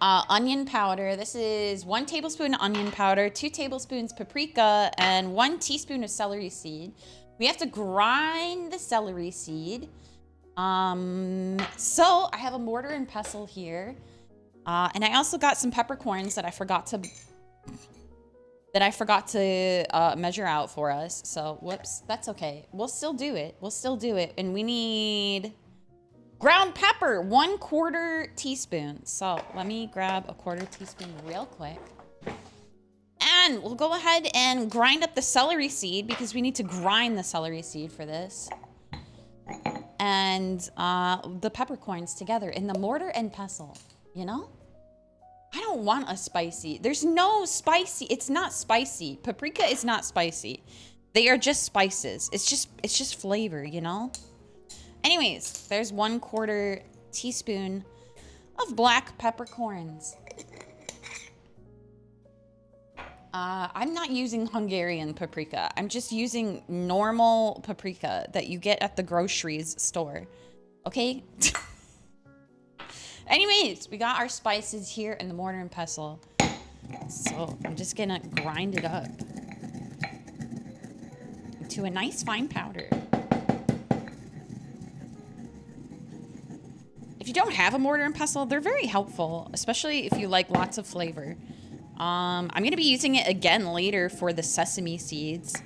onion powder. This is 1 tablespoon onion powder, 2 tablespoons paprika, and 1 teaspoon of celery seed. We have to grind the celery seed. So I have a mortar and pestle here. And I also got some peppercorns that I forgot to measure out for us. So whoops, that's okay. We'll still do it. We'll still do it. And we need ground pepper, 1/4 teaspoon. So let me grab a 1/4 teaspoon real quick. And we'll go ahead and grind up the celery seed because we need to grind the celery seed for this. And the peppercorns together in the mortar and pestle, you know? I don't want a spicy. There's no spicy. It's not spicy. Paprika is not spicy. They are just spices. It's just flavor, you know? Anyways, there's 1/4 teaspoon of black peppercorns. I'm not using Hungarian paprika. I'm just using normal paprika that you get at the groceries store. Okay? Anyways, we got our spices here in the mortar and pestle. So I'm just gonna grind it up to a nice fine powder. If you don't have a mortar and pestle, they're very helpful, especially if you like lots of flavor. I'm gonna be using it again later for the sesame seeds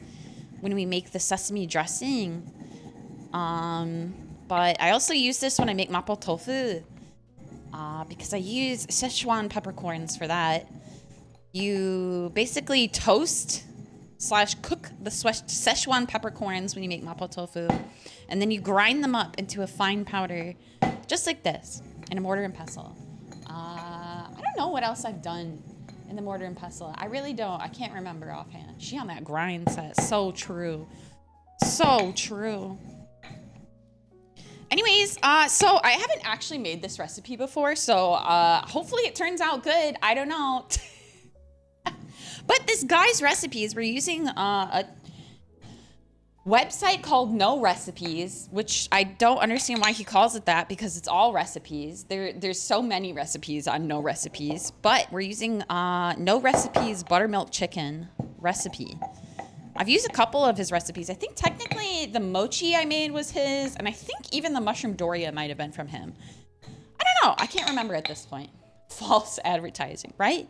when we make the sesame dressing. But I also use this when I make mapo tofu because I use Szechuan peppercorns for that. You basically toast / cook the Szechuan peppercorns when you make mapo tofu, and then you grind them up into a fine powder, just like this, in a mortar and pestle. I don't know what else I've done in the mortar and pestle. I really don't. I can't remember offhand. She on that grind set. So true. So true. Anyways, so I haven't actually made this recipe before, so hopefully it turns out good. I don't know. But this guy's recipes, we're using a website called No Recipes, which I don't understand why he calls it that because it's all recipes. There's so many recipes on No Recipes, but we're using No Recipes buttermilk chicken recipe. I've used a couple of his recipes. I think technically the mochi I made was his, and I think even the mushroom doria might have been from him. I don't know. I can't remember at this point. False advertising, right?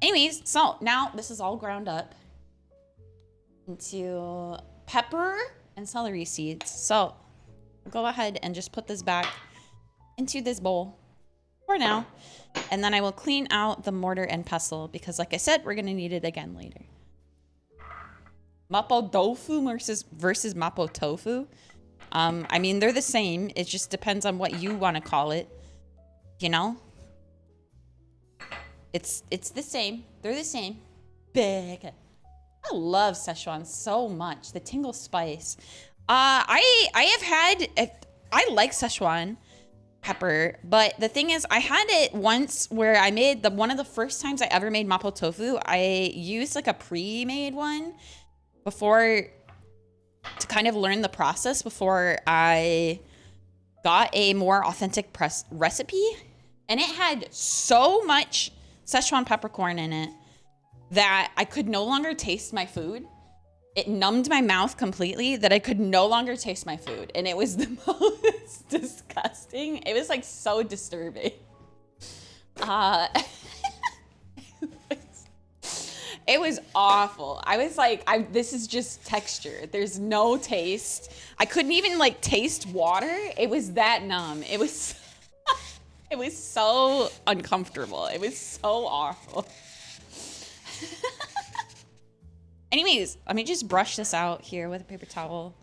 Anyways, so now this is all ground up into pepper and celery seeds. So go ahead and just put this back into this bowl for now. And then I will clean out the mortar and pestle because like I said, we're going to need it again later. Mapo tofu versus mapo tofu. I mean, they're the same. It just depends on what you want to call it. You know? It's the same. They're the same. Big. I love Szechuan so much. The tingle spice. I like Szechuan pepper, but the thing is I had it once where I made one of the first times I ever made mapo tofu. I used like a pre-made one before to kind of learn the process before I got a more authentic recipe. And it had so much Szechuan peppercorn in it that I could no longer taste my food. It numbed my mouth completely that I could no longer taste my food. And it was the most disgusting. It was like so disturbing. It was awful. I was like, this is just texture. There's no taste. I couldn't even like taste water. It was that numb. It was, it was so uncomfortable. It was so awful. Anyways, let me just brush this out here with a paper towel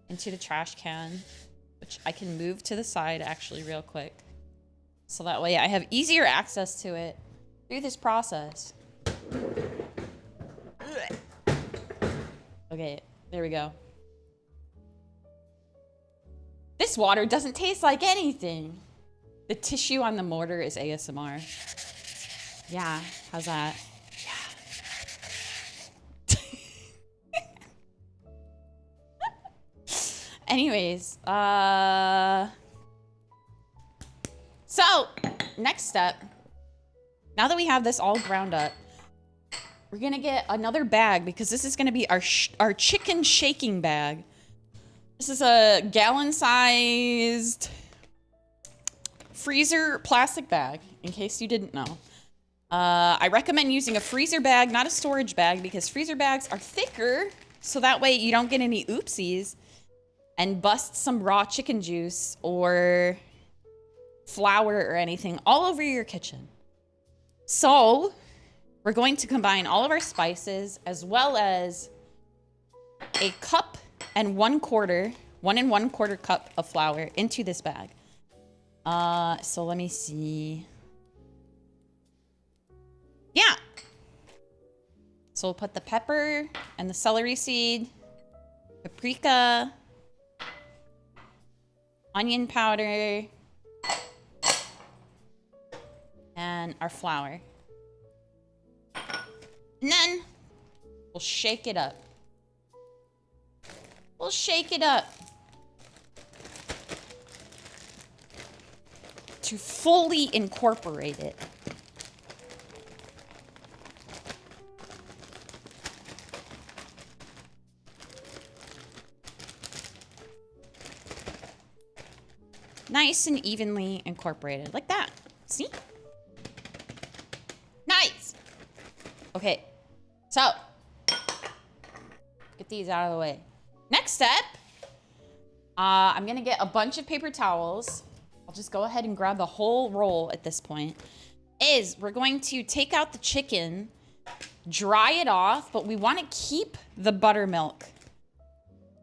into the trash can, which I can move to the side actually real quick. So that way I have easier access to it through this process. Okay, there we go. This water doesn't taste like anything. The tissue on the mortar is ASMR. Yeah, how's that? Anyways, so next step Now that we have this all ground up, we're gonna get another bag because this is gonna be our chicken shaking bag. This is a gallon-sized freezer plastic bag, in case you didn't know. I recommend using a freezer bag, not a storage bag, because freezer bags are thicker, so that way you don't get any oopsies and bust some raw chicken juice or flour or anything all over your kitchen. So we're going to combine all of our spices as well as a cup and 1/4, 1 1/4 cup of flour into this bag. So let me see. Yeah. So we'll put the pepper and the celery seed, paprika, onion powder, and our flour. And then we'll shake it up. We'll shake it up to fully incorporate it. Nice and evenly incorporated, like that. See? Nice. Okay, so get these out of the way. Next step, I'm gonna get a bunch of paper towels. I'll just go ahead and grab the whole roll at this point. We're going to take out the chicken, dry it off, but we want to keep the buttermilk.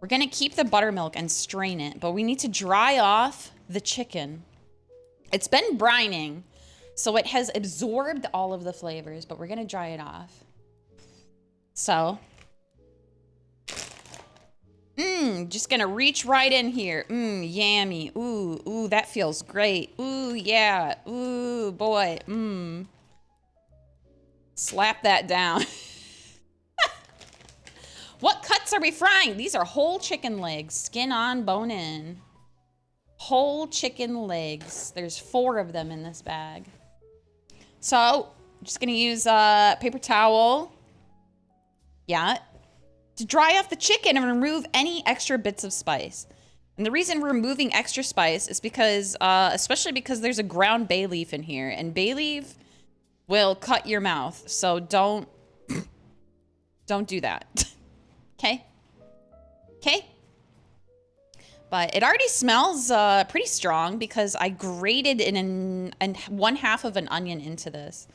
We're gonna keep the buttermilk and strain it, but we need to dry off the chicken. It's been brining, so it has absorbed all of the flavors, but we're gonna dry it off. So, just gonna reach right in here. Yummy. Ooh, that feels great. Ooh, yeah. Ooh, boy. Slap that down. What cuts are we frying? These are whole chicken legs, skin on, bone in. Whole chicken legs. There's 4 of them in this bag. So, I'm just gonna use a paper towel. Yeah. To dry off the chicken and remove any extra bits of spice. And the reason we're removing extra spice is because, especially because there's a ground bay leaf in here, and bay leaf will cut your mouth. So don't do that. Okay? Okay? But it already smells pretty strong because I grated in 1/2 of an onion into this.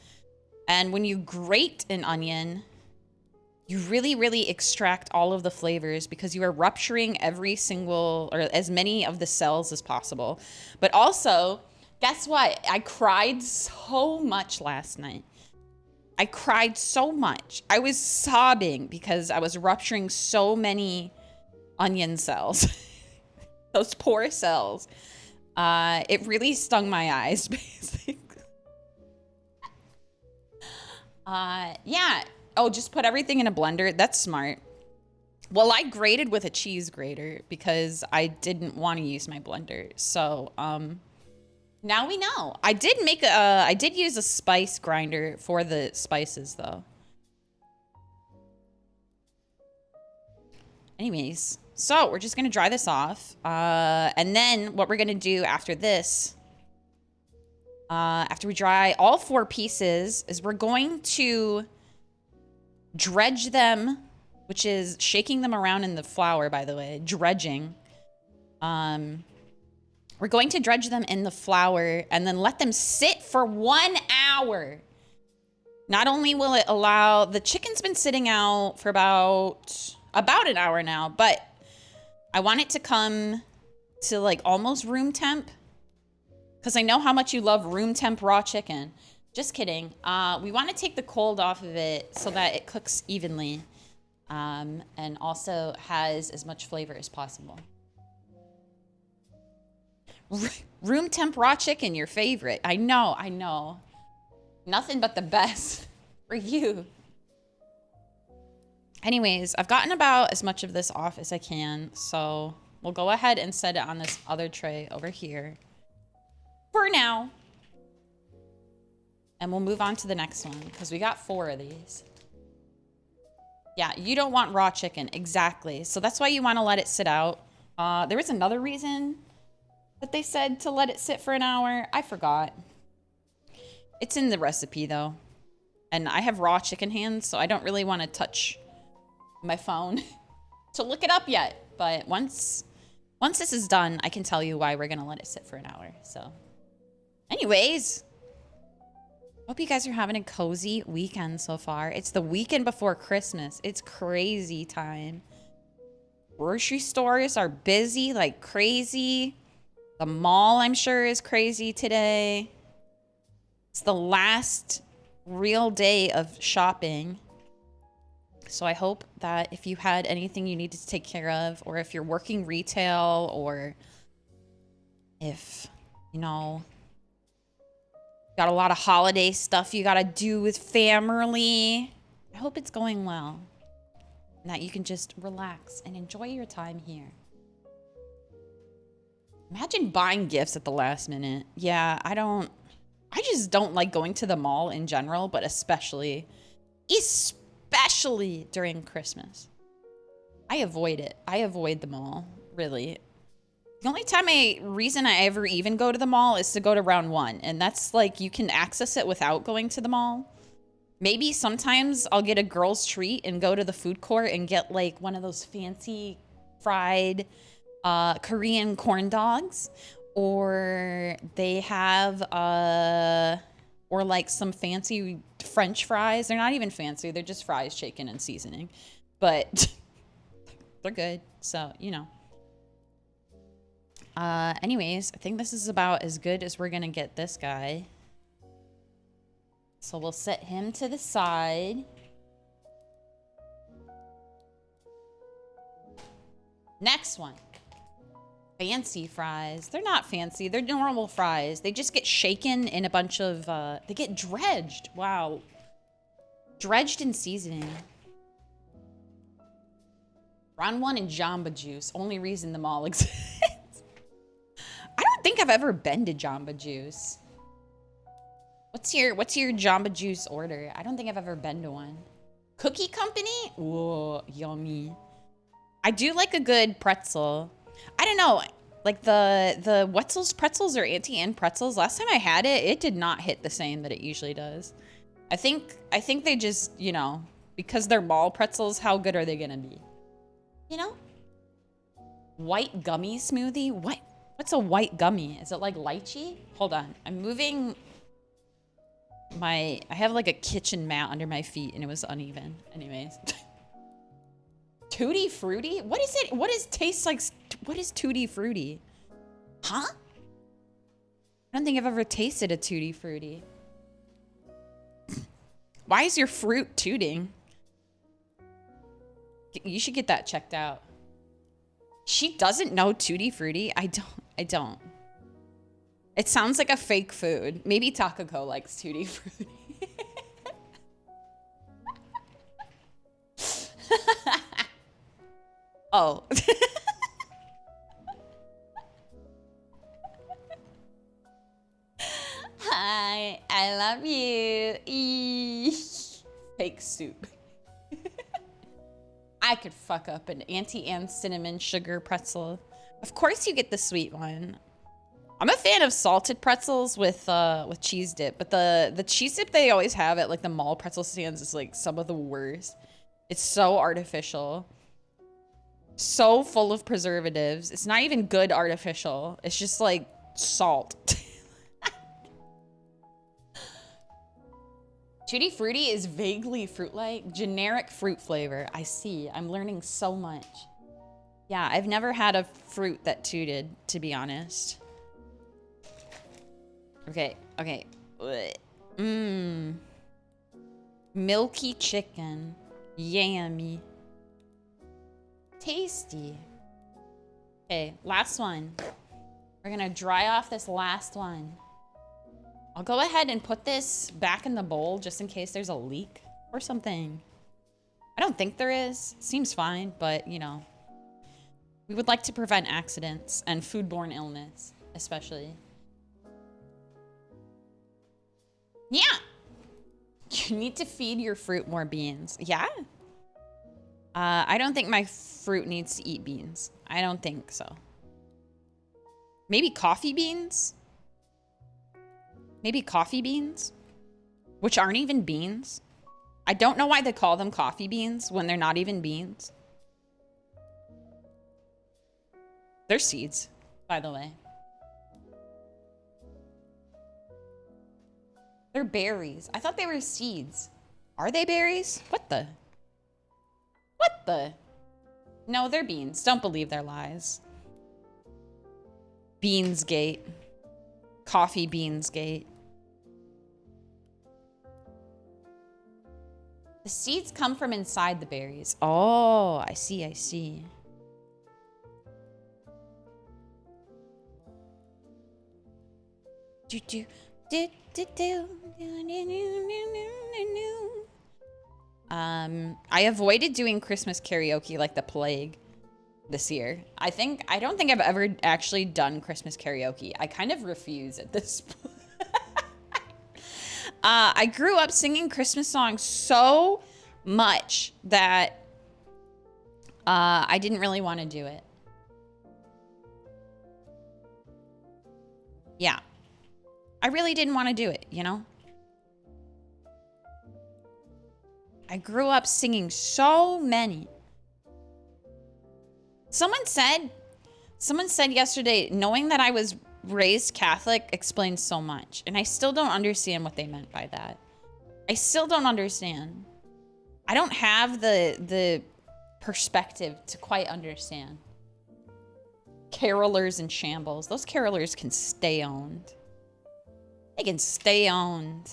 And when you grate an onion, you really, really extract all of the flavors because you are rupturing every single, or as many of the cells as possible. But also, guess what? I cried so much last night. I cried so much. I was sobbing because I was rupturing so many onion cells. Those poor cells. It really stung my eyes, basically. Yeah. Oh, just put everything in a blender. That's smart. Well, I grated with a cheese grater because I didn't want to use my blender. So, now we know. I did use a spice grinder for the spices though. Anyways, so we're just gonna dry this off. And then what we're gonna do after this, after we dry all 4 pieces, is we're going to dredge them, which is shaking them around in the flour, by the way, dredging. We're going to dredge them in the flour and then let them sit for 1 hour. Not only will it allow, the chicken's been sitting out for about an hour now, but I want it to come to like almost room temp because I know how much you love room temp raw chicken. Just kidding. We want to take the cold off of it so that it cooks evenly, and also has as much flavor as possible. Room temp raw chicken, your favorite. I know. Nothing but the best for you. Anyways, I've gotten about as much of this off as I can, so we'll go ahead and set it on this other tray over here for now. and we'll move on to the next one because we got 4 of these. Yeah, you don't want raw chicken. Exactly. So that's why you want to let it sit out. There was another reason that they said to let it sit for an hour. I forgot. It's in the recipe though. And I have raw chicken hands, so I don't really want to touch my phone to look it up yet. But once this is done, I can tell you why we're going to let it sit for an hour. So anyways, hope you guys are having a cozy weekend so far. It's the weekend before Christmas. It's crazy time. Grocery stores are busy like crazy. The mall, I'm sure, is crazy today. It's the last real day of shopping. So I hope that if you had anything you needed to take care of, or if you're working retail, or if, you know, got a lot of holiday stuff you gotta do with family, I hope it's going well. And that you can just relax and enjoy your time here. Imagine buying gifts at the last minute. Yeah, I just don't like going to the mall in general, but especially during Christmas. I avoid it. I avoid the mall, really. The only reason I ever even go to the mall is to go to round 1. And that's like, you can access it without going to the mall. Maybe sometimes I'll get a girl's treat and go to the food court and get like one of those fancy fried Korean corn dogs. Or they have, or like some fancy French fries. They're not even fancy. They're just fries shaken and seasoning. But they're good. So, you know. Anyways, I think this is about as good as we're gonna get this guy. So we'll set him to the side. Next one. Fancy fries. They're not fancy. They're normal fries. They just get shaken in a bunch of, they get dredged. Wow. Dredged in seasoning. Round 1 and Jamba Juice. Only reason the mall exists. I don't think I've ever been to Jamba Juice. What's your Jamba Juice order? I don't think I've ever been to one. Cookie Company? Whoa, yummy. I do like a good pretzel. I don't know, like the Wetzel's pretzels or Auntie Anne pretzels, last time I had it, it did not hit the same that it usually does. I think they just, you know, because they're mall pretzels, how good are they gonna be? You know? White gummy smoothie? What's a white gummy? Is it like lychee? Hold on, I'm moving I have like a kitchen mat under my feet and it was uneven. Anyways. Tutti Frutti? What is it? What is Tutti Frutti? Huh? I don't think I've ever tasted a Tutti Frutti. Why is your fruit tooting? You should get that checked out. She doesn't know Tutti Frutti? I don't. It sounds like a fake food. Maybe Takako likes Tutti Frutti. Oh. Hi, I love you. Eesh. Fake soup. I could fuck up an Auntie Anne cinnamon sugar pretzel. Of course you get the sweet one. I'm a fan of salted pretzels with cheese dip, but the cheese dip they always have at like the mall pretzel stands is like some of the worst. It's so artificial. So full of preservatives. It's not even good artificial. It's just like salt. Tutti Frutti is vaguely fruit-like. Generic fruit flavor. I see. I'm learning so much. Yeah, I've never had a fruit that tooted, to be honest. Okay. Mmm. Milky chicken. Yummy. Tasty. Okay, last one. We're gonna dry off this last one. I'll go ahead and put this back in the bowl just in case there's a leak or something. I don't think there is. Seems fine, but you know. We would like to prevent accidents and foodborne illness, especially. Yeah, You need to feed your fruit more beans. Yeah? I don't think my fruit needs to eat beans. I don't think so. Maybe coffee beans? Maybe coffee beans? Which aren't even beans. I don't know why they call them coffee beans when they're not even beans. They're seeds, by the way. They're berries. I thought they were seeds. Are they berries? What the? What the? No, they're beans. Don't believe their lies. Beansgate. Coffee Beansgate. The seeds come from inside the berries. Oh, I see, I see. Do, do, do, do, do, do, do, do. I avoided doing Christmas karaoke like the plague this year. I don't think I've ever actually done Christmas karaoke. I kind of refuse at this point. I grew up singing Christmas songs so much that I didn't really want to do it. Yeah. I really didn't want to do it, you know? I grew up singing so many. Someone said yesterday, knowing that I was raised Catholic explains so much. And I still don't understand what they meant by that. I still don't understand. I don't have the perspective to quite understand. Carolers in shambles. Those carolers can stay owned. They can stay owned.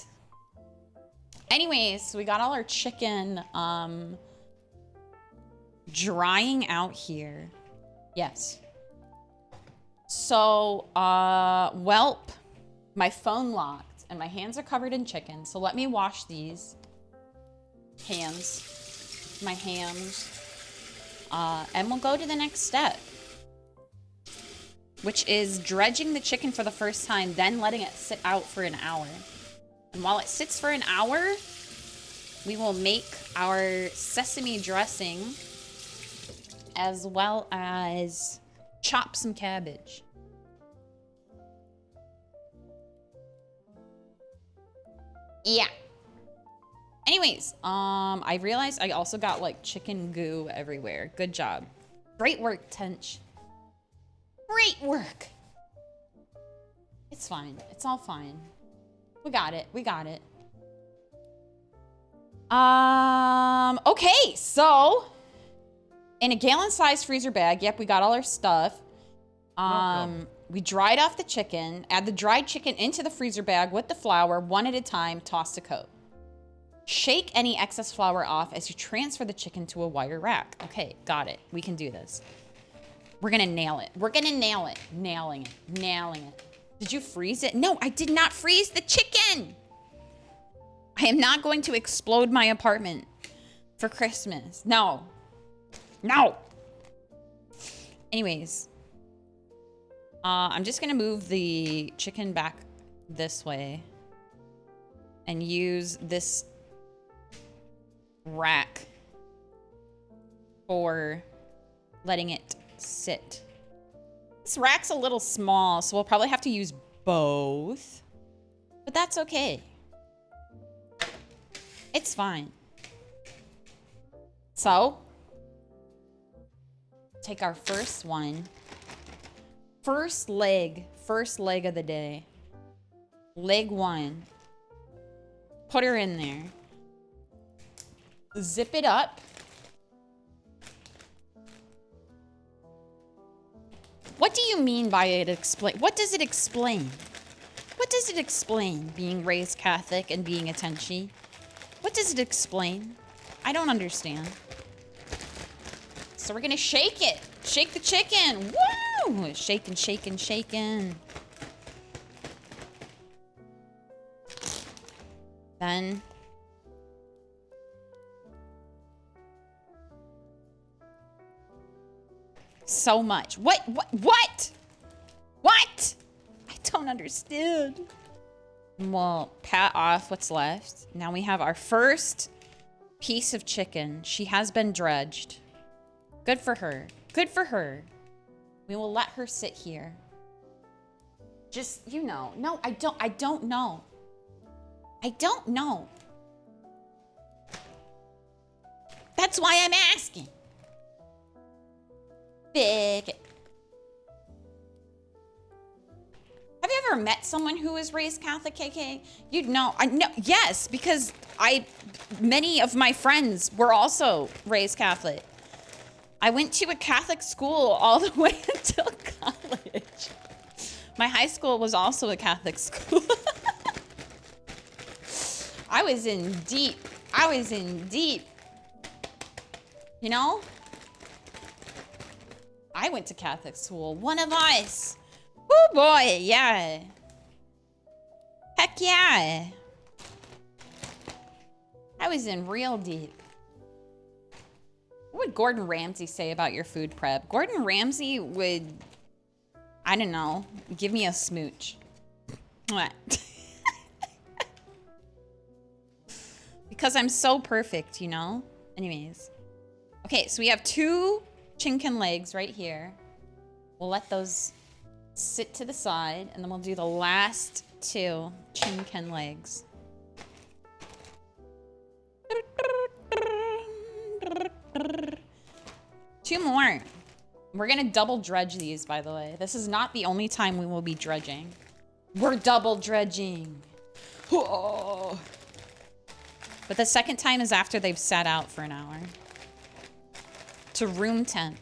Anyways, we got all our chicken drying out here. Yes. So, welp, my phone locked and my hands are covered in chicken. So let me wash these hands, my hands, and we'll go to the next step, which is dredging the chicken for the first time, then letting it sit out for an hour. And while it sits for an hour, we will make our sesame dressing as well as chop some cabbage. Yeah. Anyways, I realized I also got like chicken goo everywhere. Good job. Great work, Tench. Great work. It's fine. It's all fine. We got it. We got it. Okay, so in a gallon-sized freezer bag, yep, we got all our stuff. We dried off the chicken, add the dried chicken into the freezer bag with the flour, one at a time, toss to coat. Shake any excess flour off as you transfer the chicken to a wire rack. Okay, got it. We can do this. We're gonna nail it. We're gonna nail it. Nailing it. Nailing it. Did you freeze it? No, I did not freeze the chicken. I am not going to explode my apartment for Christmas. No. No. Anyways. I'm just gonna move the chicken back this way and use this rack for letting it sit. This rack's a little small, so we'll probably have to use both, but that's okay. It's fine. So, take our first one. First leg of the day. Leg one. Put her in there. Zip it up. What do you mean by it explain? What does it explain? What does it explain, being raised Catholic and being a Tenshi? What does it explain? I don't understand. So we're gonna shake it. Shake the chicken. Woo! Shaking, shaking, shaking. Then so much. What? I don't understand. And we'll pat off what's left. Now we have our first piece of chicken. She has been dredged. Good for her. Good for her. We will let her sit here. Just, you know. No, I don't know. I don't know. That's why I'm asking. Big. Have you ever met someone who was raised Catholic, KK? You'd know. I know. Yes, because many of my friends were also raised Catholic. I went to a Catholic school all the way until college. My high school was also a Catholic school. I was in deep. You know? I went to Catholic school. One of us. Oh boy, yeah. Heck yeah. I was in real deep. What would Gordon Ramsay say about your food prep? Gordon Ramsay would, I don't know, give me a smooch. What? Because I'm so perfect, you know? Anyways. Okay, so we have 2 chicken legs right here. We'll let those sit to the side, and then we'll do the last 2 chicken legs. Two more. We're gonna double dredge these, by the way. This is not the only time we will be dredging. We're double dredging. Oh. But the second time is after they've sat out for an hour. To room temp.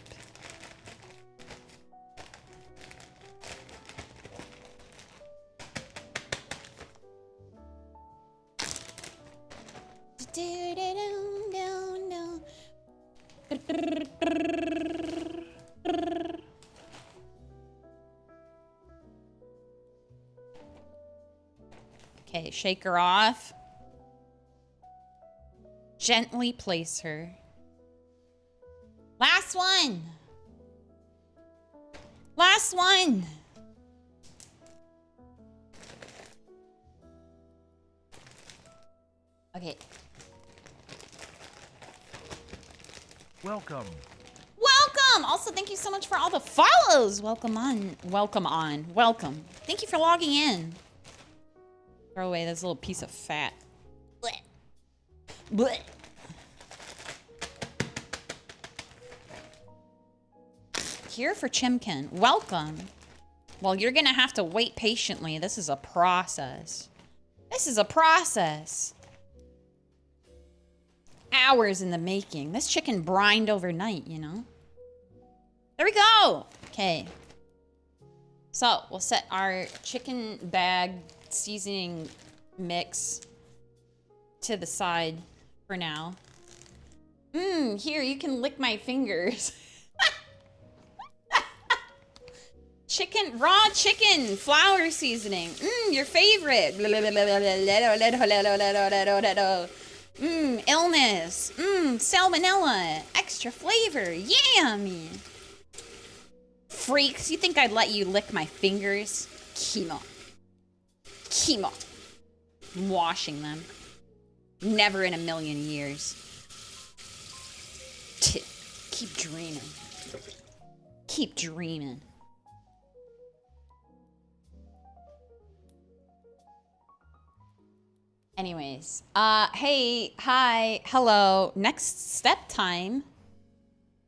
Okay, shake her off. Gently place her. Last one. Last one. Okay. Welcome. Welcome! Also, thank you so much for all the follows. Welcome on. Welcome on. Welcome. Thank you for logging in. Throw away this little piece of fat. Blech. Blech. Here for Chimkin. Welcome. Well, you're gonna have to wait patiently. This is a process. This is a process. Hours in the making. This chicken brined overnight, you know? There we go. Okay. So we'll set our chicken bag seasoning mix to the side for now. Here, you can lick my fingers. Chicken, raw chicken, flour seasoning. Your favorite. Illness. Salmonella. Extra flavor. Yummy. Freaks, you think I'd let you lick my fingers? Chemo. Chemo. I'm washing them. Never in a million years. Keep dreaming. Keep dreaming. Anyways, hey, hi, hello. Next step time.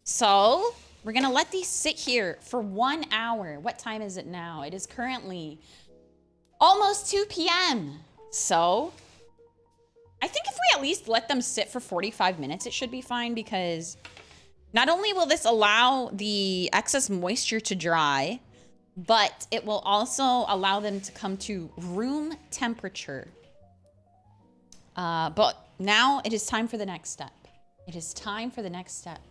So we're gonna let these sit here for 1 hour. What time is it now? It is currently almost 2 p.m. So I think if we at least let them sit for 45 minutes, it should be fine, because not only will this allow the excess moisture to dry, but it will also allow them to come to room temperature. But now it is time for the next step. It is time for the next step.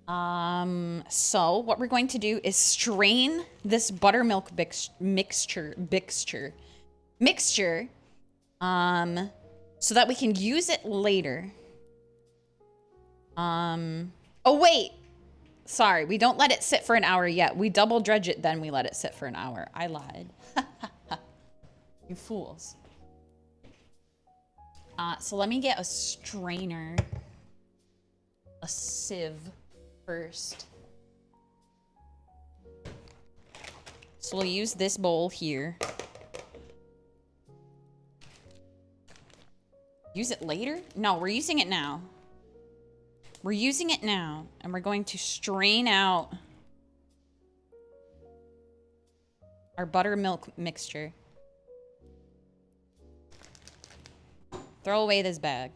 So what we're going to do is strain this buttermilk mixture, so that we can use it later. Oh wait, sorry, we don't let it sit for an hour yet. We double dredge it, then we let it sit for an hour. I lied. You fools. So let me get a strainer. A sieve first. So we'll use this bowl here. Use it later? No, we're using it now. We're using it now, and we're going to strain out our buttermilk mixture. Throw away this bag.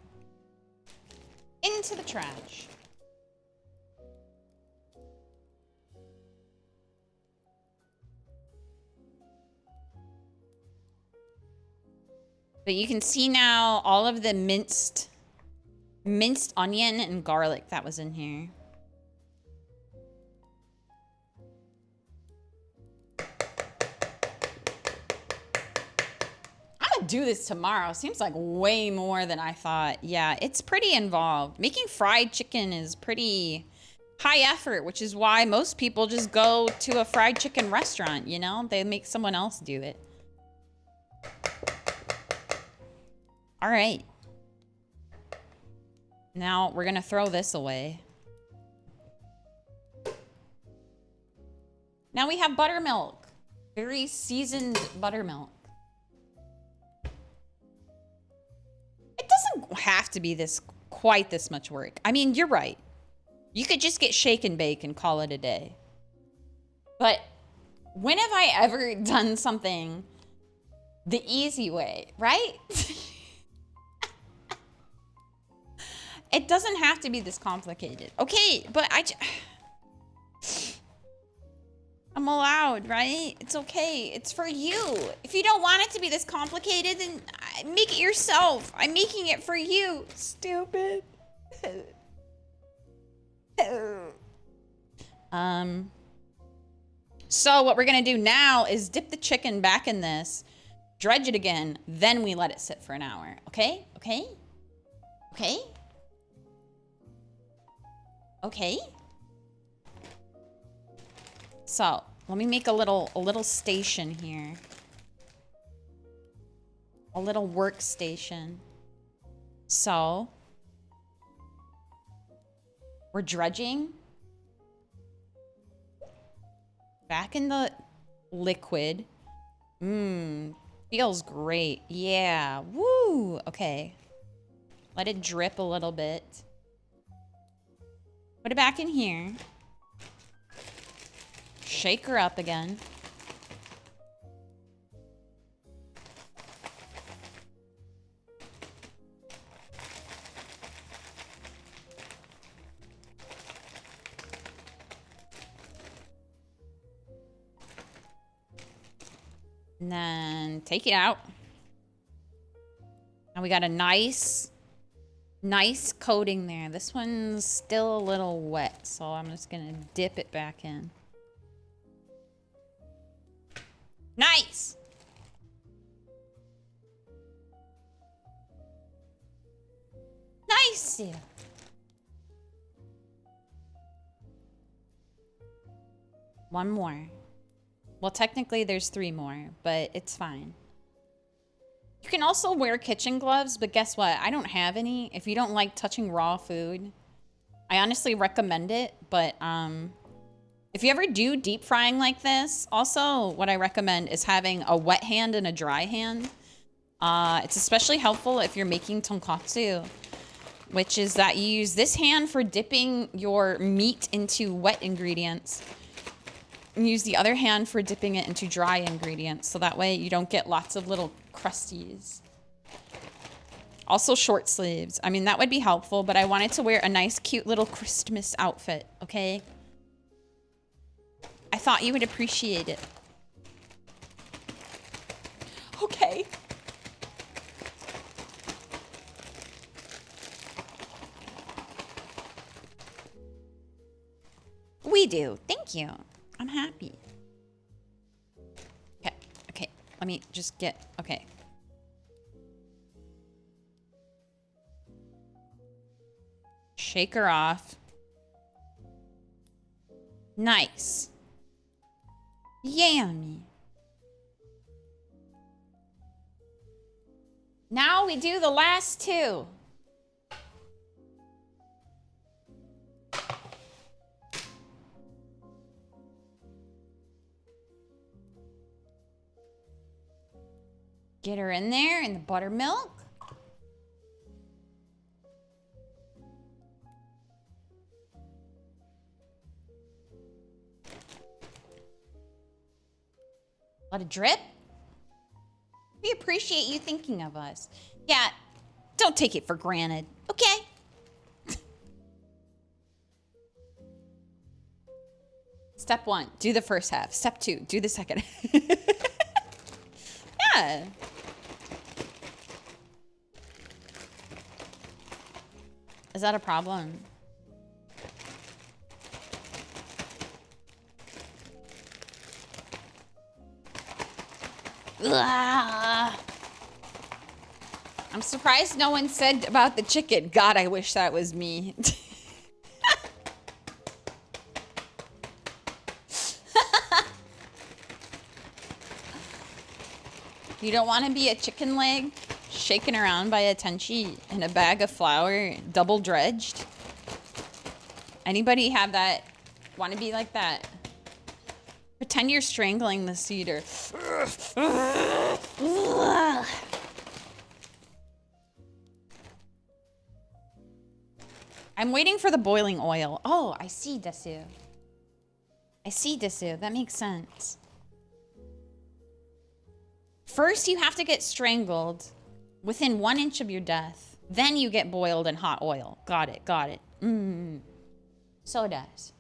Into the trash. But you can see now all of the minced onion and garlic that was in here. I'm gonna do this tomorrow. Seems like way more than I thought. Yeah, it's pretty involved. Making fried chicken is pretty high effort, which is why most people just go to a fried chicken restaurant, you know? They make someone else do it. All right. Now we're gonna throw this away. Now we have buttermilk. Very seasoned buttermilk. It doesn't have to be quite this much work. I mean, you're right. You could just get shake and bake and call it a day. But when have I ever done something the easy way, right? It doesn't have to be this complicated. Okay, but I'm allowed, right? It's okay. It's for you. If you don't want it to be this complicated, then make it yourself. I'm making it for you. Stupid. So what we're gonna do now is dip the chicken back in this, dredge it again, then we let it sit for an hour. Okay? Okay? Okay? Okay. So let me make a little station here. A little workstation. So we're dredging back in the liquid. Feels great. Yeah. Woo. Okay. Let it drip a little bit. Put it back in here. Shake her up again. And then take it out. Now we got a nice coating there. This one's still a little wet, so I'm just gonna dip it back in. Nice! Nice! One more. Well, technically there's 3 more, but it's fine. You can also wear kitchen gloves, but guess what? I don't have any. If you don't like touching raw food, I honestly recommend it, but if you ever do deep frying like this, also what I recommend is having a wet hand and a dry hand. It's especially helpful if you're making tonkatsu, which is that you use this hand for dipping your meat into wet ingredients. And use the other hand for dipping it into dry ingredients, so that way you don't get lots of little crusties. Also short sleeves. I mean, that would be helpful, but I wanted to wear a nice, cute little Christmas outfit, okay? I thought you would appreciate it. Okay. We do. Thank you. I'm happy. Okay. Okay. Let me just get... Okay. Shake her off. Nice. Yummy. Now we do the last two. Get her in there in the buttermilk. Let it drip. We appreciate you thinking of us. Yeah, don't take it for granted, okay? Step 1, do the first half. Step 2, do the second half. Yeah. Is that a problem? Ugh. I'm surprised no one said about the chicken. God, I wish that was me. You don't want to be a chicken leg shaken around by a tenshi in a bag of flour, double dredged? Anybody have that? Want to be like that? Pretend you're strangling the cedar. I'm waiting for the boiling oil. Oh, I see, Desu. I see, Desu. That makes sense. First, you have to get strangled within 1 inch of your death. Then you get boiled in hot oil. Got it, got it. So does.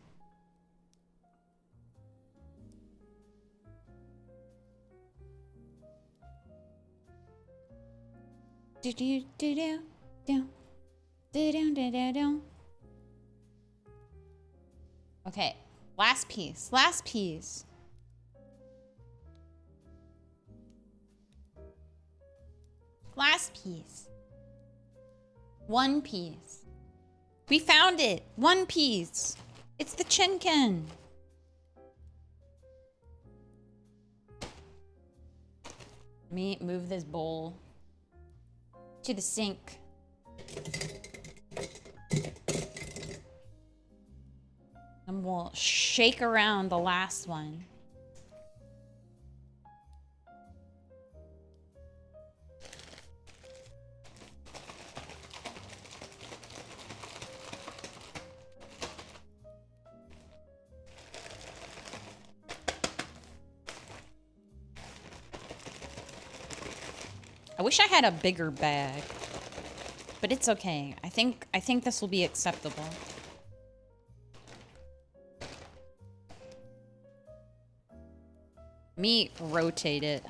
Do do do do do do do do do do. Okay, last piece. Last piece. Last piece. 1 piece. We found it. 1 piece. It's the chinken. Let me move this bowl to the sink. And we'll shake around the last one. I wish I had a bigger bag, but it's okay. I think this will be acceptable. Me rotate it.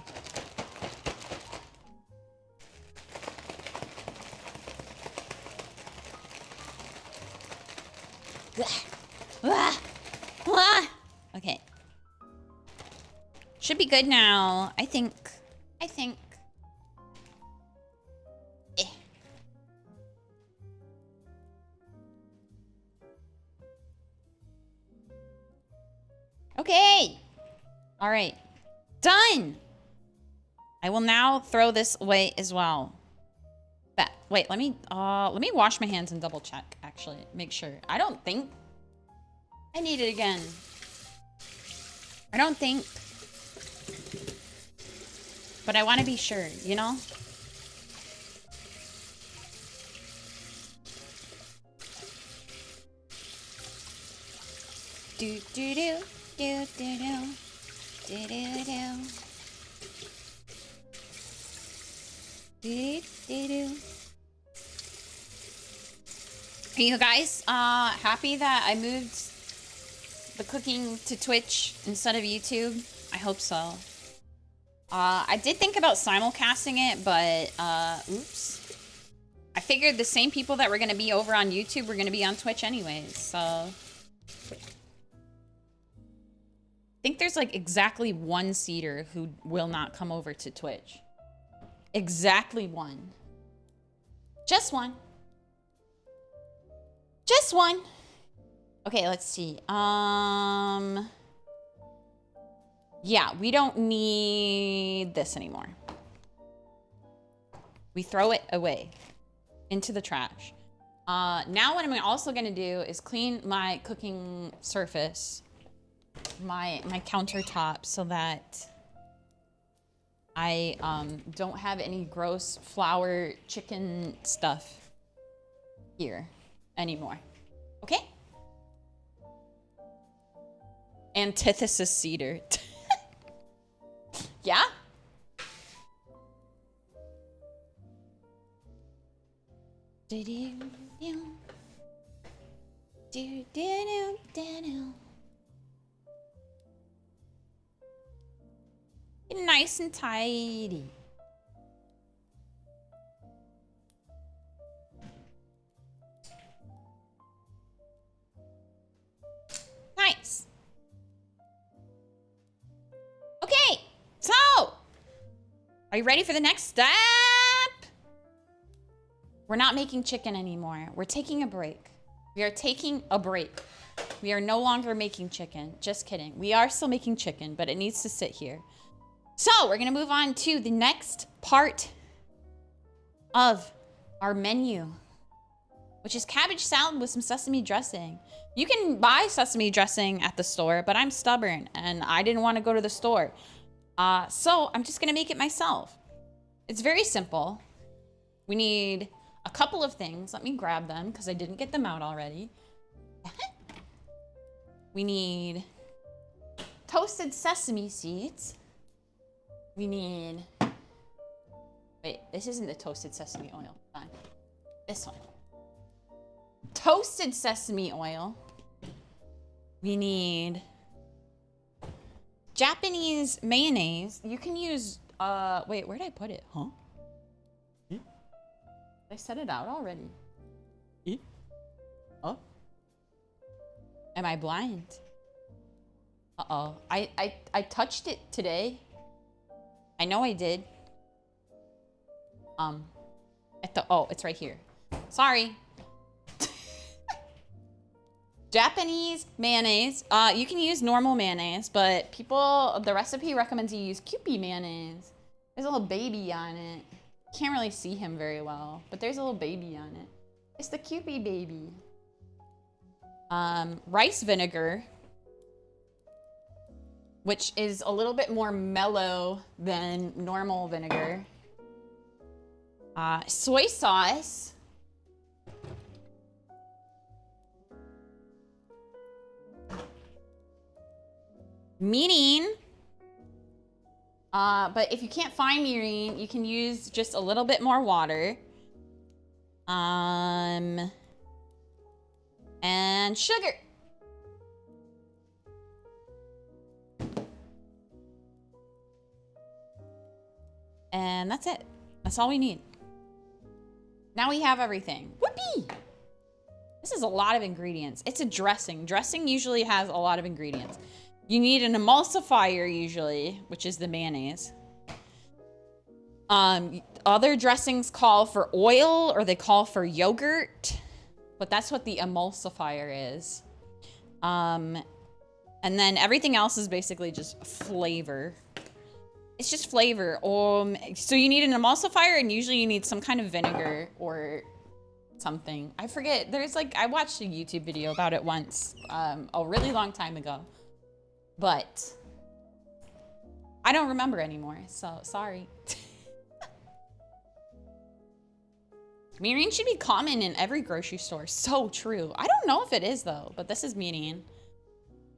Okay. Should be good now. I think. Okay. All right. Done. I will now throw this away as well. Wait, let me wash my hands and double check, actually. Make sure. I don't think I need it again. I don't think. But I want to be sure, you know? Do do do do do do do do do do do do. Are you guys happy that I moved the cooking to Twitch instead of YouTube? I hope so. I did think about simulcasting it, but oops. I figured the same people that were gonna be over on YouTube were gonna be on Twitch anyways, so. I think there's like exactly 1 seeder who will not come over to Twitch. Exactly 1. Just 1. Just 1. Okay, let's see. Yeah, we don't need this anymore. We throw it away into the trash. Now what I'm also gonna do is clean my cooking surface, my countertop, so that I don't have any gross flour chicken stuff here anymore. Okay? Antithesis cedar. Yeah? Nice and tidy. Nice. Okay, so are you ready for the next step? We're not making chicken anymore. We're taking a break. We are taking a break. We are no longer making chicken. Just kidding. We are still making chicken, but it needs to sit here. So we're gonna move on to the next part of our menu, which is cabbage salad with some sesame dressing. You can buy sesame dressing at the store, but I'm stubborn and I didn't want to go to the store. So I'm just gonna make it myself. It's very simple. We need a couple of things. Let me grab them because I didn't get them out already. We need toasted sesame seeds. We need, wait, this isn't the toasted sesame oil. Fine. This one. Toasted sesame oil. We need Japanese mayonnaise. You can use, wait, where did I put it? Huh? I set it out already. Oh. Am I blind? Uh-oh. I touched it today. I know I did. Oh, it's right here. Sorry. Japanese mayonnaise. You can use normal mayonnaise, but the recipe recommends you use Kewpie mayonnaise. There's a little baby on it. Can't really see him very well, but there's a little baby on it. It's the Kewpie baby. Rice vinegar, which is a little bit more mellow than normal vinegar. Soy sauce. Mirin. But if you can't find mirin, you can use just a little bit more water. And sugar. And that's it. That's all we need. Now we have everything. Whoopee! This is a lot of ingredients. It's a dressing. Dressing usually has a lot of ingredients. You need an emulsifier usually, which is the mayonnaise. Other dressings call for oil or they call for yogurt, but that's what the emulsifier is. And then everything else is basically just flavor. It's just flavor. So you need an emulsifier and usually you need some kind of vinegar or something. I forget. I watched a YouTube video about it once, a really long time ago. But I don't remember anymore, so sorry. Mirin should be common in every grocery store. So true. I don't know if it is though, but this is mirin.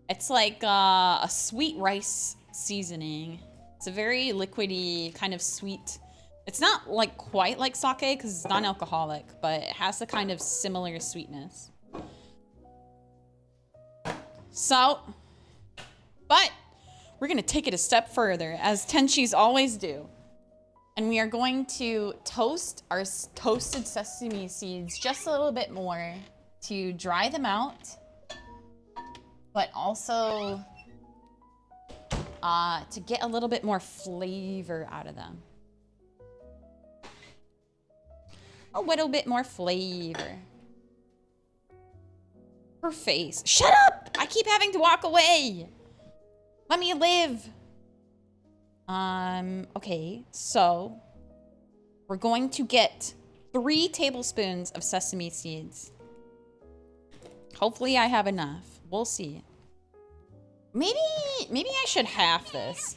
It's like a sweet rice seasoning. It's a very liquidy, kind of sweet. It's not like quite like sake because it's non-alcoholic, but it has the kind of similar sweetness. So, but we're gonna take it a step further, as Tenshis always do. And we are going to toast our toasted sesame seeds just a little bit more to dry them out, but also to get a little bit more flavor out of them. A little bit more flavor. Her face. Shut up! I keep having to walk away. Let me live. Okay, so we're going to get 3 tablespoons of sesame seeds. Hopefully I have enough. We'll see. Maybe I should half this.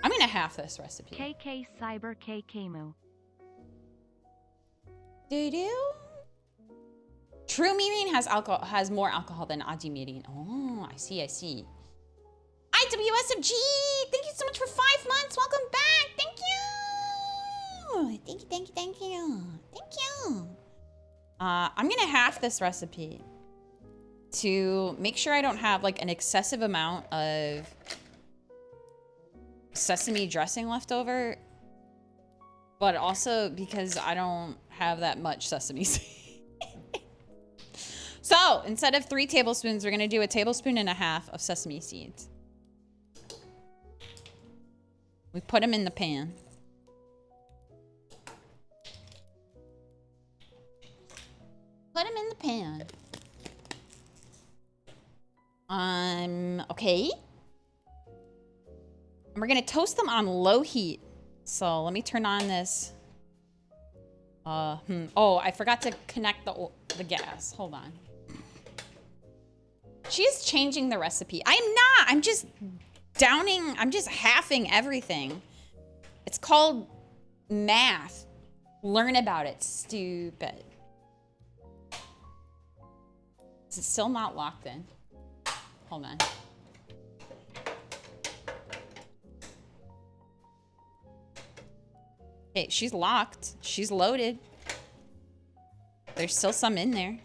I'm gonna half this recipe. KKcyber KKmu. Doo-doo. True Mirin has more alcohol than Aji Mirin. Oh, I see. IWSFG! Thank you so much for 5 months. Welcome back. Thank you. I'm gonna half this recipe to make sure I don't have like an excessive amount of sesame dressing left over, but also because I don't have that much sesame seed. So instead of 3 tablespoons, we're gonna do 1.5 tablespoons of sesame seeds. We put them in the pan. Put them in the pan. Okay. And we're gonna toast them on low heat. So let me turn on this. Oh, I forgot to connect the gas. Hold on. She's changing the recipe. I'm not. I'm just halving everything. It's called math. Learn about it, stupid. Is it still not locked in? Hold on. Okay, she's locked. She's loaded. There's still some in there.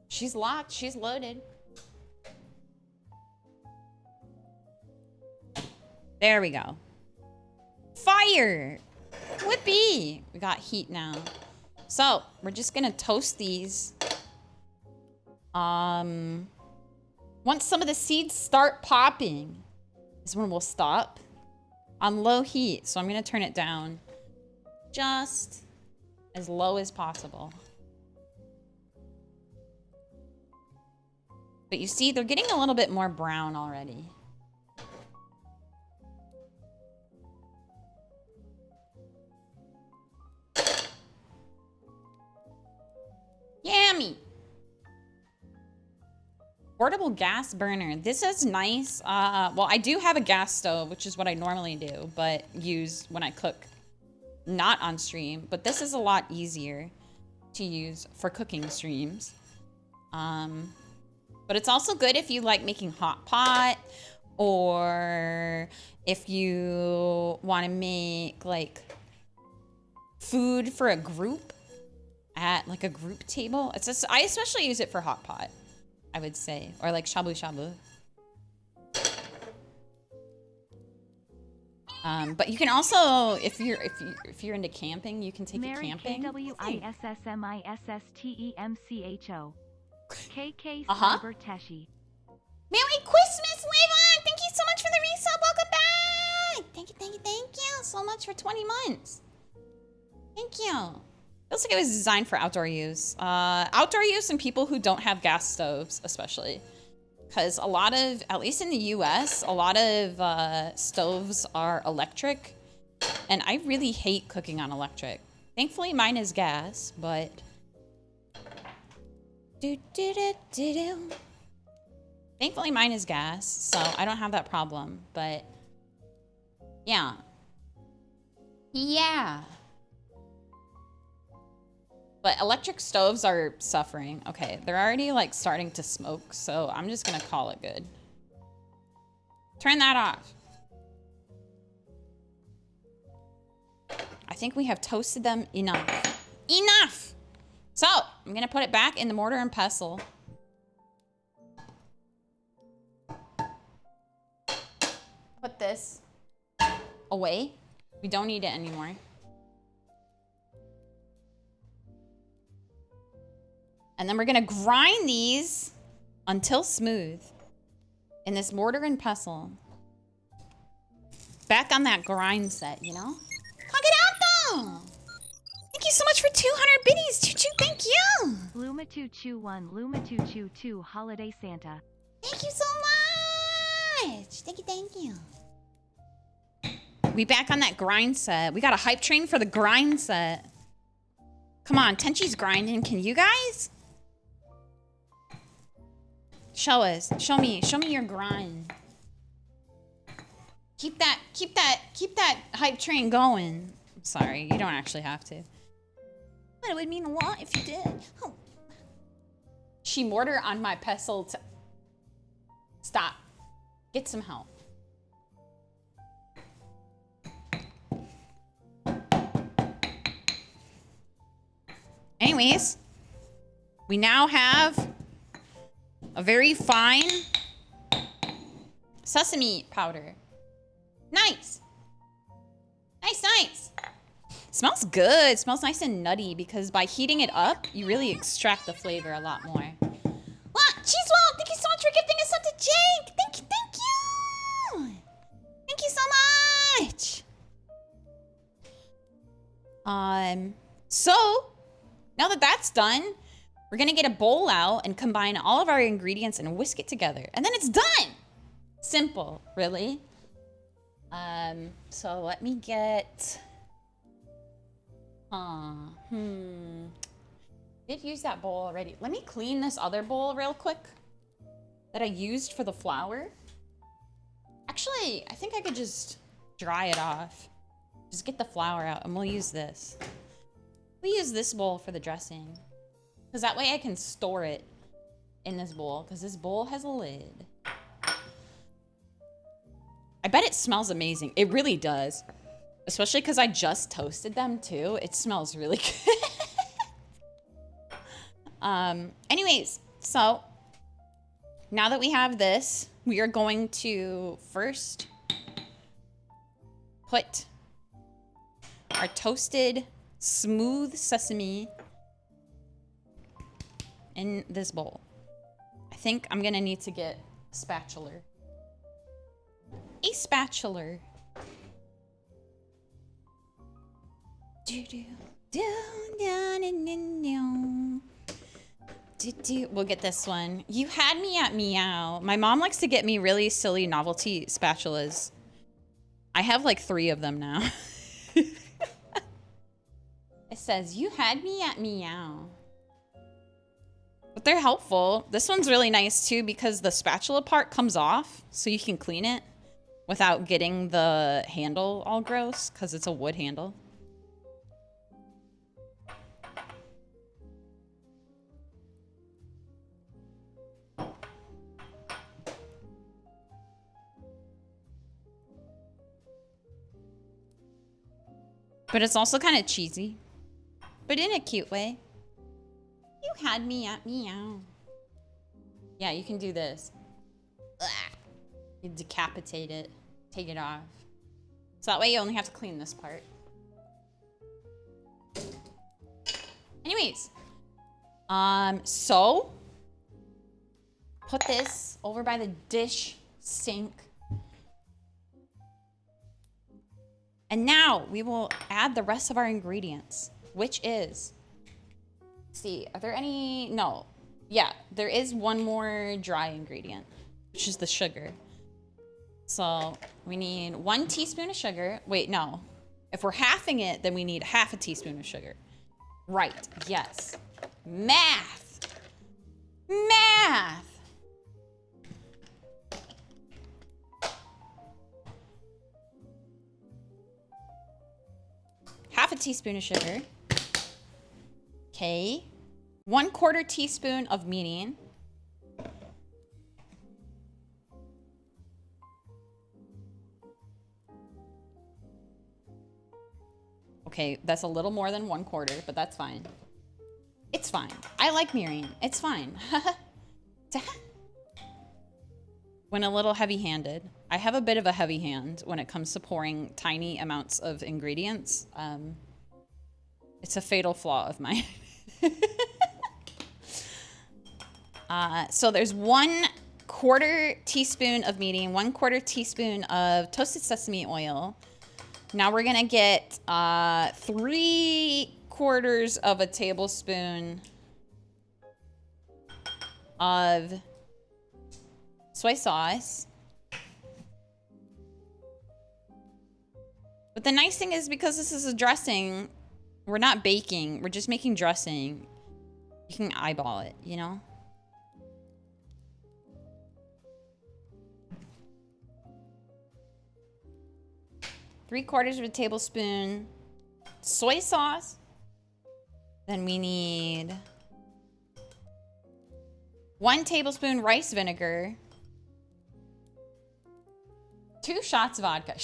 She's locked. She's loaded. There we go. Fire! Whippy! We got heat now. So, we're just gonna toast these. Once some of the seeds start popping is when we'll stop on low heat. So I'm gonna turn it down just as low as possible. But you see, they're getting a little bit more brown already. Yummy! Portable gas burner. This is nice. Well, I do have a gas stove, which is what I normally do, but use when I cook not on stream. But this is a lot easier to use for cooking streams. But it's also good if you like making hot pot, or if you want to make like food for a group at like a group table. It's just, I especially use it for hot pot, I would say, or like shabu shabu. But you can also, if you're into camping, you can take it camping. KWISSMISSTEMCHO. KKcyber TENSHI. Merry Christmas, Levon! Thank you so much for the resub. Welcome back! Thank you so much for 20 months. Thank you. Feels like it was designed for outdoor use. Outdoor use and people who don't have gas stoves, especially. Because a lot of, at least in the US, a lot of stoves are electric. And I really hate cooking on electric. Thankfully, mine is gas, but... Thankfully, mine is gas, so I don't have that problem, but... Yeah. Yeah. But electric stoves are suffering. Okay, they're already like starting to smoke, so I'm just gonna call it good. Turn that off. I think we have toasted them enough. Enough! So, I'm gonna put it back in the mortar and pestle. Put this away. We don't need it anymore. And then we're gonna grind these until smooth in this mortar and pestle. Back on that grind set, you know? Cook it out though! Thank you so much for 200 biddies, Choo-choo, thank you! Luma221, Luma222, Holiday Santa. Thank you so much! Thank you. We back on that grind set. We got a hype train for the grind set. Come on, Tenshi's grinding. Can you guys? Show us. Show me your grind. Keep that hype train going. I'm sorry, you don't actually have to. But it would mean a lot if you did. Oh. She mortar on my pestle. Stop. Get some help. Anyways, we now have a very fine sesame powder. Nice. Nice. Smells good. Smells nice and nutty because by heating it up, you really extract the flavor a lot more. What? Cheesewell, thank you so much for gifting us up to Jake. Thank you. Thank you so much. So now that that's done, we're gonna get a bowl out and combine all of our ingredients and whisk it together. And then it's done. Simple, really. So let me get, did use that bowl already. Let me clean this other bowl real quick that I used for the flour. Actually, I think I could just dry it off. Just get the flour out and we'll use this. We use this bowl for the dressing. Because that way I can store it in this bowl because this bowl has a lid. I bet it smells amazing. It really does. Especially because I just toasted them too. It smells really good. Anyways, so now that we have this, we are going to first put our toasted smooth sesame in this bowl. I think I'm gonna need to get a spatula. A spatula. We'll get this one. You had me at meow. My mom likes to get me really silly novelty spatulas. I have like 3 of them now. It says, you had me at meow. But they're helpful. This one's really nice too because the spatula part comes off so you can clean it without getting the handle all gross because it's a wood handle. But it's also kind of cheesy, but in a cute way. You had me at meow. Yeah, you can do this. Ugh. You decapitate it, take it off. So that way you only have to clean this part. Anyways, so put this over by the dish sink. And now we will add the rest of our ingredients, which is, let's see, are there any? No. Yeah, there is one more dry ingredient, which is the sugar. So we need 1 teaspoon of sugar. Wait, no. If we're halving it, then we need half a teaspoon of sugar. Right, yes. Math. Math. Half a teaspoon of sugar. Okay. 1/4 teaspoon of meaning. Okay, that's a little more than 1/4, but that's fine. It's fine. I like mirroring. It's fine. When a little heavy-handed. I have a bit of a heavy hand when it comes to pouring tiny amounts of ingredients. It's a fatal flaw of mine. So there's 1/4 teaspoon of meating, 1/4 teaspoon of toasted sesame oil. Now we're gonna get 3/4 of a tablespoon of soy sauce. But the nice thing is because this is a dressing, we're not baking. We're just making dressing. You can eyeball it, you know? Three-quarters of a tablespoon soy sauce. Then we need 1 tablespoon rice vinegar. 2 shots vodka.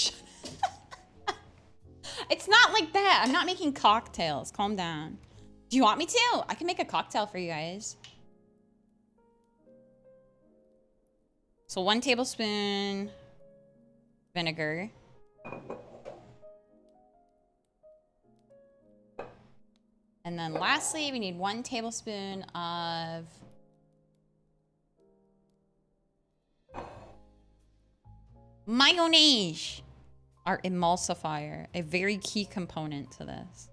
It's not like that. I'm not making cocktails. Calm down. Do you want me to? I can make a cocktail for you guys. So 1 tablespoon vinegar. And then lastly, we need 1 tablespoon of mayonnaise, our emulsifier, a very key component to this.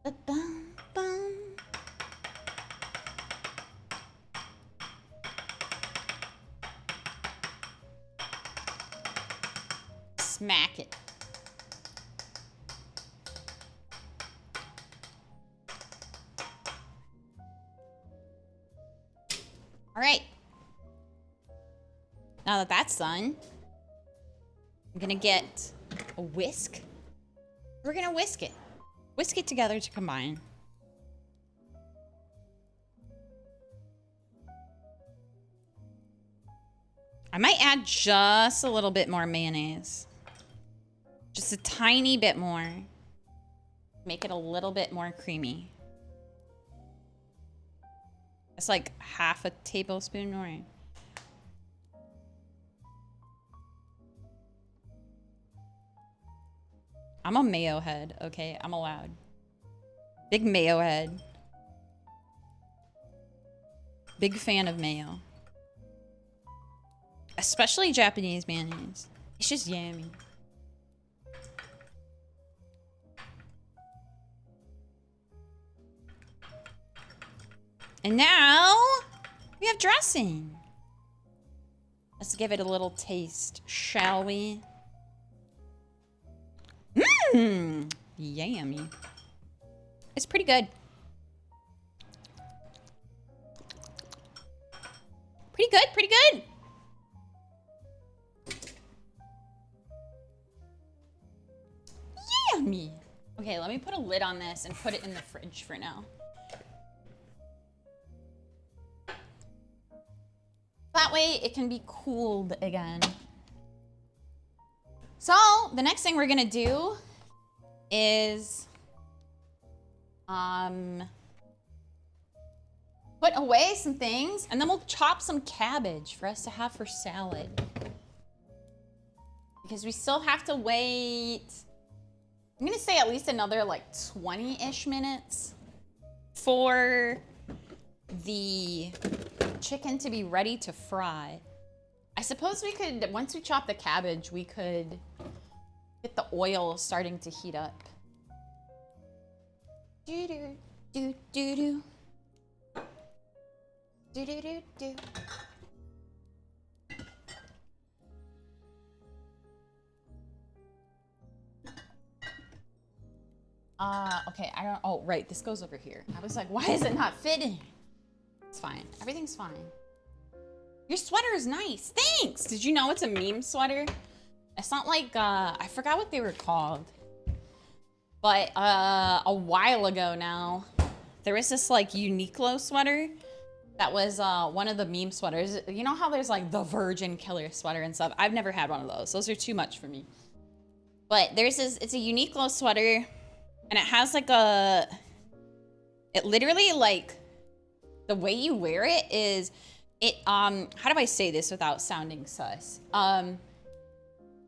Ba-bum-bum. Smack it. All right. Now that that's done, I'm gonna get a whisk. We're gonna whisk it. Whisk it together to combine. I might add just a little bit more mayonnaise. Just a tiny bit more. Make it a little bit more creamy. It's like half a tablespoon more. I'm a mayo head, okay? I'm allowed. Big mayo head. Big fan of mayo. Especially Japanese mayonnaise. It's just yummy. And now we have dressing. Let's give it a little taste, shall we? Mmm, yummy. It's pretty good. Pretty good, pretty good. Yummy. Okay, let me put a lid on this and put it in the fridge for now. That way it can be cooled again. So the next thing we're gonna do is put away some things, and then we'll chop some cabbage for us to have for salad. Because we still have to wait, I'm gonna say at least another like 20-ish minutes for the chicken to be ready to fry. I suppose we could, once we chop the cabbage, we could get the oil starting to heat up. Do do do do do. Do do do do. Okay, I don't, oh, right, this goes over here. I was like, why is it not fitting? It's fine, everything's fine. Your sweater is nice, thanks! Did you know it's a meme sweater? It's not like, I forgot what they were called. But, a while ago now, there was this like Uniqlo sweater that was, one of the meme sweaters. You know how there's like the Virgin Killer sweater and stuff? I've never had one of those. Those are too much for me. But there's this, it's a Uniqlo sweater, and it has like a, it literally like, the way you wear it is, it, how do I say this without sounding sus? It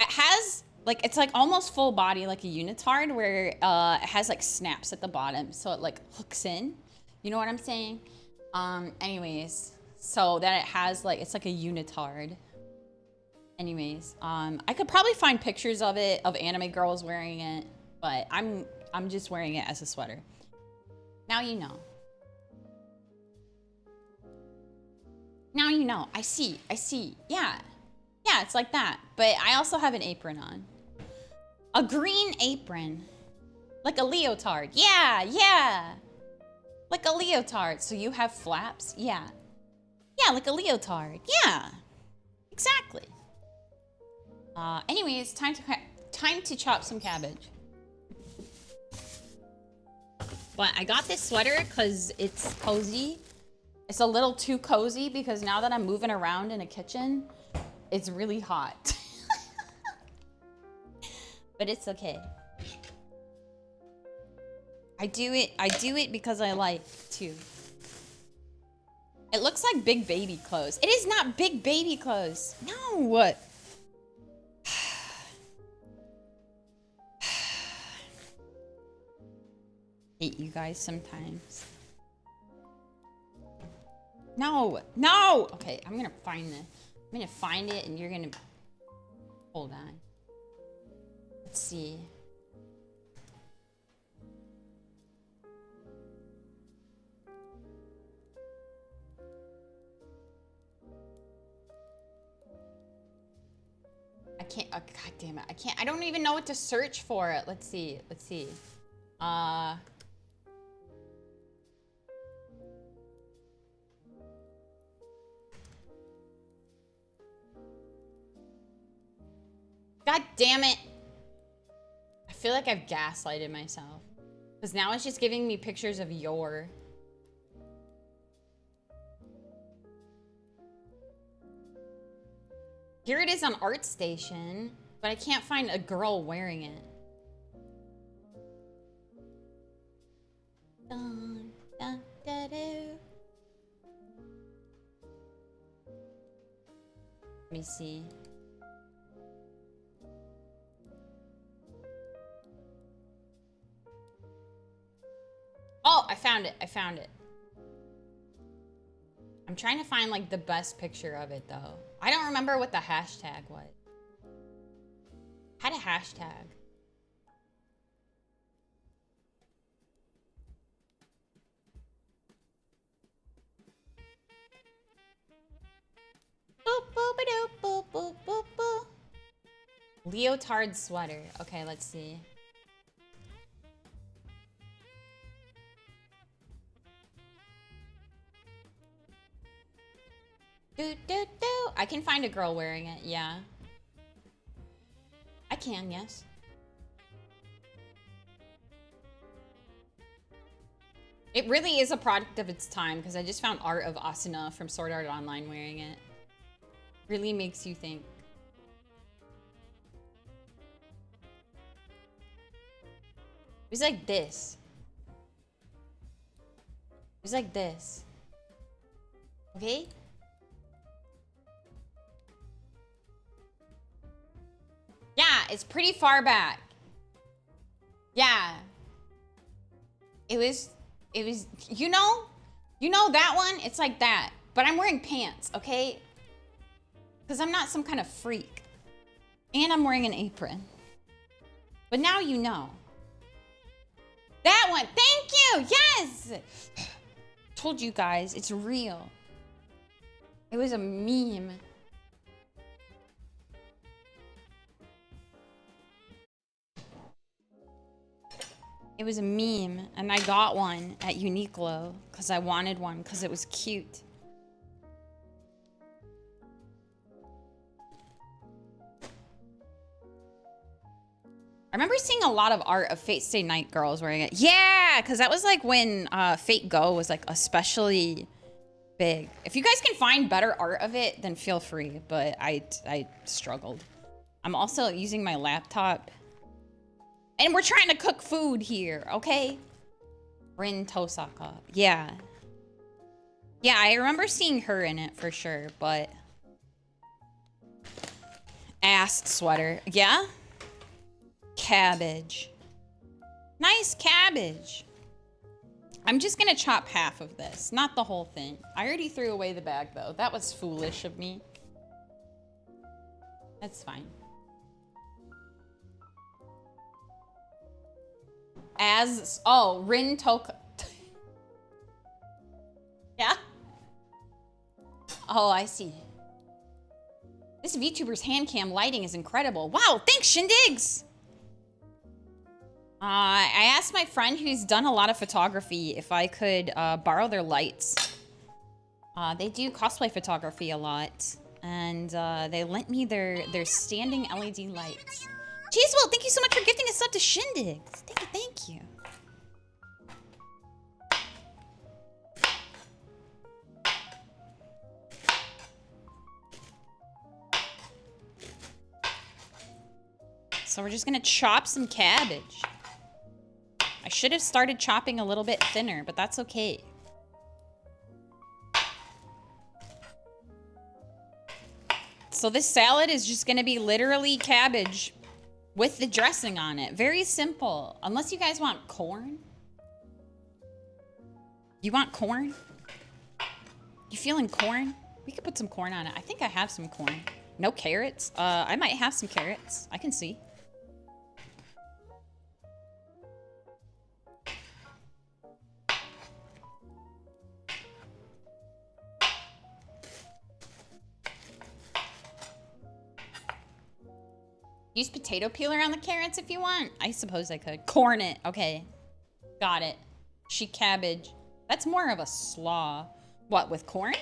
has, like, it's like almost full body, like a unitard, where it has like snaps at the bottom, so it like hooks in. You know what I'm saying? Anyways, so that it has like, it's like a unitard. Anyways, I could probably find pictures of it, of anime girls wearing it, but I'm just wearing it as a sweater. Now you know. Now you know. I see. I see. Yeah. Yeah, it's like that. But I also have an apron on. A green apron. Like a leotard. Yeah, yeah. Like a leotard. So you have flaps? Yeah. Yeah, like a leotard. Yeah. Exactly. Anyways, time to chop some cabbage. But I got this sweater because it's cozy. It's a little too cozy because now that I'm moving around in a kitchen, it's really hot. But it's okay. I do it because I like to. It looks like big baby clothes. It is not big baby clothes. No. Hate you guys sometimes. No, no. Okay, I'm gonna find this. I'm gonna find it and you're gonna, hold on. Let's see. I can't, oh, God damn it. I don't even know what to search for it. Let's see. God damn it. I feel like I've gaslighted myself. Because now it's just giving me pictures of your. Here it is on ArtStation, but I can't find a girl wearing it. Dun, dun, da, do. Let me see. Oh, I found it. I'm trying to find like the best picture of it though. I don't remember what the hashtag was. Had a hashtag. Boop, boop, doop, boop, boop, boop, boop. Leotard sweater. Okay, let's see. Do, do, do. I can find a girl wearing it, yeah. I can, yes. It really is a product of its time because I just found art of Asuna from Sword Art Online wearing it. Really makes you think. It was like this. It was like this. Okay? Yeah, it's pretty far back. Yeah. It was, you know that one? It's like that. But I'm wearing pants, okay? Because I'm not some kind of freak. And I'm wearing an apron. But now you know. That one, thank you, yes! Told you guys, it's real. It was a meme. It was a meme, and I got one at Uniqlo because I wanted one because it was cute. I remember seeing a lot of art of Fate Stay Night girls wearing it. Yeah, because that was like when Fate Go was like especially big. If you guys can find better art of it, then feel free, but I struggled. I'm also using my laptop. And we're trying to cook food here, okay? Rin Tosaka. Yeah. Yeah, I remember seeing her in it for sure, but... Ass sweater. Yeah? Cabbage. Nice cabbage. I'm just gonna chop half of this, not the whole thing. I already threw away the bag though. That was foolish of me. That's fine. Oh, Rin Toka. Oh, I see. This VTuber's hand cam lighting is incredible. Wow, thanks, Shindigs! I asked my friend who's done a lot of photography if I could borrow their lights. They do cosplay photography a lot. And they lent me their standing LED lights. Cheesewell, thank you so much for gifting us up to Shindigs. Thank you. So we're just gonna chop some cabbage. I should have started chopping a little bit thinner, but that's okay. So this salad is just gonna be literally cabbage with the dressing on it. Very simple. Unless you guys want corn. You want corn? You feeling corn? We could put some corn on it. I think I have some corn. No carrots? I might have some carrots. I can see. Use potato peeler on the carrots if you want. I suppose I could. Corn it. Okay. Got it. She cabbage. That's more of a slaw. What, with corn?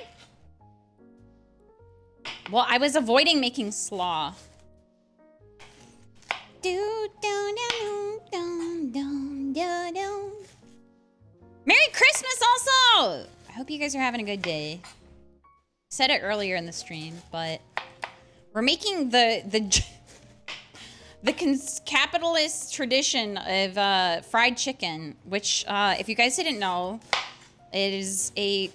Well, I was avoiding making slaw. Merry Christmas also! I hope you guys are having a good day. Said it earlier in the stream, but we're making the capitalist tradition of fried chicken, which, if you guys didn't know, it is a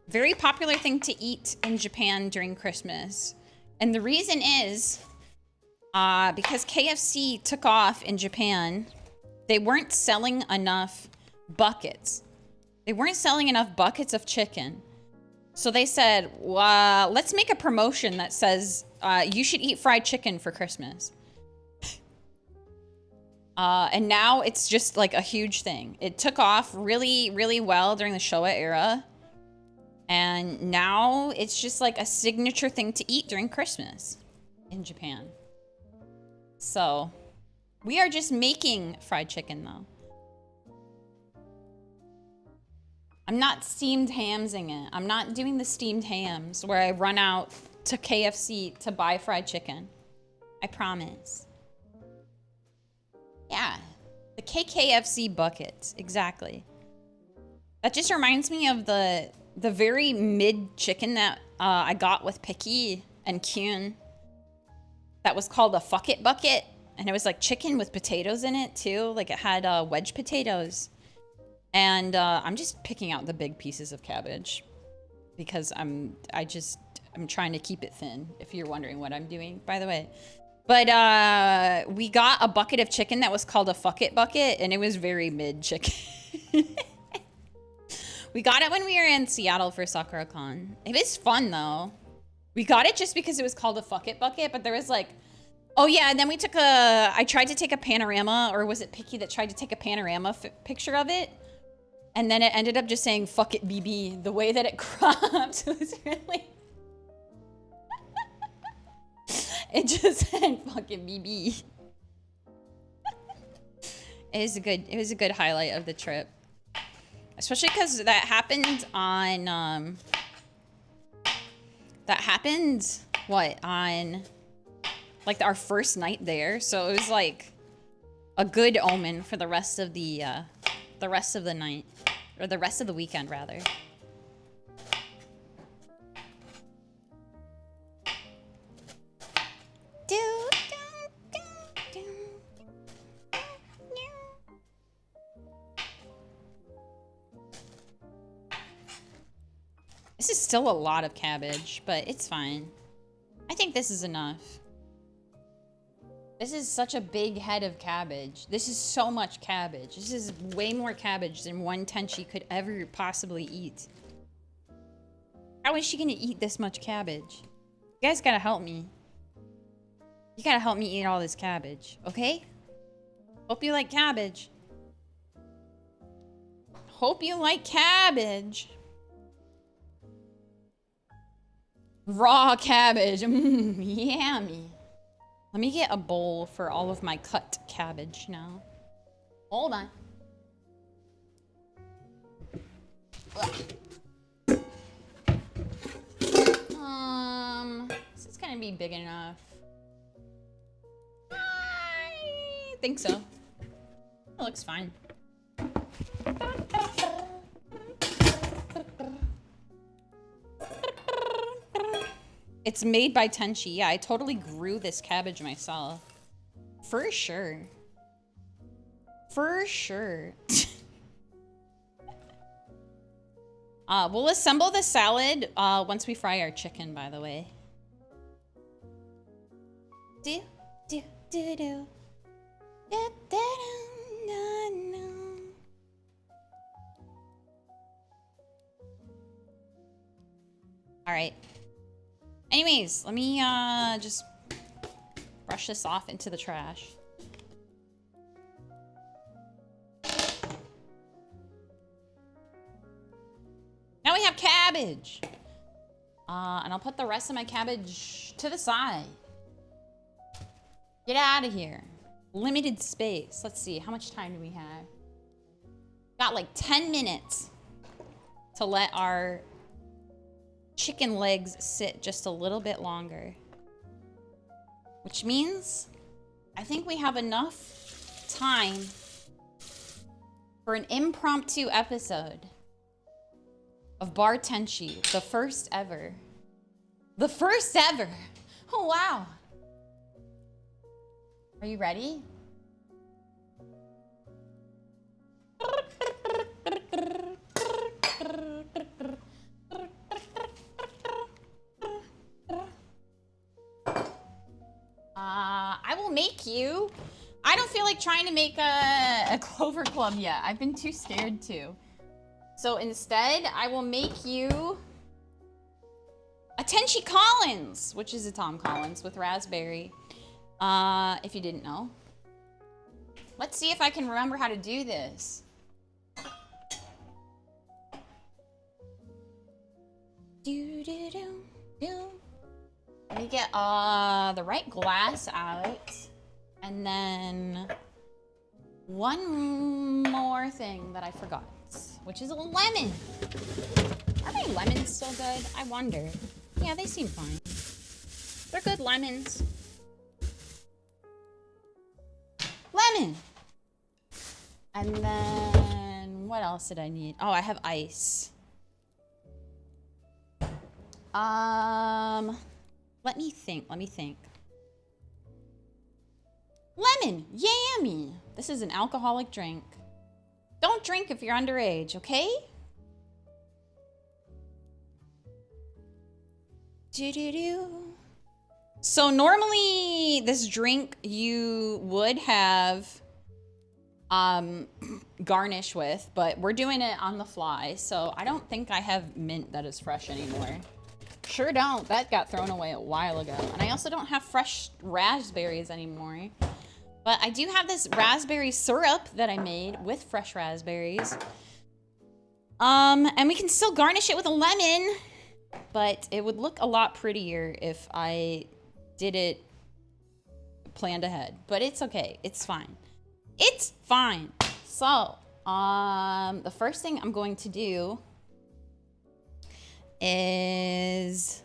very popular thing to eat in Japan during Christmas. And the reason is because KFC took off in Japan, they weren't selling enough buckets. They weren't selling enough buckets of chicken. So they said, let's make a promotion that says you should eat fried chicken for Christmas. And now it's just like a huge thing. It took off really, really well during the Showa era. And now it's just like a signature thing to eat during Christmas in Japan. So we are just making fried chicken though. I'm not steamed hamsing it. I'm not doing the steamed hams where I run out to KFC to buy fried chicken. I promise. Yeah, the KKFC buckets, exactly. That just reminds me of the very mid chicken that I got with Picky and Kyun. That was called a fuck it bucket, and it was like chicken with potatoes in it too. Like it had wedge potatoes, and I'm just picking out the big pieces of cabbage because I'm trying to keep it thin. If you're wondering what I'm doing, by the way. But we got a bucket of chicken that was called a fuck it bucket, and it was very mid chicken. We got it when we were in Seattle for SakuraCon. It was fun though. We got it just because it was called a fuck it bucket, but there was like, oh yeah, and then we took I tried to take a panorama, or was it Picky that tried to take a panorama picture of it? And then it ended up just saying fuck it BB. The way that it cropped was really... It just said fucking BB. It was a good highlight of the trip. Especially because that happened on, on, like, our first night there. So it was, like, a good omen for the rest of the night. Or the rest of the weekend, rather. This is still a lot of cabbage, but it's fine. I think this is enough. This is such a big head of cabbage. This is so much cabbage. This is way more cabbage than one Tenshi could ever possibly eat. How is she gonna eat this much cabbage? You guys gotta help me. You gotta help me eat all this cabbage, okay? Hope you like cabbage. Hope you like cabbage. Raw cabbage. Yummy. Let me get a bowl for all of my cut cabbage now. Hold on. This is gonna be big enough. I think so. It looks fine. It's made by TENSHI. Yeah, I totally grew this cabbage myself. For sure. For sure. We'll assemble the salad once we fry our chicken, by the way. Do, do, do, do. Da, da, da, da, da. All right. Anyways, let me just brush this off into the trash. Now we have cabbage. And I'll put the rest of my cabbage to the side. Get out of here. Limited space. Let's see, how much time do we have? Got like 10 minutes to let our chicken legs sit just a little bit longer. Which means I think we have enough time for an impromptu episode of Bar TENSHI, the first ever. The first ever! Oh, wow. Are you ready? I will make you. I don't feel like trying to make a Clover Club yet. I've been too scared to. So instead, I will make you a TENSHI Collins, which is a Tom Collins with raspberry. If you didn't know. Let's see if I can remember how to do this. Let me get the right glass out. And then one more thing that I forgot, which is a lemon. Are my lemons still good? I wonder. Yeah, they seem fine. They're good lemons. Lemon. And then what else did I need? Oh, I have ice. Let me think. Lemon, yummy. This is an alcoholic drink. Don't drink if you're underage, okay? So normally this drink you would have garnish with, but we're doing it on the fly, so I don't think I have mint that is fresh anymore. Sure don't. That got thrown away a while ago. And I also don't have fresh raspberries anymore. But I do have this raspberry syrup that I made with fresh raspberries. And we can still garnish it with a lemon, but it would look a lot prettier if I did it planned ahead. But it's okay. It's fine. It's fine. So, the first thing I'm going to do is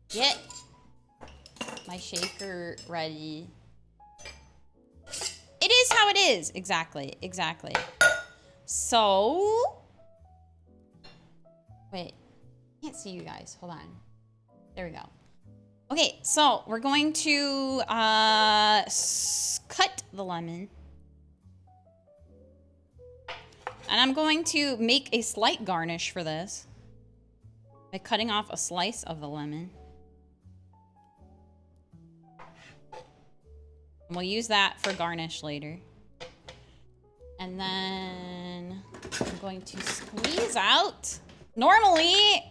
get my shaker ready. It is how it is. Exactly. So, wait, can't see you guys. Hold on. There we go. Okay, so we're going to cut the lemon. And I'm going to make a slight garnish for this by cutting off a slice of the lemon. And we'll use that for garnish later. And then I'm going to squeeze out. Normally,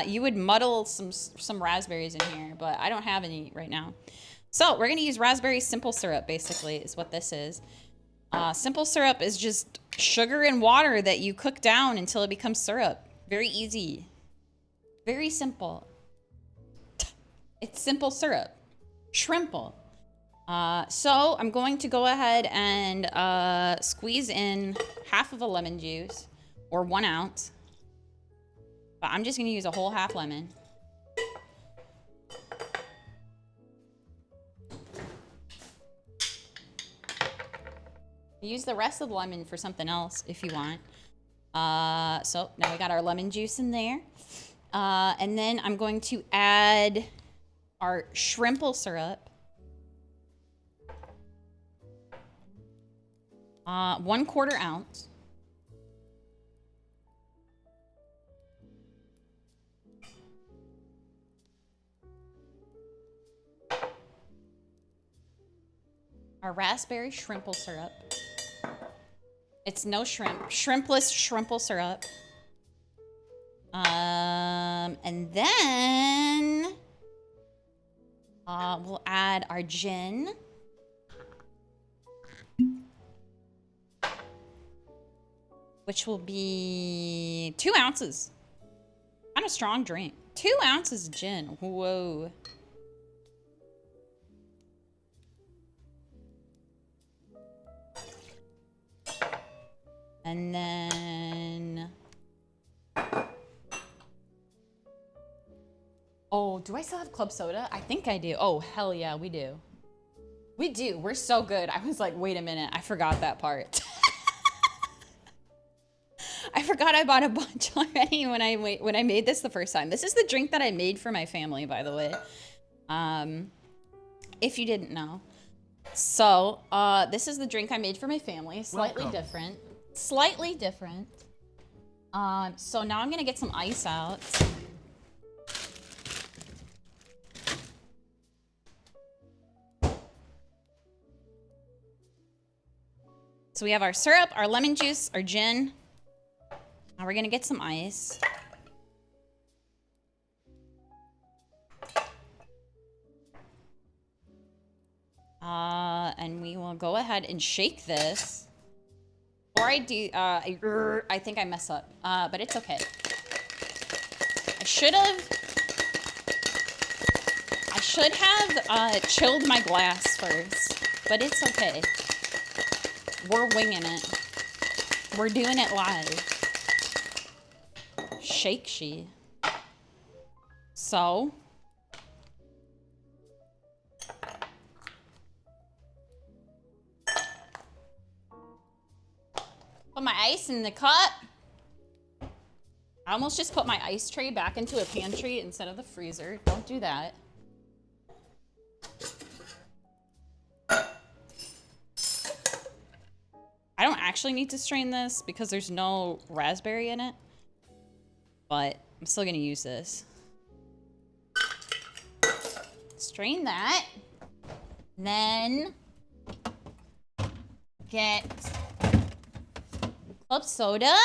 you would muddle some raspberries in here, but I don't have any right now. So we're gonna use raspberry simple syrup, basically, is what this is. Simple syrup is just sugar and water that you cook down until it becomes syrup. Very easy. Very simple. It's simple syrup. Shrimple. So I'm going to go ahead and squeeze in half of a lemon juice, or 1 ounce. But I'm just gonna use a whole half lemon. Use the rest of the lemon for something else if you want. So now we got our lemon juice in there. And then I'm going to add our shrimple syrup. 1/4 ounce. Our raspberry shrimple syrup. It's no shrimp. Shrimpless shrimple syrup. And then we'll add our gin. Which will be 2 ounces. Kind of strong drink. 2 ounces of gin. Whoa. And then... Oh, do I still have club soda? I think I do. Oh, hell yeah, we do. We do. We're so good. I was like, wait a minute. I forgot that part. I forgot I bought a bunch already when I made this the first time. This is the drink that I made for my family, by the way. If you didn't know. So, this is the drink I made for my family. Slightly different. Slightly different. So now I'm gonna get some ice out. So we have our syrup, our lemon juice, our gin. Now we're gonna get some ice. And we will go ahead and shake this. Or I do, I think I mess up, but it's okay. I should have chilled my glass first, but it's okay. We're winging it. We're doing it live. Shake she. So. Put my ice in the cup. I almost just put my ice tray back into a pantry instead of the freezer. Don't do that. I don't actually need to strain this because there's no raspberry in it, but I'm still gonna use this. Strain that. Then get club soda.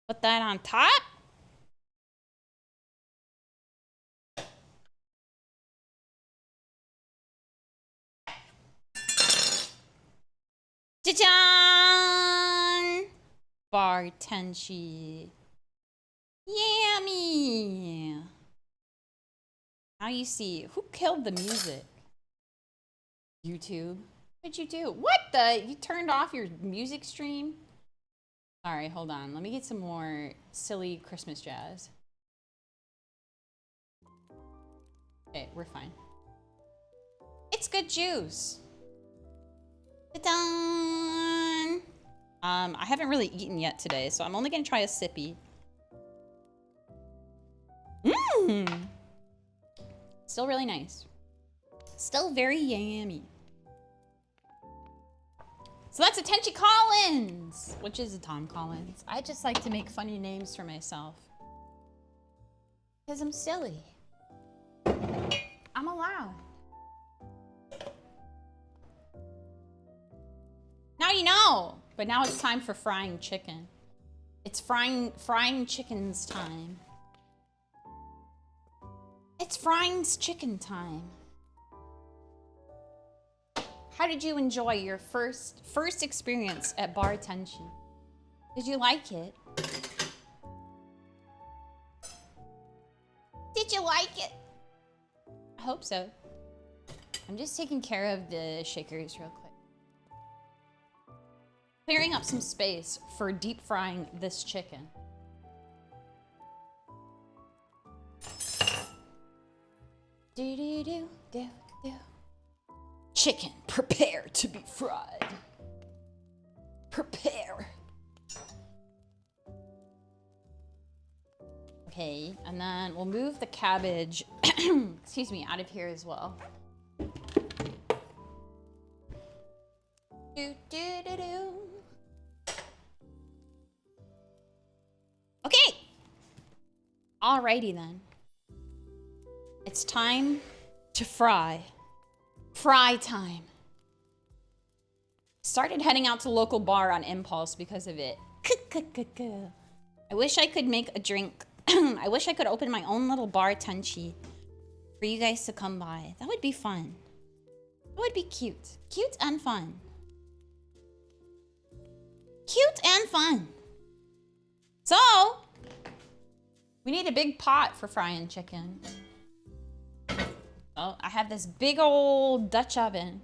Put that on top. Cha-chan! Bar TENSHI. Yummy! Now you see, who killed the music? YouTube. What'd you do? What the? You turned off your music stream? All right, hold on. Let me get some more silly Christmas jazz. Okay, we're fine. It's good juice. Ta-da! I haven't really eaten yet today, so I'm only gonna try a sippy. Mmm! Still really nice. Still very yummy. So that's a TENSHI Collins, which is a Tom Collins. I just like to make funny names for myself. Because I'm silly. I'm allowed. Now you know. But now it's time for frying chicken. It's frying chicken's time. It's frying's chicken time. How did you enjoy your first experience at Bar TENSHI? Did you like it? Did you like it? I hope so. I'm just taking care of the shakers real quick. Clearing up some space for deep frying this chicken. Do do do do do. Chicken, prepare to be fried. Prepare. Okay, and then we'll move the cabbage, excuse me, out of here as well. Do, do, do, do. Okay. Alrighty then. It's time to fry. Fry time. Started heading out to local bar on impulse because of it. I wish I could make a drink. I wish I could open my own little bar TENSHI for you guys to come by. That would be fun. That would be cute. Cute and fun. Cute and fun. So, we need a big pot for frying chicken. Oh, I have this big old Dutch oven.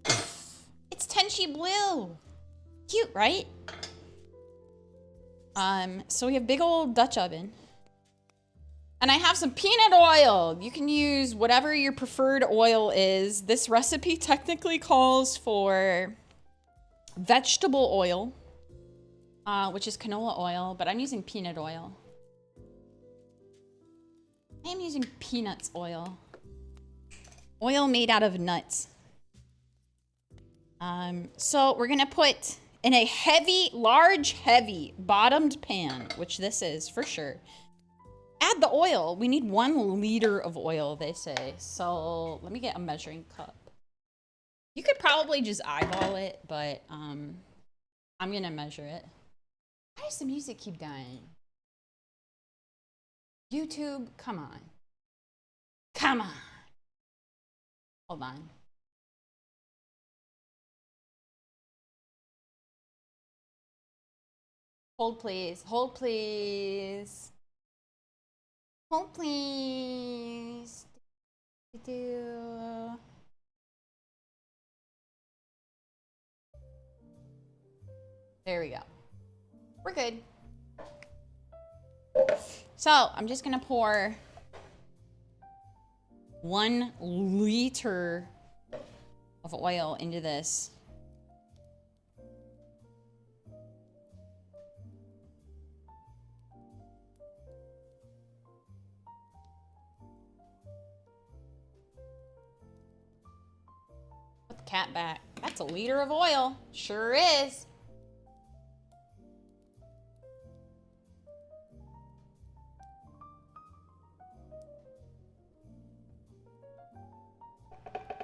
It's TENSHI blue. Cute, right? So we have big old Dutch oven. And I have some peanut oil. You can use whatever your preferred oil is. This recipe technically calls for vegetable oil, which is canola oil, but I'm using peanut oil. I am using peanuts oil. Oil made out of nuts. So we're gonna put in a heavy, large, heavy bottomed pan, which this is for sure. Add the oil. We need 1 liter of oil, they say. So let me get a measuring cup. You could probably just eyeball it, but I'm gonna measure it. Why does the music keep dying? YouTube, come on. Come on. Hold on. Hold please, hold please. Hold please. There we go. We're good. So I'm just gonna pour 1 liter of oil into this. Put the cat back. That's 1 liter of oil. Sure is.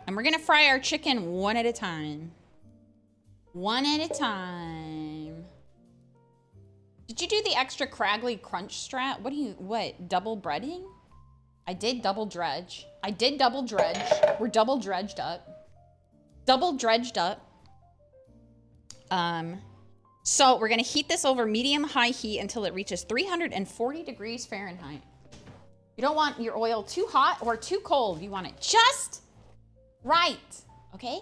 And we're gonna fry our chicken 1 at a time. 1 at a time. Did you do the extra craggly crunch strat? What, double breading? I did double dredge. I did double dredge. We're double dredged up. Double dredged up. So we're gonna heat this over medium-high heat until it reaches 340 degrees Fahrenheit. You don't want your oil too hot or too cold. You want it just right, okay?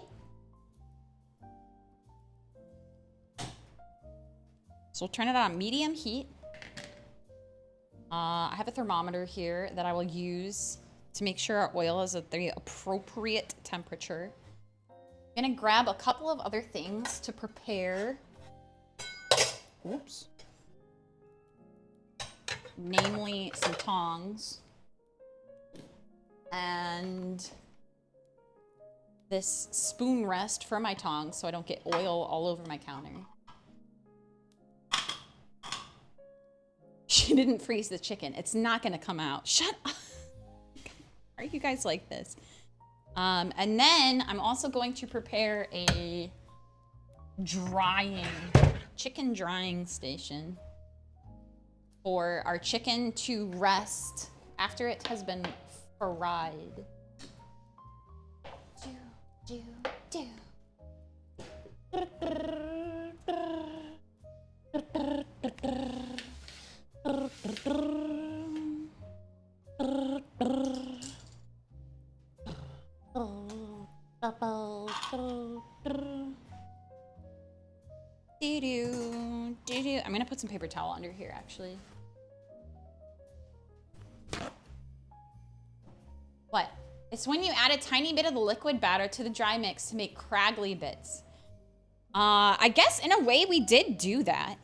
So we'll turn it on medium heat. I have a thermometer here that I will use to make sure our oil is at the appropriate temperature. I'm gonna grab a couple of other things to prepare. Oops. Namely, some tongs. And this spoon rest for my tongs so I don't get oil all over my counter. She didn't freeze the chicken. It's not gonna come out. Shut up. Are you guys like this? And then I'm also going to prepare a chicken drying station for our chicken to rest after it has been fried. I'm gonna put some paper towel under here, actually. What? It's when you add a tiny bit of the liquid batter to the dry mix to make craggly bits. I guess in a way we did do that.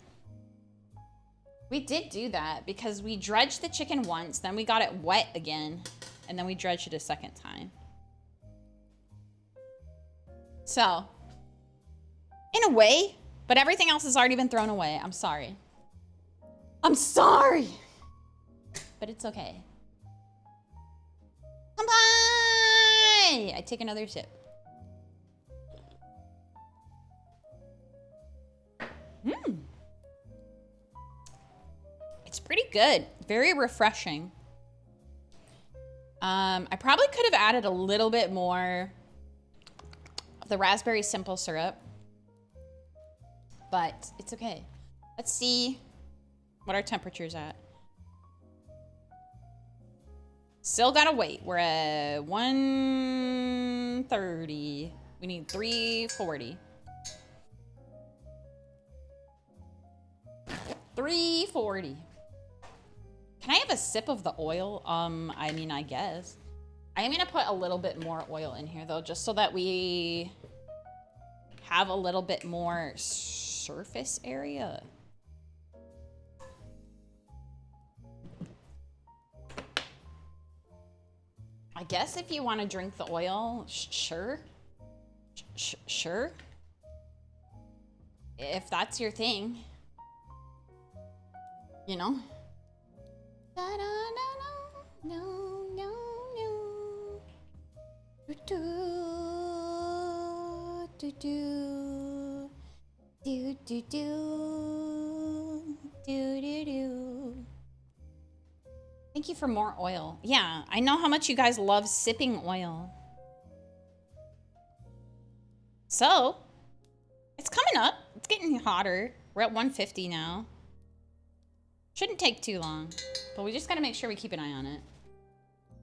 We did do that because we dredged the chicken once, then we got it wet again, and then we dredged it a second time. So, in a way, but everything else has already been thrown away. I'm sorry. I'm sorry. But it's okay. Come on! I take another sip. It's pretty good. Very refreshing. I probably could have added a little bit more of the raspberry simple syrup, but it's okay. Let's see what our temperature's at. Still gotta wait. We're at 130. We need 340. 340. Can I have a sip of the oil? I mean, I guess. I am gonna put a little bit more oil in here though, just so that we have a little bit more surface area. I guess if you want to drink the oil, sure. Sure. If that's your thing. You know? Thank you for more oil. Yeah, I know how much you guys love sipping oil. So, it's coming up. It's getting hotter. We're at 150 now. Shouldn't take too long, but we just gotta make sure we keep an eye on it.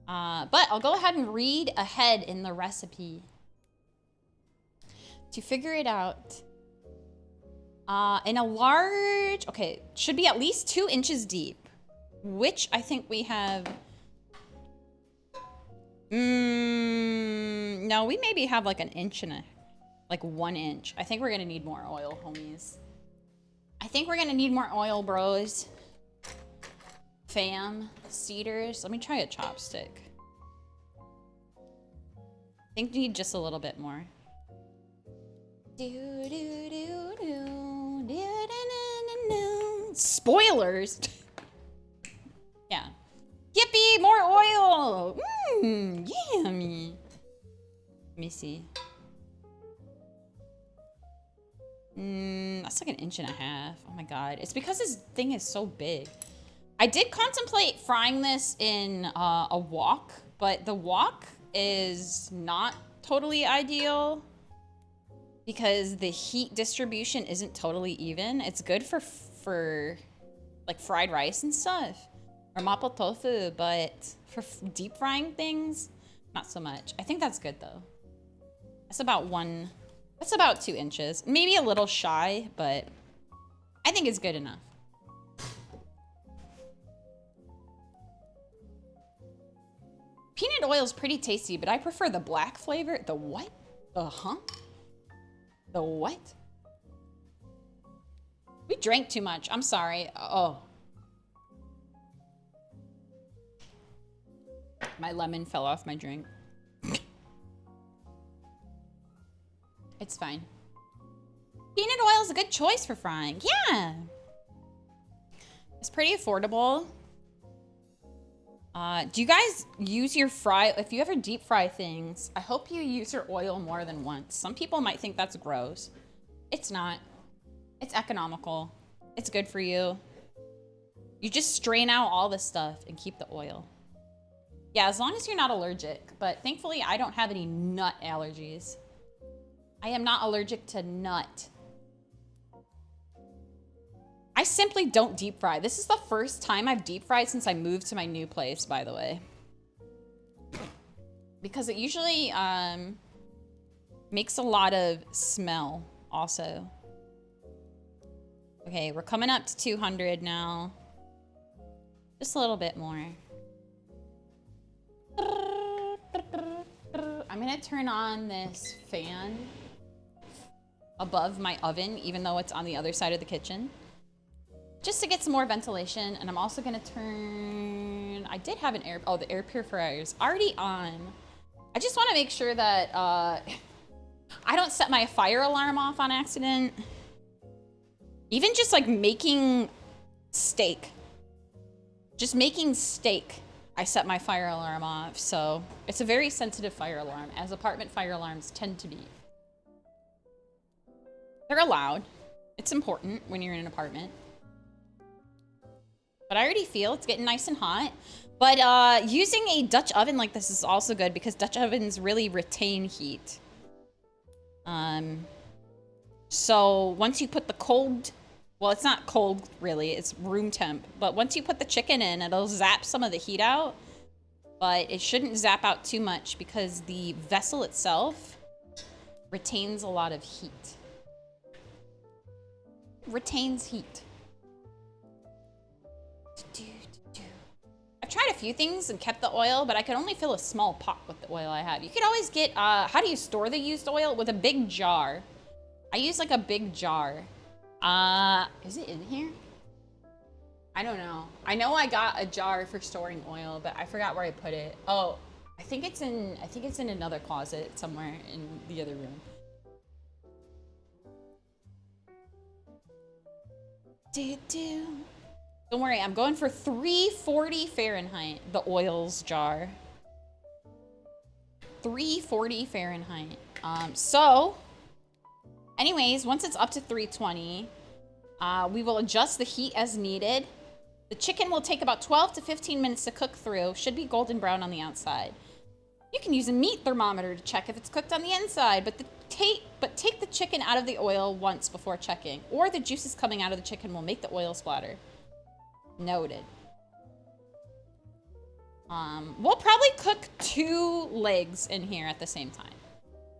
But I'll go ahead and read ahead in the recipe. To figure it out, in a large, okay, should be at least 2 inches deep, which I think we have, no, we maybe have like an inch and like 1 inch. I think we're gonna need more oil, homies. I think we're gonna need more oil, bros. Fam, cedars. Let me try a chopstick. I think we need just a little bit more. Spoilers. Yeah. Yippee, more oil. Yummy. Let me see. That's like an inch and a half. Oh my God. It's because this thing is so big. I did contemplate frying this in a wok, but the wok is not totally ideal because the heat distribution isn't totally even. It's good for like fried rice and stuff or mapo tofu, but for deep frying things, not so much. I think that's good though. That's about 2 inches. Maybe a little shy, but I think it's good enough. Peanut oil is pretty tasty, but I prefer the black flavor. The what? The what? We drank too much. I'm sorry. Oh. My lemon fell off my drink. It's fine. Peanut oil is a good choice for frying. Yeah. It's pretty affordable. Do you guys use your if you ever deep fry things, I hope you use your oil more than once. Some people might think that's gross. It's not. It's economical. It's good for you. You just strain out all the stuff and keep the oil. Yeah, as long as you're not allergic. But thankfully, I don't have any nut allergies. I am not allergic to nut. I simply don't deep fry. This is the first time I've deep fried since I moved to my new place, by the way. Because it usually makes a lot of smell also. Okay, we're coming up to 200 now. Just a little bit more. I'm gonna turn on this fan above my oven, even though it's on the other side of the kitchen, just to get some more ventilation. And I'm also gonna turn, I did have an the air purifier is already on. I just wanna make sure that I don't set my fire alarm off on accident. Even just like making steak. Just making steak, I set my fire alarm off. So it's a very sensitive fire alarm, as apartment fire alarms tend to be. They're allowed. It's important when you're in an apartment. But I already feel it's getting nice and hot. But using a Dutch oven like this is also good because Dutch ovens really retain heat. So once you put the cold, well, it's not cold really, it's room temp. But once you put the chicken in, it'll zap some of the heat out. But it shouldn't zap out too much because the vessel itself retains a lot of heat. Retains heat. I've tried a few things and kept the oil, but I could only fill a small pot with the oil I have. You could always get, how do you store the used oil? With a big jar. I use like a big jar. Is it in here? I don't know. I know I got a jar for storing oil, but I forgot where I put it. Oh, I think it's in another closet somewhere in the other room. Don't worry, I'm going for 340 Fahrenheit, the oils jar. 340 Fahrenheit. So, anyways, once it's up to 320, we will adjust the heat as needed. The chicken will take about 12 to 15 minutes to cook through. Should be golden brown on the outside. You can use a meat thermometer to check if it's cooked on the inside, but take the chicken out of the oil once before checking, or the juices coming out of the chicken will make the oil splatter. Noted. We'll probably cook 2 legs in here at the same time.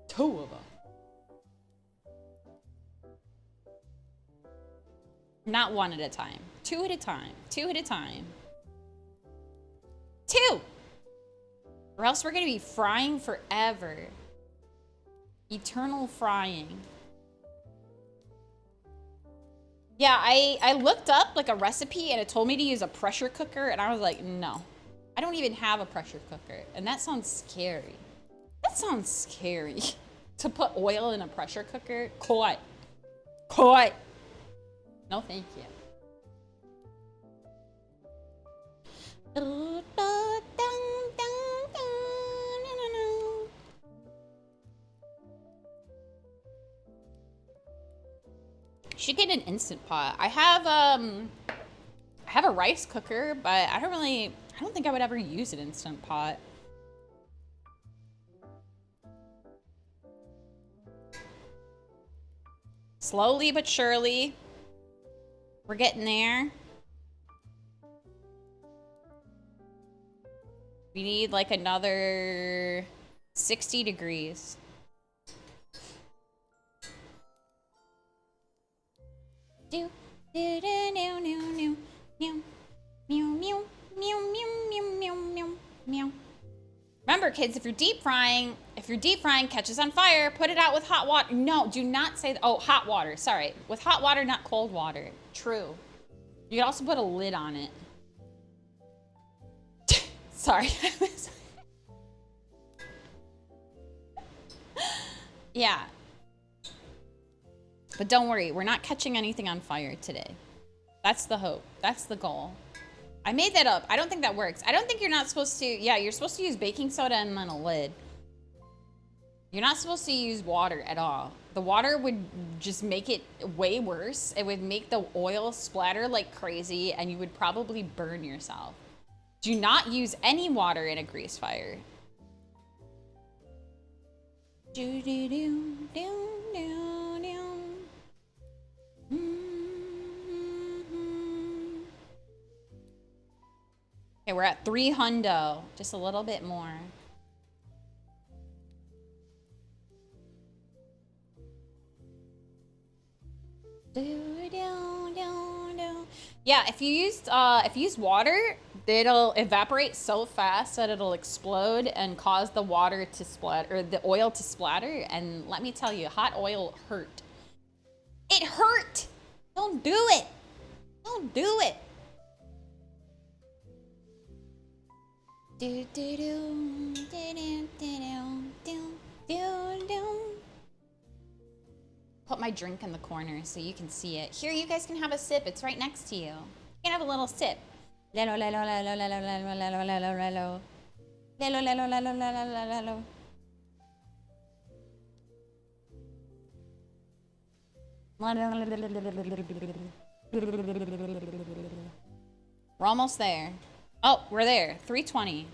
2 of them. Not 1 at a time. 2 at a time. 2 at a time. 2! Or else we're gonna be frying forever. Eternal frying. Yeah, I looked up like a recipe and it told me to use a pressure cooker and I was like, no. I don't even have a pressure cooker. And that sounds scary. That sounds scary. To put oil in a pressure cooker? Coy. Coy. No, thank you. Should get an Instant Pot. I have a rice cooker, but I don't think I would ever use an Instant Pot. Slowly but surely, we're getting there. We need like another 60 degrees. Do do do no no no meow meow meow meow meow meow meow meow. Remember, kids, if you're deep frying catches on fire, put it out with hot water. No, do not say that. Oh, hot water. Sorry, with hot water, not cold water. True. You can also put a lid on it. Sorry. Yeah. But don't worry, we're not catching anything on fire today. That's the hope. That's the goal. I made that up. I don't think that works. I don't think you're not supposed to, yeah, you're supposed to use baking soda and then a lid. You're not supposed to use water at all. The water would just make it way worse. It would make the oil splatter like crazy and you would probably burn yourself. Do not use any water in a grease fire. Do do do do do do. Okay, we're at 3 hundo. Just a little bit more. Yeah, if you use water, it'll evaporate so fast that it'll explode and cause the water to splatter, or the oil to splatter. And let me tell you, hot oil hurt. It hurt. Don't do it. Don't do it. Do do do do do do do do do. Put my drink in the corner so you can see it. Here, you guys can have a sip. It's right next to you. You can have a little sip. Lelo lelo lelo lelo lelo lelo lelo lelo. Lelo lelo lelo lelo lelo. We're almost there. Oh, we're there. 320.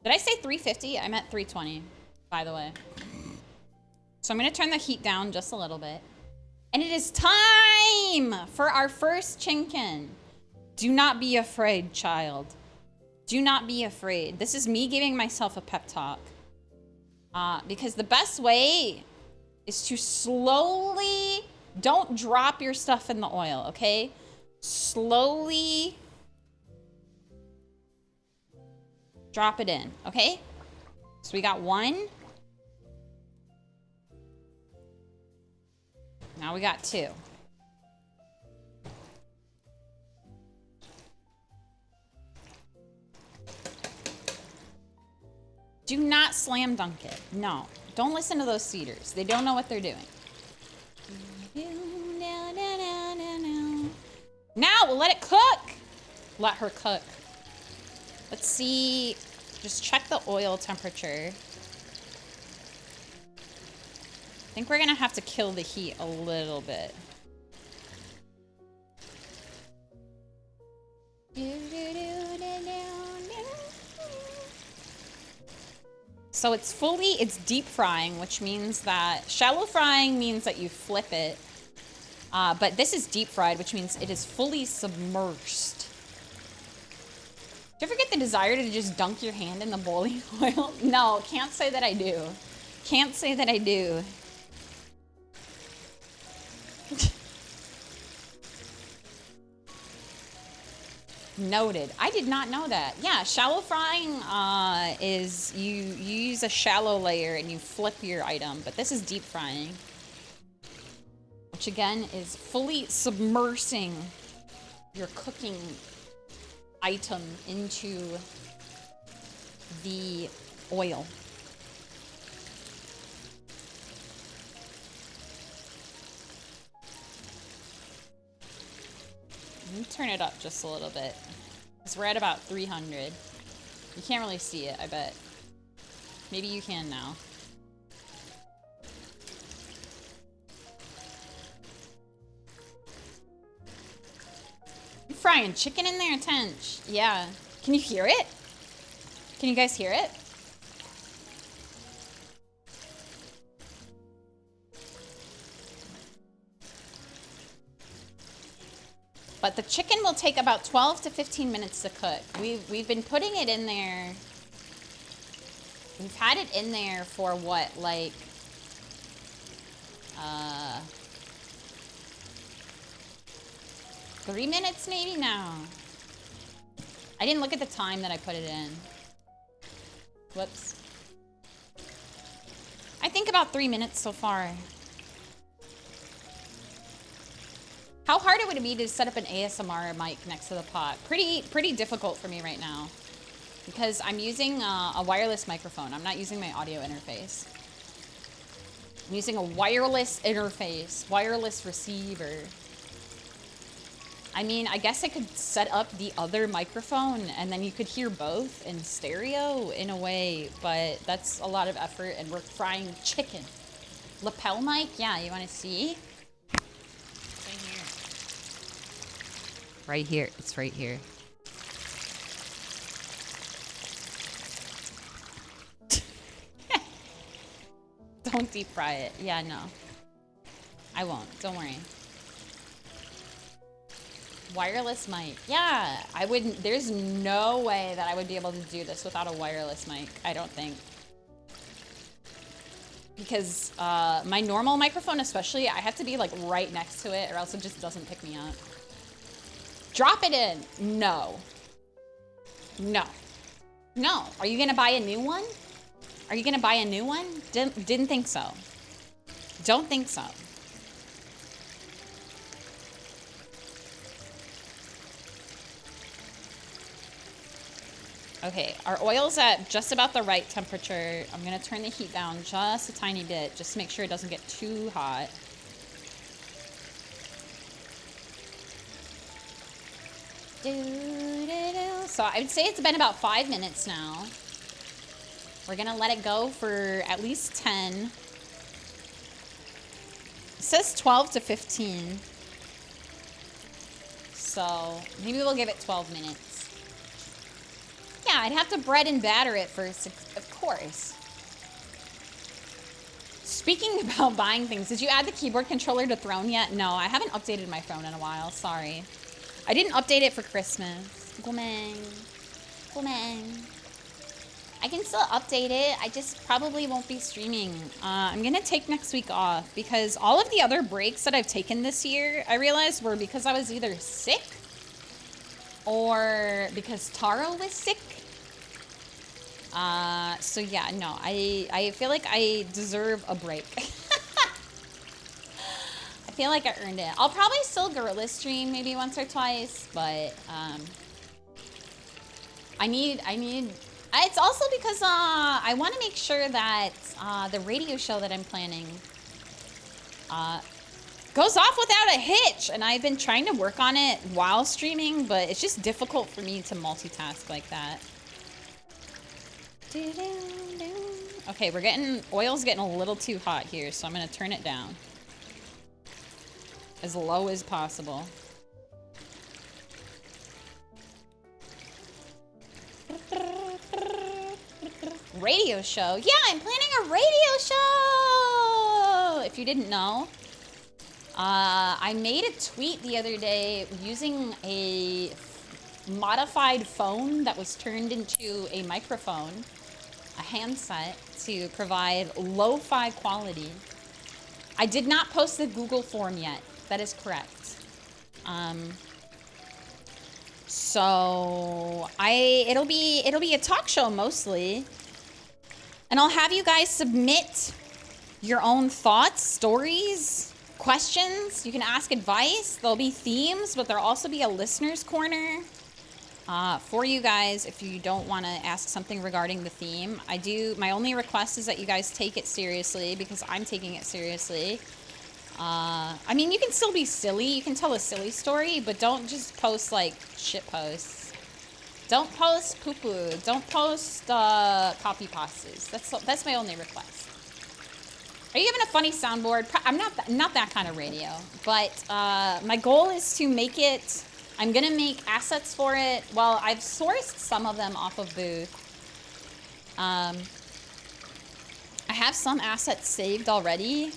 Did I say 350? I meant 320, by the way. So I'm gonna turn the heat down just a little bit. And it is time for our first chinken. Do not be afraid, child. Do not be afraid. This is me giving myself a pep talk. Because the best way is to slowly, don't drop your stuff in the oil, okay? Slowly drop it in, okay? So we got 1. Now we got 2. Do not slam dunk it. No. Don't listen to those cedars. They don't know what they're doing. Now we'll let it cook. Let her cook. Let's see. Just check the oil temperature. I think we're gonna have to kill the heat a little bit. So it's deep frying, which means that shallow frying means that you flip it. But this is deep fried, which means it is fully submersed. Do you ever get the desire to just dunk your hand in the boiling oil? No, can't say that I do. Can't say that I do. Noted. I did not know that. Yeah, shallow frying is you use a shallow layer and you flip your item, but this is deep frying, which again is fully submersing your cooking item into the oil. Let me turn it up just a little bit, because we're at about 300. You can't really see it, I bet. Maybe you can now. You frying chicken in there, Tench? Yeah. Can you hear it? Can you guys hear it? But the chicken will take about 12 to 15 minutes to cook. We've been putting it in there. We've had it in there for what, like, 3 minutes maybe now. I didn't look at the time that I put it in. Whoops. I think about 3 minutes so far. How hard it would be to set up an ASMR mic next to the pot? Pretty difficult for me right now, because I'm using a wireless microphone. I'm not using my audio interface. I'm using a wireless interface, wireless receiver. I mean, I guess I could set up the other microphone and then you could hear both in stereo in a way, but that's a lot of effort and we're frying chicken. Lapel mic? Yeah, you want to see? Right here. It's right here. Don't deep fry it. Yeah, no. I won't. Don't worry. Wireless mic. Yeah, I wouldn't. There's no way that I would be able to do this without a wireless mic. I don't think. Because my normal microphone especially, I have to be like right next to it or else it just doesn't pick me up. Drop it in. No. No. No. Are you gonna buy a new one? Are you gonna buy a new one? Didn't think so. Don't think so. Okay, our oil's at just about the right temperature. I'm gonna turn the heat down just a tiny bit, just to make sure it doesn't get too hot. So I would say it's been about 5 minutes now. We're gonna let it go for at least 10. It says 12 to 15. So maybe we'll give it 12 minutes. Yeah, I'd have to bread and batter it first, of course. Speaking about buying things, did you add the keyboard controller to Throne yet? No, I haven't updated my phone in a while, sorry. I didn't update it for Christmas. Gomang. I can still update it, I just probably won't be streaming. I'm gonna take next week off because all of the other breaks that I've taken this year, I realized were because I was either sick or because Taro was sick. So yeah, no, I feel like I deserve a break. I feel like I earned it. I'll probably still Gorilla stream maybe once or twice, but I need it's also because I want to make sure that the radio show that I'm planning goes off without a hitch, and I've been trying to work on it while streaming, but it's just difficult for me to multitask like that. Okay, oil's getting a little too hot here, so I'm gonna turn it down as low as possible. Radio show. Yeah, I'm planning a radio show! If you didn't know. I made a tweet the other day using a modified phone that was turned into a microphone, a handset, to provide lo-fi quality. I did not post the Google form yet. That is correct. So it'll be a talk show mostly. And I'll have you guys submit your own thoughts, stories, questions. You can ask advice. There'll be themes, but there'll also be a listener's corner for you guys if you don't want to ask something regarding the theme. My only request is that you guys take it seriously because I'm taking it seriously. I mean, you can still be silly. You can tell a silly story, but don't just post like shit posts. Don't post poo-poo. Don't post copy pastas. That's my only request. Are you having a funny soundboard? I'm not that kind of radio, but my goal is to make it. I'm gonna make assets for it. Well, I've sourced some of them off of Booth. I have some assets saved already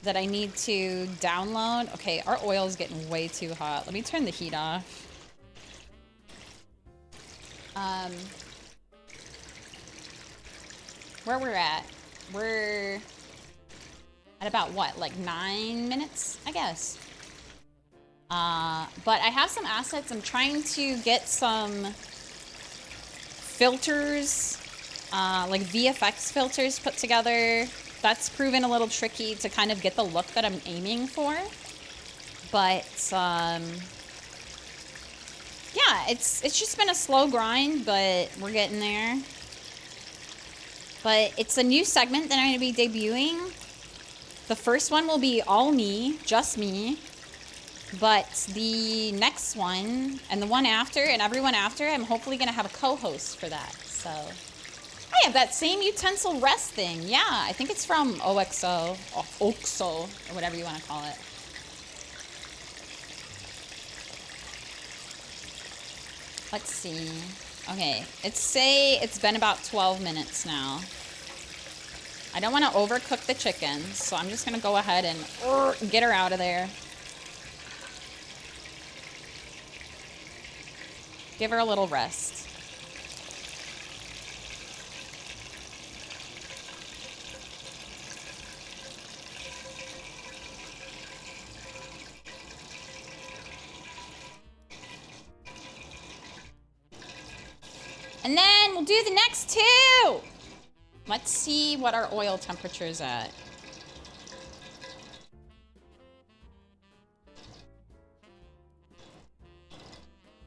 that I need to download. Okay, our oil's getting way too hot. Let me turn the heat off. Where we're at, we're at about what, like 9 minutes, I guess. But I have some assets. I'm trying to get some filters, like VFX filters put together. That's proven a little tricky to kind of get the look that I'm aiming for. But, yeah, it's just been a slow grind, but we're getting there. But it's a new segment that I'm going to be debuting. The first one will be all me, just me. But the next one, and the one after, and everyone after, I'm hopefully going to have a co-host for that. So, I have that same utensil rest thing. Yeah, I think it's from OXO, or whatever you want to call it. Let's see. Okay, it's been about 12 minutes now. I don't want to overcook the chicken, so I'm just gonna go ahead and get her out of there. Give her a little rest. And then we'll do the next two. Let's see what our oil temperature is at.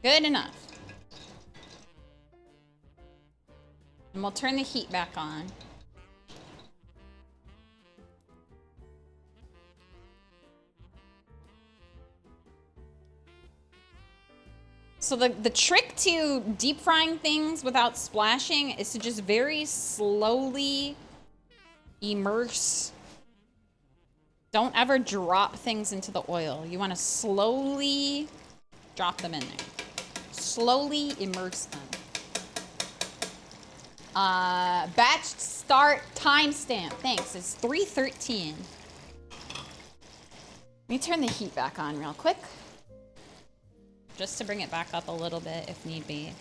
Good enough. And we'll turn the heat back on. So the trick to deep frying things without splashing is to just very slowly immerse. Don't ever drop things into the oil. You want to slowly drop them in there. Slowly immerse them. Batch start timestamp. Thanks. It's 3:13. Let me turn the heat back on real quick. Just to bring it back up a little bit if need be.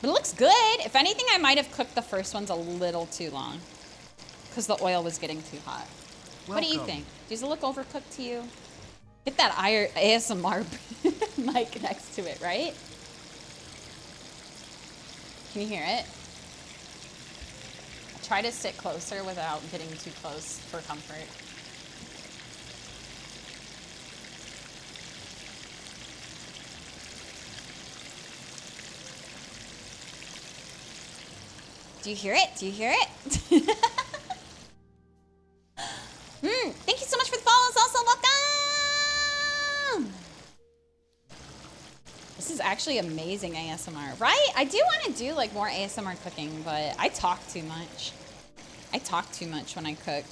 But it looks good. If anything, I might have cooked the first ones a little too long because the oil was getting too hot. Welcome. What do you think? Does it look overcooked to you? Get that ASMR mic next to it, right? Can you hear it? Try to sit closer without getting too close for comfort. Do you hear it? Do you hear it? Thank you so much for the follows. Also, welcome. This is actually amazing ASMR, right? I do want to do like more ASMR cooking, but I talk too much. I talk too much when I cook.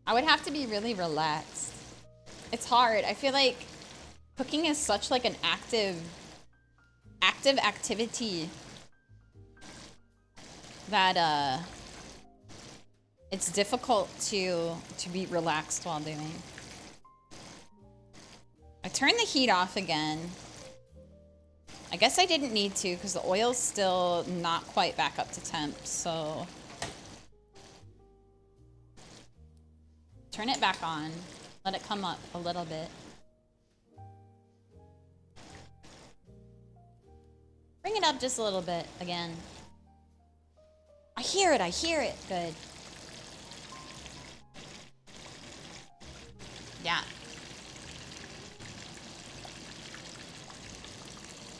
I would have to be really relaxed. It's hard. I feel like cooking is such like an active activity that it's difficult to be relaxed while doing. I turned the heat off again. I guess I didn't need to because the oil's still not quite back up to temp, so. Turn it back on. Let it come up a little bit. Bring it up just a little bit again. I hear it, good. Yeah.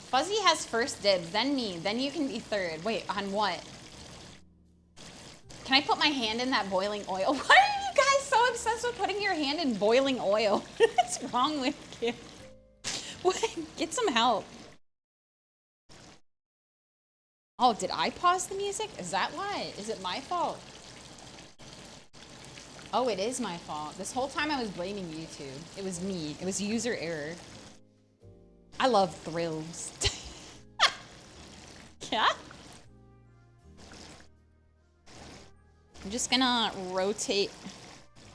Fuzzy has first dibs, then me, then you can be third. Wait, on what? Can I put my hand in that boiling oil? Why are you guys so obsessed with putting your hand in boiling oil? What's wrong with you? Get some help. Oh, did I pause the music? Is that why? Is it my fault? Oh, it is my fault. This whole time I was blaming YouTube. It was me. It was user error. I love thrills. Yeah? I'm just gonna rotate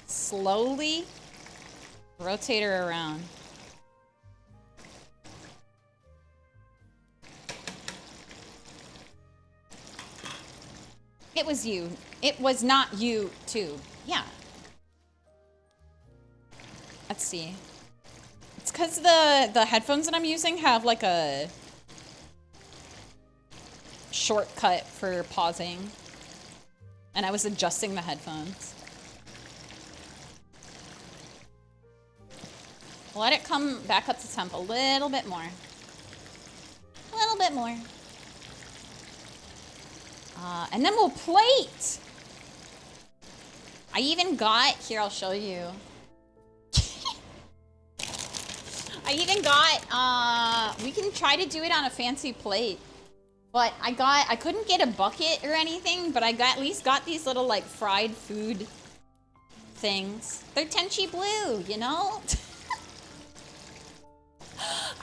slowly. Rotate her around. It was you. It was not you, too. Yeah. Let's see. It's because the headphones that I'm using have like a shortcut for pausing. And I was adjusting the headphones. Let it come back up to temp a little bit more. A little bit more. And then we'll plate. I even got, here, I'll show you. I even got, we can try to do it on a fancy plate. But I couldn't get a bucket or anything, but I at least got these little like fried food things. They're Tenshi blue, you know?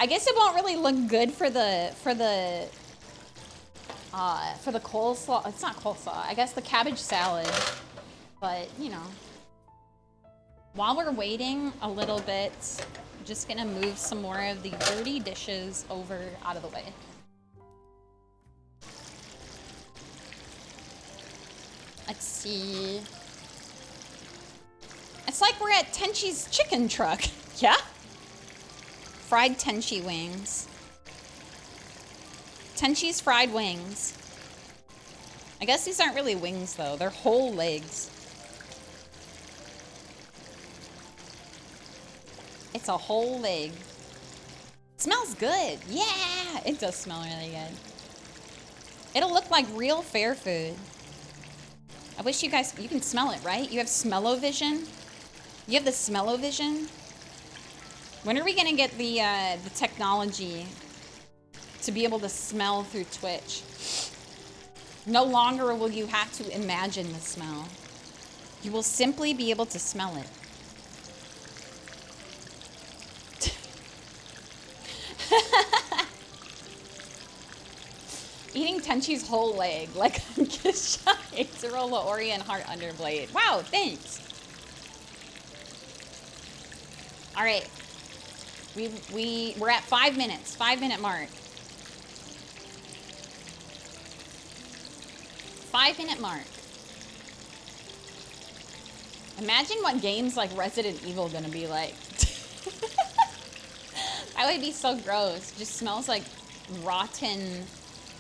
I guess it won't really look good for the coleslaw. It's not coleslaw. I guess the cabbage salad. But, you know. While we're waiting a little bit, I'm just gonna move some more of the dirty dishes over out of the way. Let's see. It's like we're at Tenshi's chicken truck. Yeah? Fried Tenshi wings. Tenshi's fried wings. I guess these aren't really wings though. They're whole legs. It's a whole leg. Smells good. Yeah, it does smell really good. It'll look like real fair food. I wish you guys, you can smell it, right? You have smell-o-vision. You have the smell-o-vision. When are we gonna get the technology to be able to smell through Twitch? No longer will you have to imagine the smell. You will simply be able to smell it. Eating Tenshi's whole leg, like I'm just shy. Tirola Orient Heart Underblade. Wow, thanks. All right, we're at 5 minutes, 5-minute mark. 5-minute mark. Imagine what games like Resident Evil are gonna be like. That would be so gross. Just smells like rotten.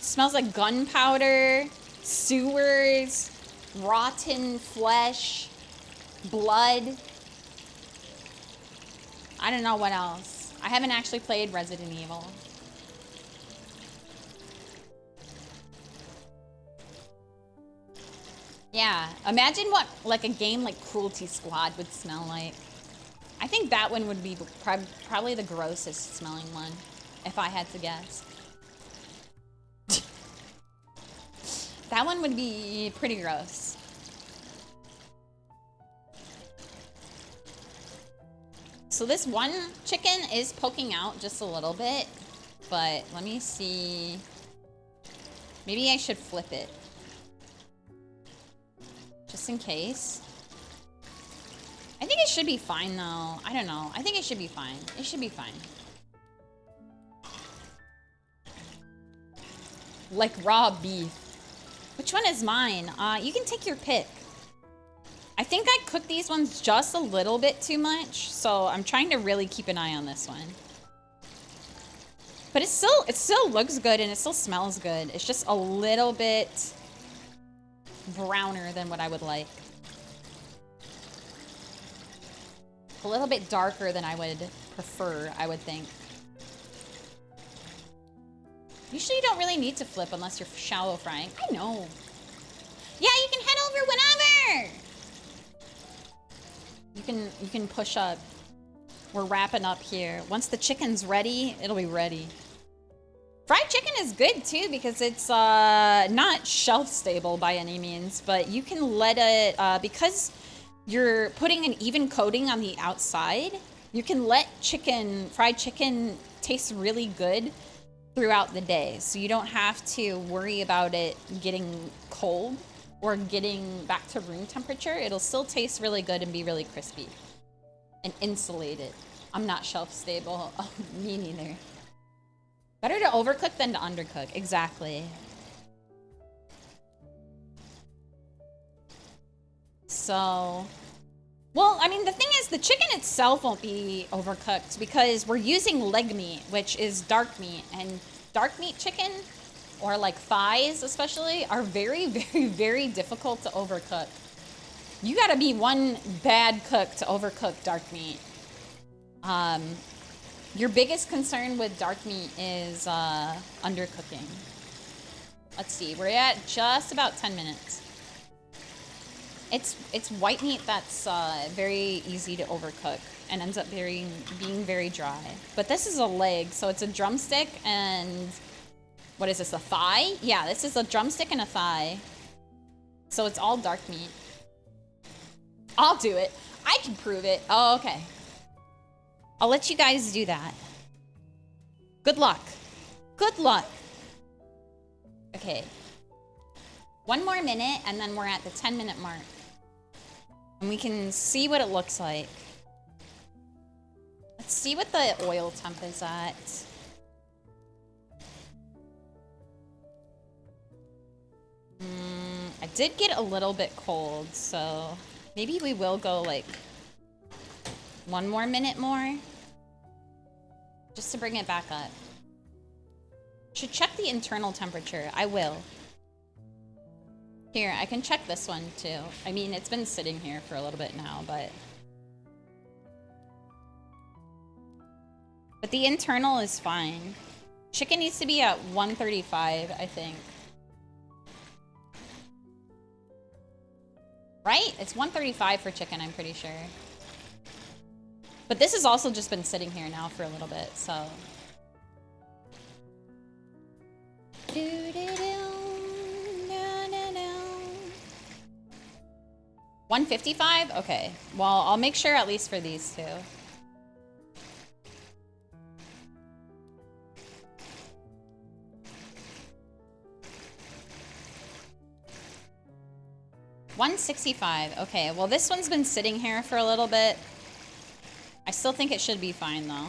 Smells like gunpowder, sewers, rotten flesh, blood. I don't know what else. I haven't actually played Resident Evil. Yeah, imagine what like a game like Cruelty Squad would smell like. I think that one would be probably the grossest smelling one, if I had to guess. That one would be pretty gross. So this one chicken is poking out just a little bit, but let me see. Maybe I should flip it. Just in case. I think it should be fine though. I don't know. I think it should be fine. It should be fine. Like raw beef. Which one is mine? You can take your pick. I think I cooked these ones just a little bit too much, so I'm trying to really keep an eye on this one. But it still looks good and it still smells good. It's just a little bit browner than what I would like. A little bit darker than I would prefer, I would think. Usually you don't really need to flip unless you're shallow frying. I know. Yeah, you can head over whenever. You can push up. We're wrapping up here. Once the chicken's ready, it'll be ready. Fried chicken is good too because it's not shelf stable by any means, but you can let it, because you're putting an even coating on the outside, you can let fried chicken taste really good throughout the day. So you don't have to worry about it getting cold or getting back to room temperature. It'll still taste really good and be really crispy and insulated. I'm not shelf stable. Oh, me neither. Better to overcook than to undercook. Exactly. So, well, I mean, the thing is the chicken itself won't be overcooked because we're using leg meat, which is dark meat, and dark meat chicken, or like thighs especially, are very, very, very difficult to overcook. You gotta be one bad cook to overcook dark meat. Your biggest concern with dark meat is undercooking. Let's see, we're at just about 10 minutes. It's white meat that's very easy to overcook and ends up being very dry. But this is a leg, so it's a drumstick and what is this, a thigh? Yeah, this is a drumstick and a thigh. So it's all dark meat. I'll do it. I can prove it. Oh, okay. I'll let you guys do that. Good luck. Good luck. Okay. 1 more minute, and then we're at the 10-minute mark. And we can see what it looks like. Let's see what the oil temp is at. I did get a little bit cold, so maybe we will go like 1 more minute more. Just to bring it back up. Should check the internal temperature. I will. Here, I can check this one too. I mean, it's been sitting here for a little bit now, but the internal is fine. Chicken needs to be at 135, I think. Right? It's 135 for chicken, I'm pretty sure. But this has also just been sitting here now for a little bit, so. 155? Okay. Well, I'll make sure at least for these two. $165. Okay, well this one's been sitting here for a little bit. I still think it should be fine though.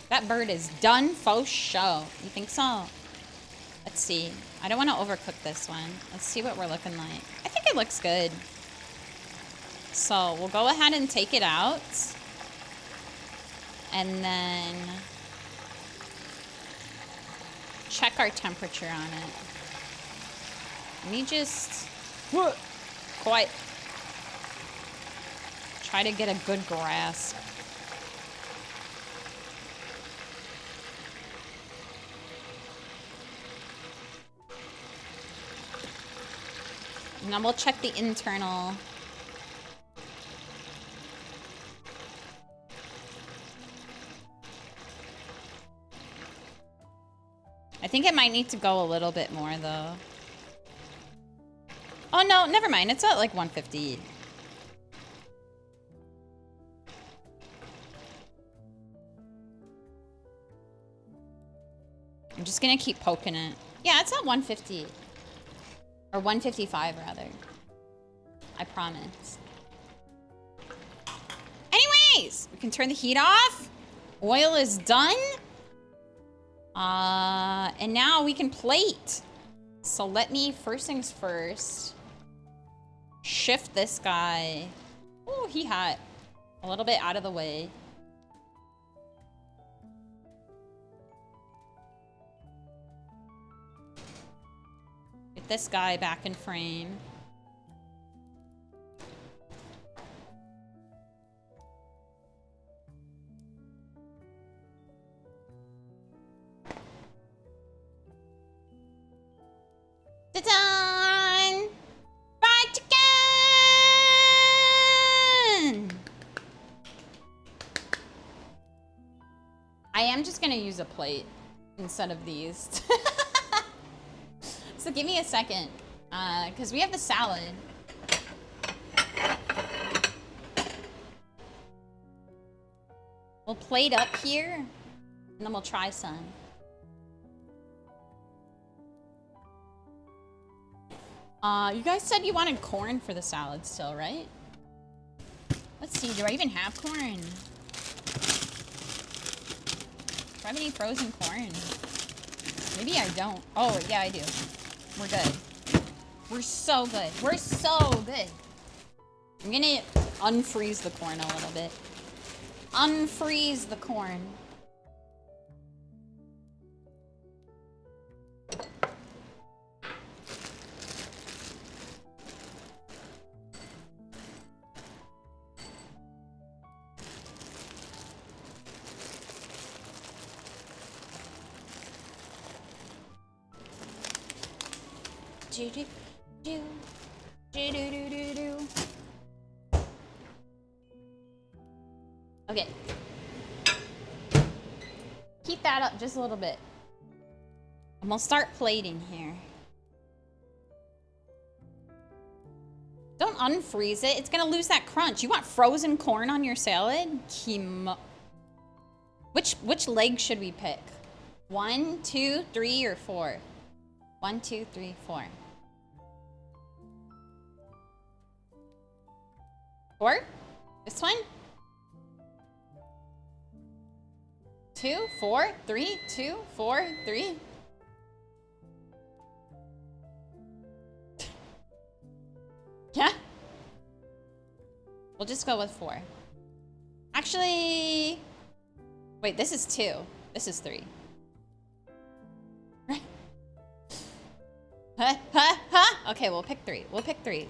That bird is done faux show. You think so? Let's see. I don't want to overcook this one. Let's see what we're looking like. I think it looks good. So we'll go ahead and take it out. And then check our temperature on it. Let me just quite try to get a good grasp. And then we'll check the internal. I think it might need to go a little bit more though. Oh no, never mind. It's at like 150. I'm just gonna keep poking it. Yeah, it's at 150. Or 155 rather. I promise. Anyways, we can turn the heat off. Oil is done. And now we can plate. So let me, first things first, shift this guy. Oh, he hot. A little bit out of the way. Get this guy back in frame. Ta-da! Fried chicken! I am just gonna use a plate instead of these. So give me a second, because we have the salad. We'll plate up here, and then we'll try some. You guys said you wanted corn for the salad still, right? Let's see, do I even have corn? Do I have any frozen corn? Maybe I don't. Oh, yeah, I do. We're good. We're so good. We're so good. I'm gonna unfreeze the corn a little bit. Unfreeze the corn. Do do do do do do do do. Okay. Keep that up just a little bit. I'm gonna start plating here. Don't unfreeze it. It's gonna lose that crunch. You want frozen corn on your salad? Which leg should we pick? 1, 2, 3, or 4? 1, 2, 3, 4. 4? This one? 2, 4, 3, 2, 4, 3. Yeah? We'll just go with 4. Actually, wait, this is 2. This is 3. Huh? Okay, we'll pick 3. We'll pick 3.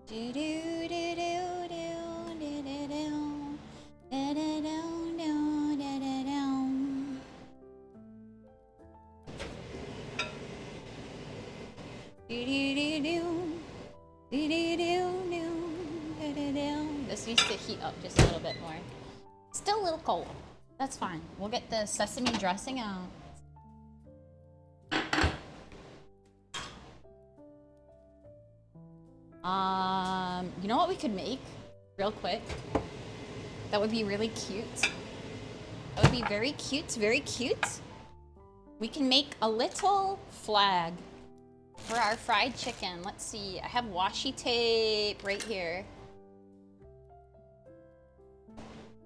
Do do do do do do do do do do do do. This needs to heat up just a little bit more. Still a little cold. That's fine. We'll get the sesame dressing out. You know what we could make real quick? That would be really cute. That would be very cute, very cute. We can make a little flag for our fried chicken. Let's see. I have washi tape right here.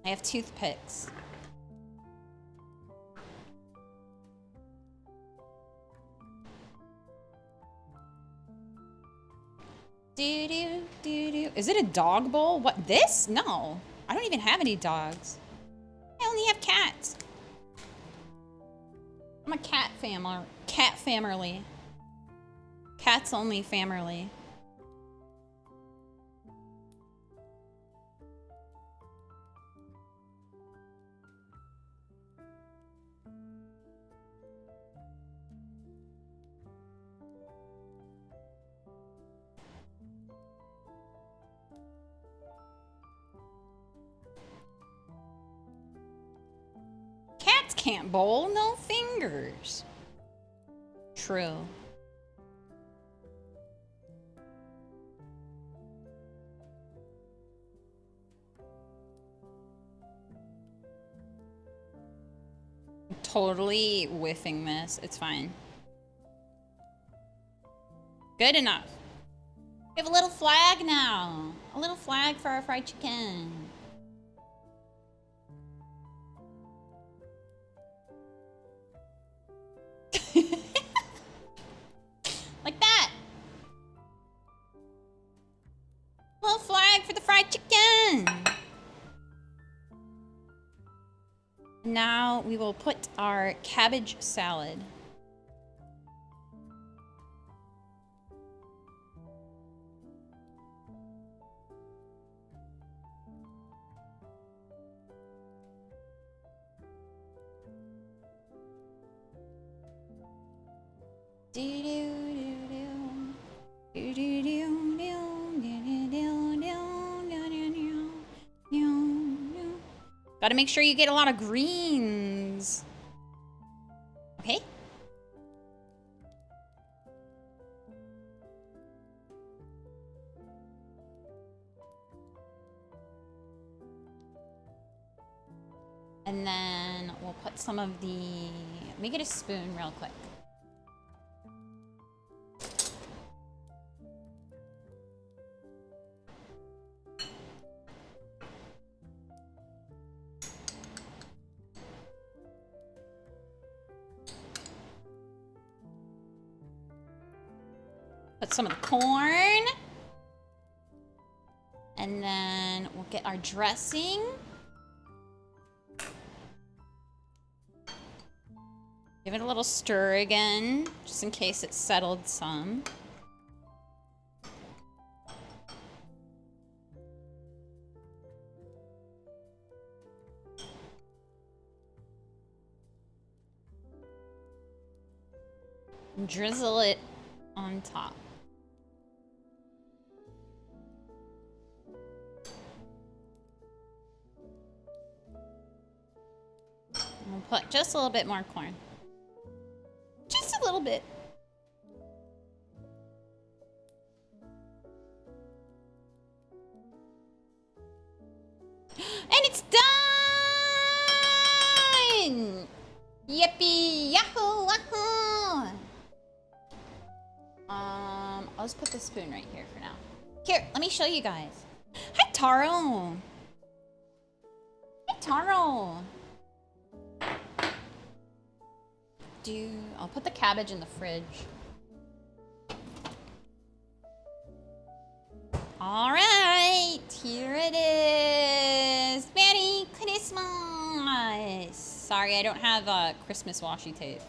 I have toothpicks. Do do do do. Is it a dog bowl? What, this? No. I don't even have any dogs. I only have cats. I'm a cat family. Cat family. Cats only family. Cats can't bowl, no fingers. True. I'm totally whiffing this. It's fine. Good enough. We have a little flag now. A little flag for our fried chicken. Like that. Little flag for the fried chicken. Now we will put our cabbage salad. Gotta make sure you get a lot of greens. Okay? And then we'll put some of the... Let me get a spoon real quick. Put some of the corn. And then we'll get our dressing. Give it a little stir again, just in case it settled some. Drizzle it on top. We'll put just a little bit more corn. Just a little bit. And it's done! Yippee! Yahoo! Wahoo! I'll just put the spoon right here for now. Here, let me show you guys. Hi, Taro! Hi, Taro! I'll put the cabbage in the fridge. All right, here it is. Merry Christmas. Sorry, I don't have Christmas washi tape.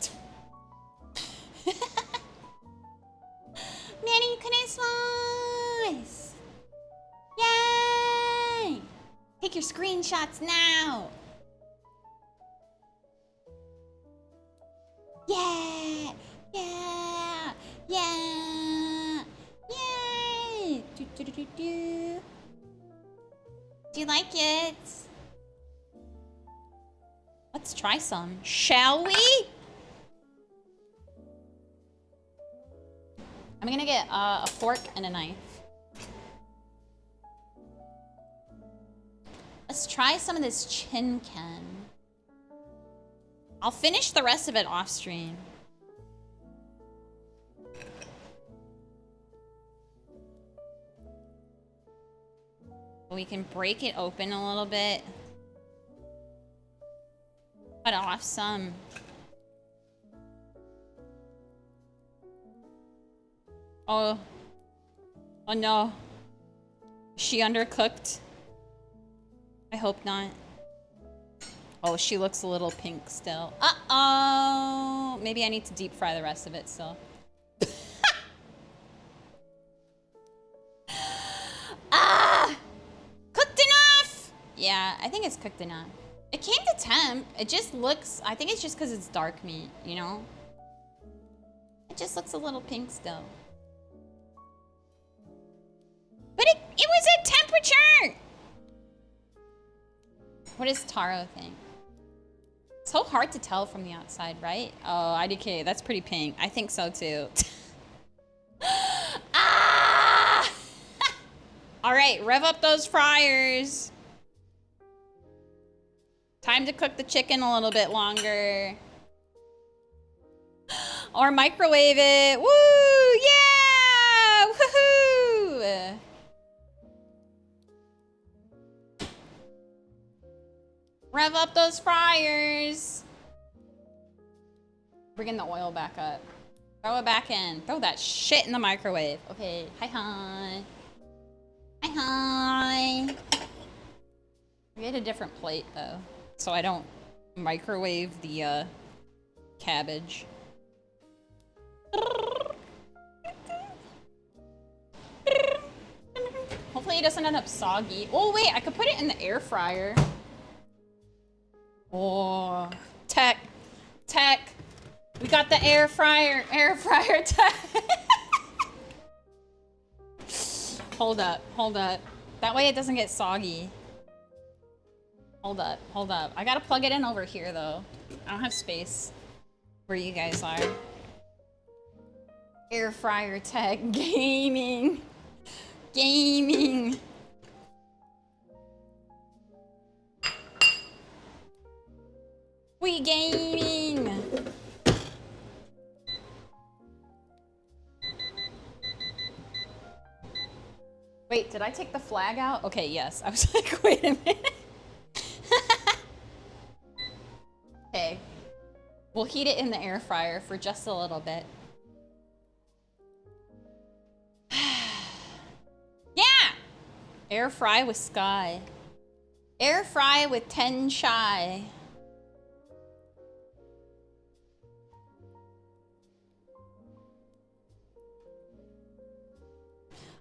Merry Christmas. Yay. Take your screenshots now. Yeah, yeah, yeah, yay! Do, do, do, do, do. Do you like it? Let's try some, shall we? I'm gonna get a fork and a knife. Let's try some of this chinken. I'll finish the rest of it off stream. We can break it open a little bit. Cut off some. Oh. Oh no. Is she undercooked? I hope not. Oh, she looks a little pink still. Uh-oh! Maybe I need to deep fry the rest of it still. Ah! Cooked enough! Yeah, I think it's cooked enough. It came to temp. It just looks... I think it's just because it's dark meat, you know? It just looks a little pink still. But it was at temperature! What does Taro think? So hard to tell from the outside, right? Oh, IDK, that's pretty pink. I think so too. Ah! All right, rev up those fryers. Time to cook the chicken a little bit longer. Or microwave it. Woo! Yeah! Woohoo! Rev up those fryers. Bringing the oil back up. Throw it back in. Throw that shit in the microwave. Okay. Hi, hi. Hi, hi. Get a different plate, though, so I don't microwave the cabbage. Hopefully it doesn't end up soggy. Oh, wait. I could put it in the air fryer. Oh, tech. We got the air fryer tech. Hold up. That way it doesn't get soggy. Hold up. I gotta plug it in over here though. I don't have space where you guys are. Air fryer tech, gaming. We gaming. Wait, did I take the flag out? Okay, yes. I was like, wait a minute. Okay. We'll heat it in the air fryer for just a little bit. Yeah! Air fry with Sky. Air fry with TENSHI.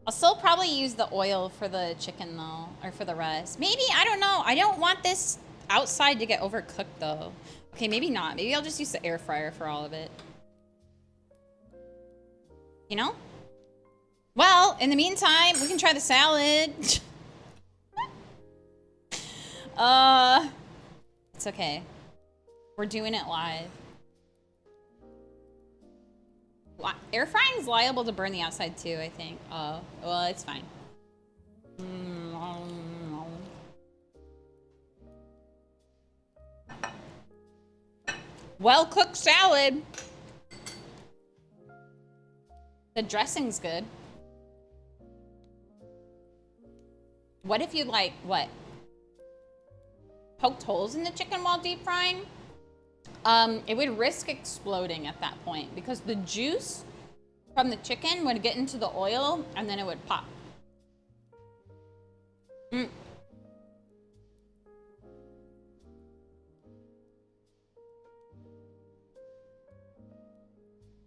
I'll still probably use the oil for the chicken though, or for the rest. Maybe, I don't know. I don't want this outside to get overcooked though. Okay, maybe not. Maybe I'll just use the air fryer for all of it. You know? Well, in the meantime, we can try the salad. It's okay. We're doing it live. Air frying's liable to burn the outside too, I think. Oh, well, it's fine. Well-cooked salad. The dressing's good. What if you like, what? Poked holes in the chicken while deep frying? It would risk exploding at that point because the juice from the chicken would get into the oil and then it would pop.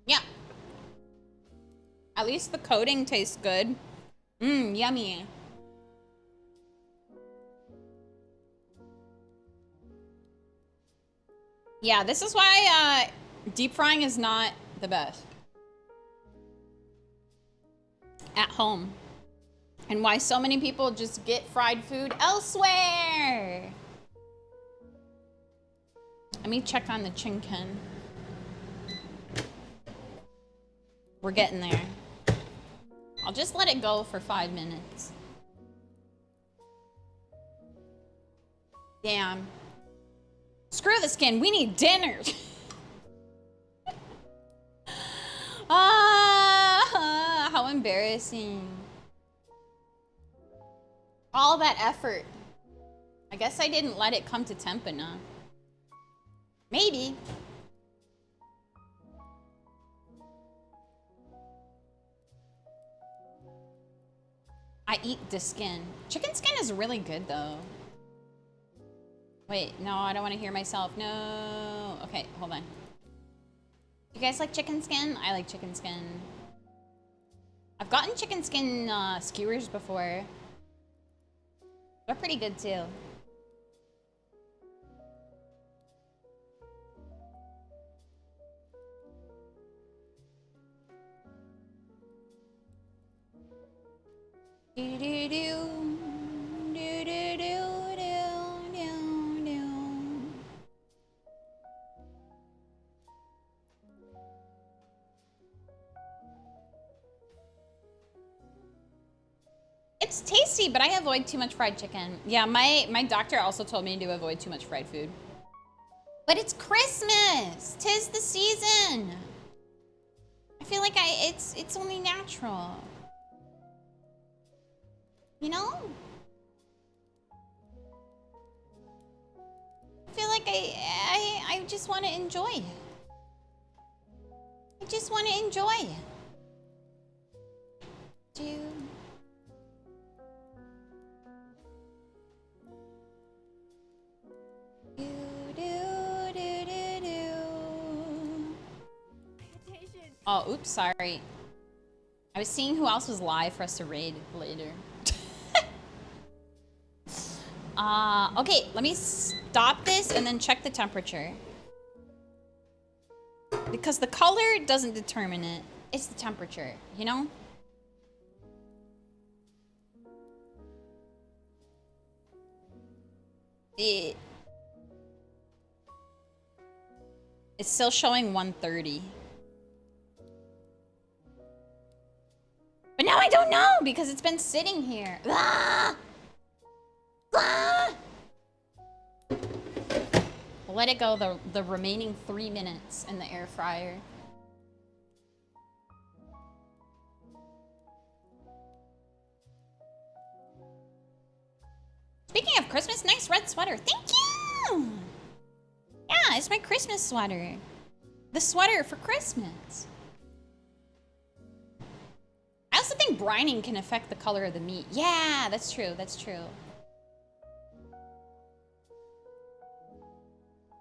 Yeah. At least the coating tastes good. Yummy. Yeah, this is why deep frying is not the best at home. And why so many people just get fried food elsewhere. Let me check on the chicken. We're getting there. I'll just let it go for 5 minutes. Damn. Screw the skin, we need dinner. How embarrassing. All that effort. I guess I didn't let it come to temp enough. Maybe. I eat the skin. Chicken skin is really good though. Wait, no, I don't want to hear myself. No. Okay, hold on. You guys like chicken skin? I like chicken skin. I've gotten chicken skin skewers before. They're pretty good too. Do do do do do do do do. It's tasty, but I avoid too much fried chicken. Yeah, my doctor also told me to avoid too much fried food. But it's Christmas. 'Tis the season. I feel like it's only natural. You know? I feel like I just want to enjoy. I just want to enjoy. Do. Do, do, do, do, do. Oh, oops, sorry. I was seeing who else was live for us to raid later. Okay, let me stop this and then check the temperature. Because the color doesn't determine it. It's the temperature, you know? It's still showing 130. But now I don't know because it's been sitting here. Ah! Ah! We'll let it go the remaining 3 minutes in the air fryer. Speaking of Christmas, nice red sweater. Thank you! Yeah, it's my Christmas sweater. The sweater for Christmas. I also think brining can affect the color of the meat. Yeah, that's true, that's true.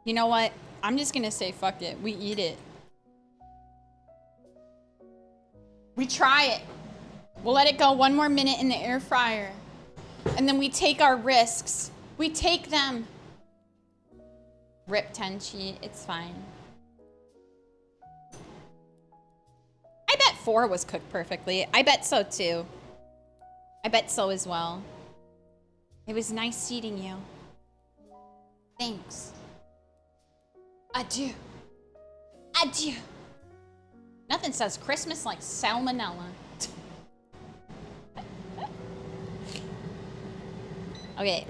You know what? I'm just gonna say fuck it. We eat it. We try it. We'll let it go 1 more minute in the air fryer. And then we take our risks. We take them. Rip Tenchi, it's fine. I bet 4 was cooked perfectly. I bet so too. I bet so as well. It was nice seeing you. Thanks. Adieu. Adieu. Nothing says Christmas like salmonella. Okay.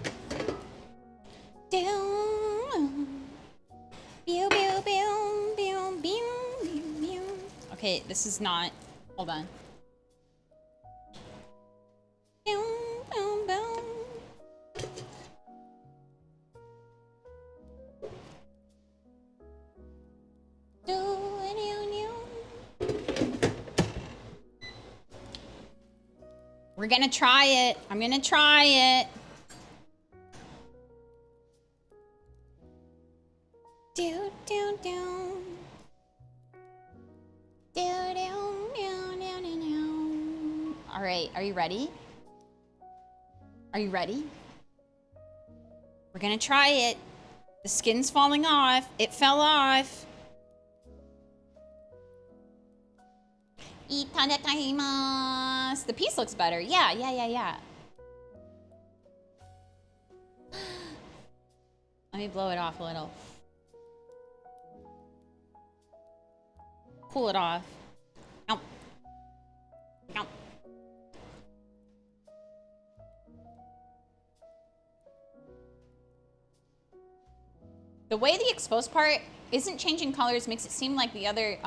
Okay, this is not. Hold on. We're gonna try it. I'm gonna try it. Do do do. Do do do do do do. All right, are you ready? Are you ready? We're gonna try it. The skin's falling off. It fell off. Itadakaimasu. The piece looks better. Yeah. Let me blow it off a little. Cool it off. Ow. Ow. The way the exposed part isn't changing colors makes it seem like the other,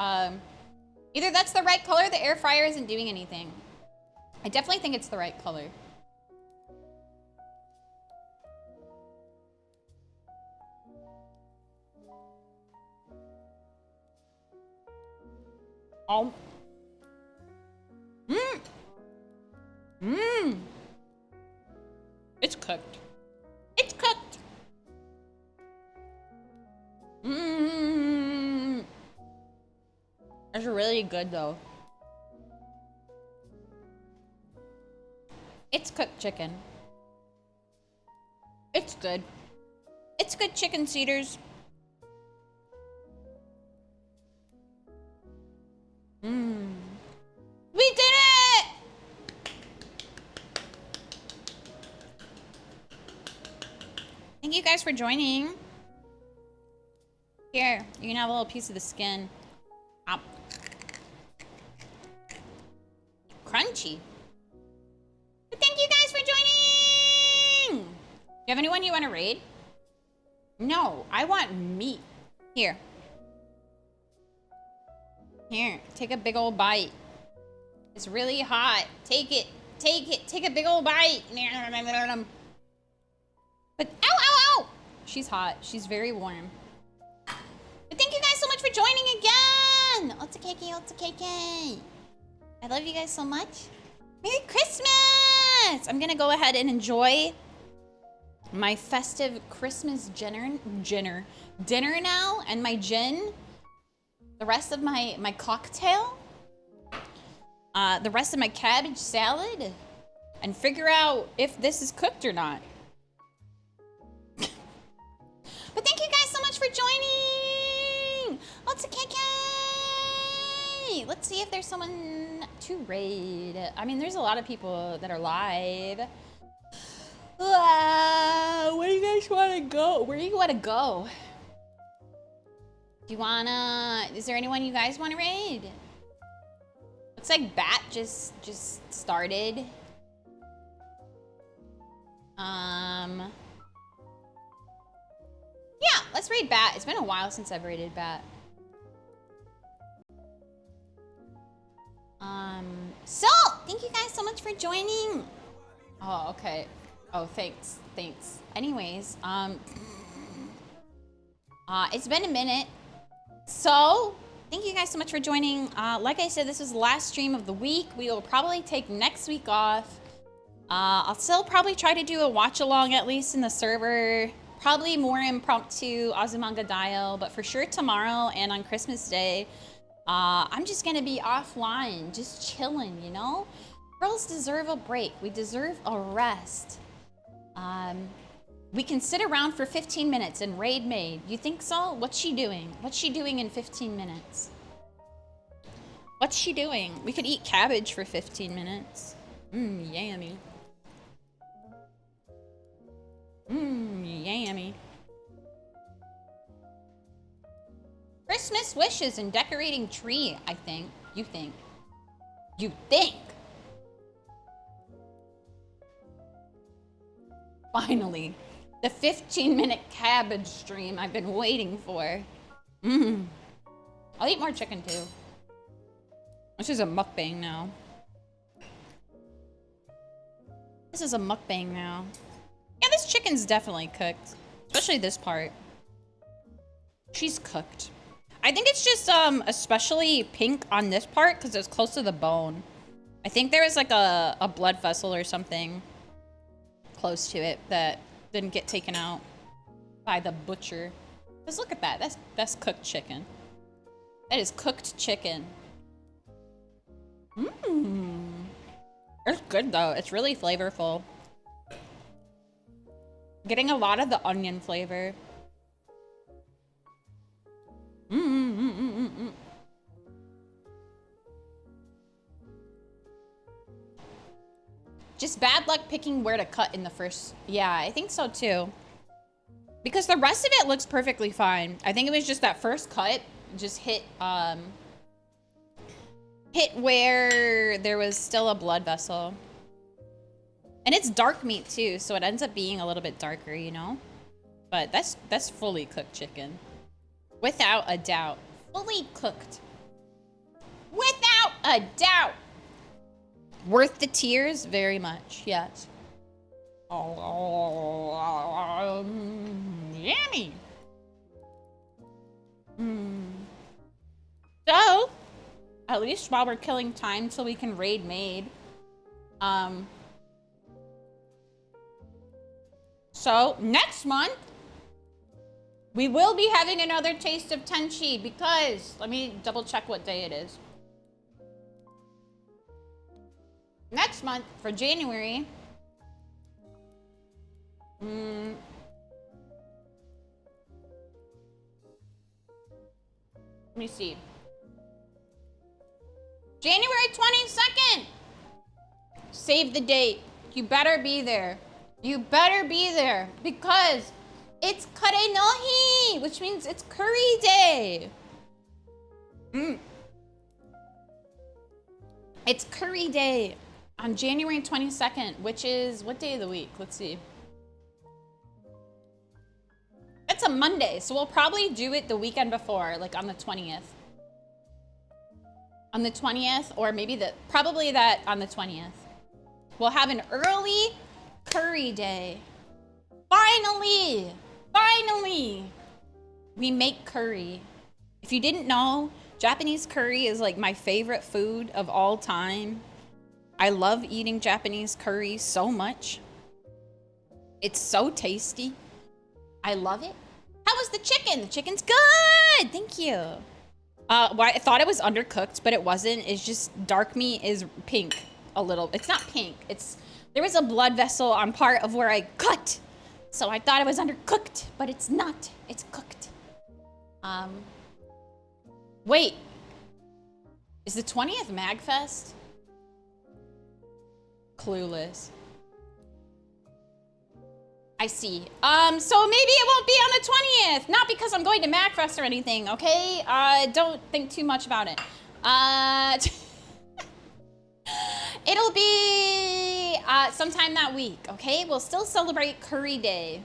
either that's the right color, the air fryer isn't doing anything. I definitely think it's the right color. Oh. It's cooked. It's cooked. It's really good though. It's cooked chicken. It's good. It's good chicken cedars. We did it! Thank you guys for joining. Here, you can have a little piece of the skin. Ow. Crunchy. But thank you guys for joining! You have anyone you want to raid? No, I want meat. Here. Here, take a big old bite. It's really hot. Take it. Take it. Take a big old bite. But ow, ow, ow! She's hot. She's very warm. But thank you guys so much for joining again! Otsukeke, otsukeke. I love you guys so much. Merry Christmas! I'm gonna go ahead and enjoy my festive Christmas dinner now, and my gin. The rest of my cocktail. The rest of my cabbage salad. And figure out if this is cooked or not. But thank you guys so much for joining! Otsukeke! Let's see if there's someone to raid. I mean, there's a lot of people that are live. Where do you guys want to go? Where do you want to go? Do you wanna... Is there anyone you guys want to raid? Looks like Bat just started. Yeah, let's raid Bat. It's been a while since I've raided Bat. Salt! Thank you guys so much for joining. Oh, okay. Oh, thanks. Anyways, it's been a minute. So, thank you guys so much for joining. Like I said, this is the last stream of the week. We will probably take next week off. I'll still probably try to do a watch along at least in the server. Probably more impromptu Azumanga Daioh, but for sure tomorrow and on Christmas Day, I'm just gonna be offline, just chilling, you know? Girls deserve a break. We deserve a rest. We can sit around for 15 minutes and raid maid. You think so? What's she doing? What's she doing in 15 minutes? What's she doing? We could eat cabbage for 15 minutes. Yummy. Yummy. Christmas wishes and decorating tree, I think. You think. You think. Finally. The 15-minute cabbage stream I've been waiting for. I'll eat more chicken too. This is a mukbang now. This is a mukbang now. Yeah, this chicken's definitely cooked. Especially this part. She's cooked. I think it's just especially pink on this part because it's close to the bone. I think there was like a blood vessel or something close to it that didn't get taken out by the butcher. Just look at that. That's cooked chicken. That is cooked chicken. It's good though. It's really flavorful. Getting a lot of the onion flavor. Just bad luck picking where to cut in the first. Yeah, I think so too. Because the rest of it looks perfectly fine. I think it was just that first cut just hit where there was still a blood vessel. And it's dark meat too, so it ends up being a little bit darker, you know? But that's fully cooked chicken. Without a doubt. Fully cooked. Without a doubt. Worth the tears? Very much, yes. Oh, yummy. So, at least while we're killing time till we can raid maid. So, next month, we will be having another taste of Tenshi because, let me double check what day it is. Next month, for January, let me see. January 22nd! Save the date. You better be there. You better be there because it's Kare no Hi, which means it's curry day. It's curry day on January 22nd, which is what day of the week? Let's see. It's a Monday, so we'll probably do it the weekend before, like on the 20th. On the 20th, or maybe probably that on the 20th. We'll have an early curry day. Finally! Finally! We make curry. If you didn't know, Japanese curry is like my favorite food of all time. I love eating Japanese curry so much. It's so tasty. I love it. How was the chicken? The chicken's good! Thank you. Well, I thought it was undercooked, but it wasn't. It's just dark meat is pink a little. It's not pink. There was a blood vessel on part of where I cut. So I thought it was undercooked, but it's not. It's cooked. Wait. Is the 20th MagFest? Clueless. I see. So maybe it won't be on the 20th. Not because I'm going to MagFest or anything, okay? Don't think too much about it. It'll be sometime that week, okay? We'll still celebrate Curry Day.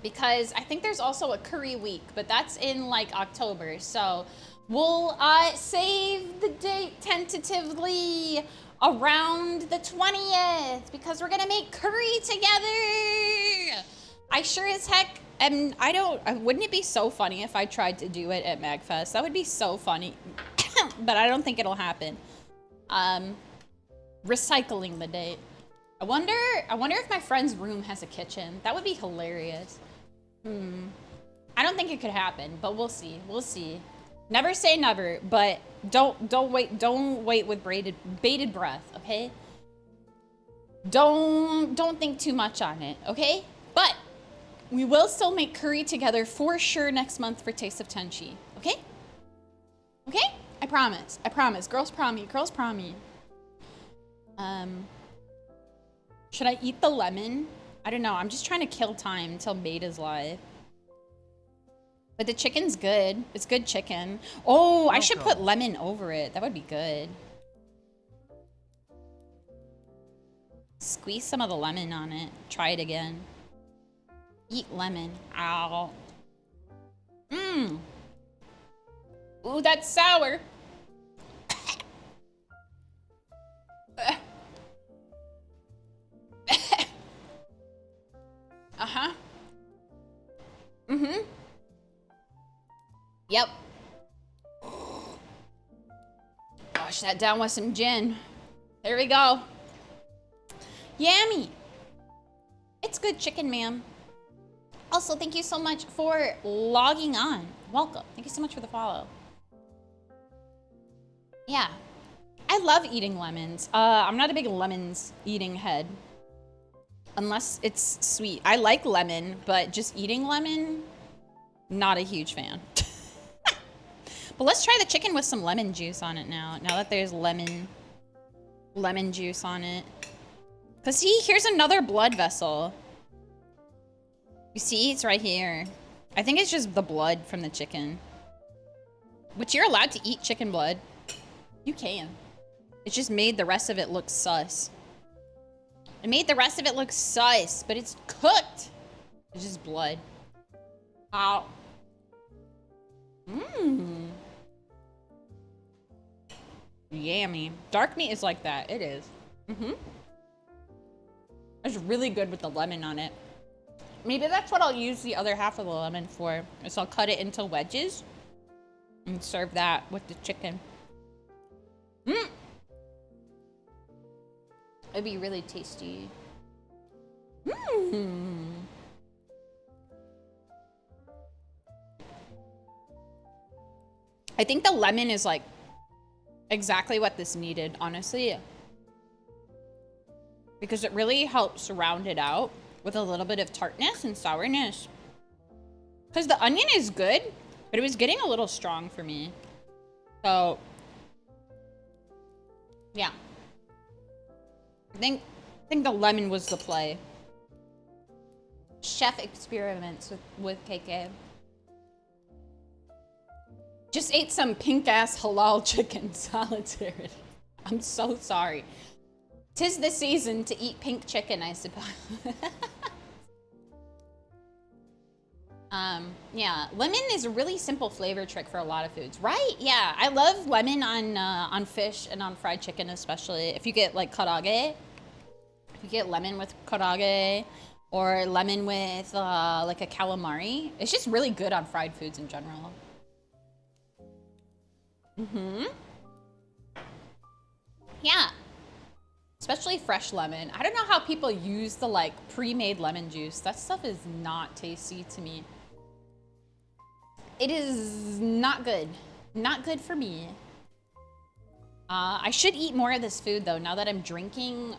Because I think there's also a Curry Week, but that's in like October. So we'll save the date tentatively around the 20th because we're gonna make curry together. I sure as heck am. Wouldn't it be so funny if I tried to do it at MagFest? That would be so funny, but I don't think it'll happen. Recycling the date. I wonder if my friend's room has a kitchen. That would be hilarious. I don't think it could happen, but we'll see. We'll see. Never say never, but don't wait with bated breath, okay? Don't think too much on it, okay? But we will still make curry together for sure next month for Taste of Tenshi, okay? Okay? I promise. I promise. Girls promise. Girls promise. Should I eat the lemon? I don't know. I'm just trying to kill time until Maida's live. But the chicken's good. It's good chicken. Oh, I should put Welcome. lemon over it. That would be good. Squeeze some of the lemon on it. Try it again. Eat lemon. Ow. Mmm. Ooh, that's sour. Uh-huh. Mm-hmm. Yep. Wash that down with some gin. There we go. Yummy. It's good chicken, ma'am. Also, thank you so much for logging on. Welcome. Thank you so much for the follow. Yeah. I love eating lemons. I'm not a big lemons eating head. Unless it's sweet. I like lemon, but just eating lemon, not a huge fan. But let's try the chicken with some lemon juice on it now. Now that there's lemon juice on it. Cause see, here's another blood vessel. You see, it's right here. I think it's just the blood from the chicken. Which you're allowed to eat chicken blood. You can. It just made the rest of it look sus. It made the rest of it look sus, but it's cooked. It's just blood. Ow. Mmm. Yummy. Dark meat is like that. It is. Mm-hmm. It's really good with the lemon on it. Maybe that's what I'll use the other half of the lemon for. Is I'll cut it into wedges and serve that with the chicken. Mmm. It'd be really tasty. Mmm. I think the lemon is like exactly what this needed, honestly. Because it really helps round it out with a little bit of tartness and sourness. Because the onion is good, but it was getting a little strong for me. So, yeah. I think the lemon was the play. Chef experiments with KK. Just ate some pink-ass halal chicken solitary. I'm so sorry. 'Tis the season to eat pink chicken, I suppose. Yeah, lemon is a really simple flavor trick for a lot of foods, right? Yeah, I love lemon on fish and on fried chicken, especially if you get like karaage. If you get lemon with karaage or lemon with like a calamari, it's just really good on fried foods in general. Mm-hmm. Yeah. Especially fresh lemon. I don't know how people use the like pre-made lemon juice. That stuff is not tasty to me. It is not good. Not good for me. I should eat more of this food though, now that I'm drinking,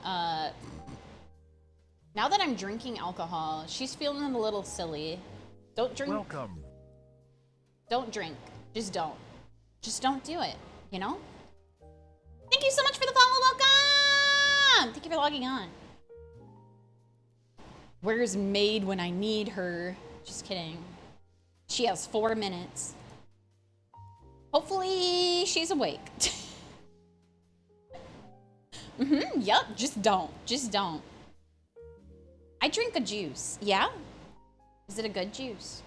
alcohol. She's feeling a little silly. Don't drink. Welcome. Don't drink. Just don't. Just don't do it, you know? Thank you so much for the follow, welcome! Thank you for logging on. Where's Maid when I need her? Just kidding. She has 4 minutes. Hopefully she's awake. Yep, just don't. Just don't. I drink a juice. Yeah? Is it a good juice?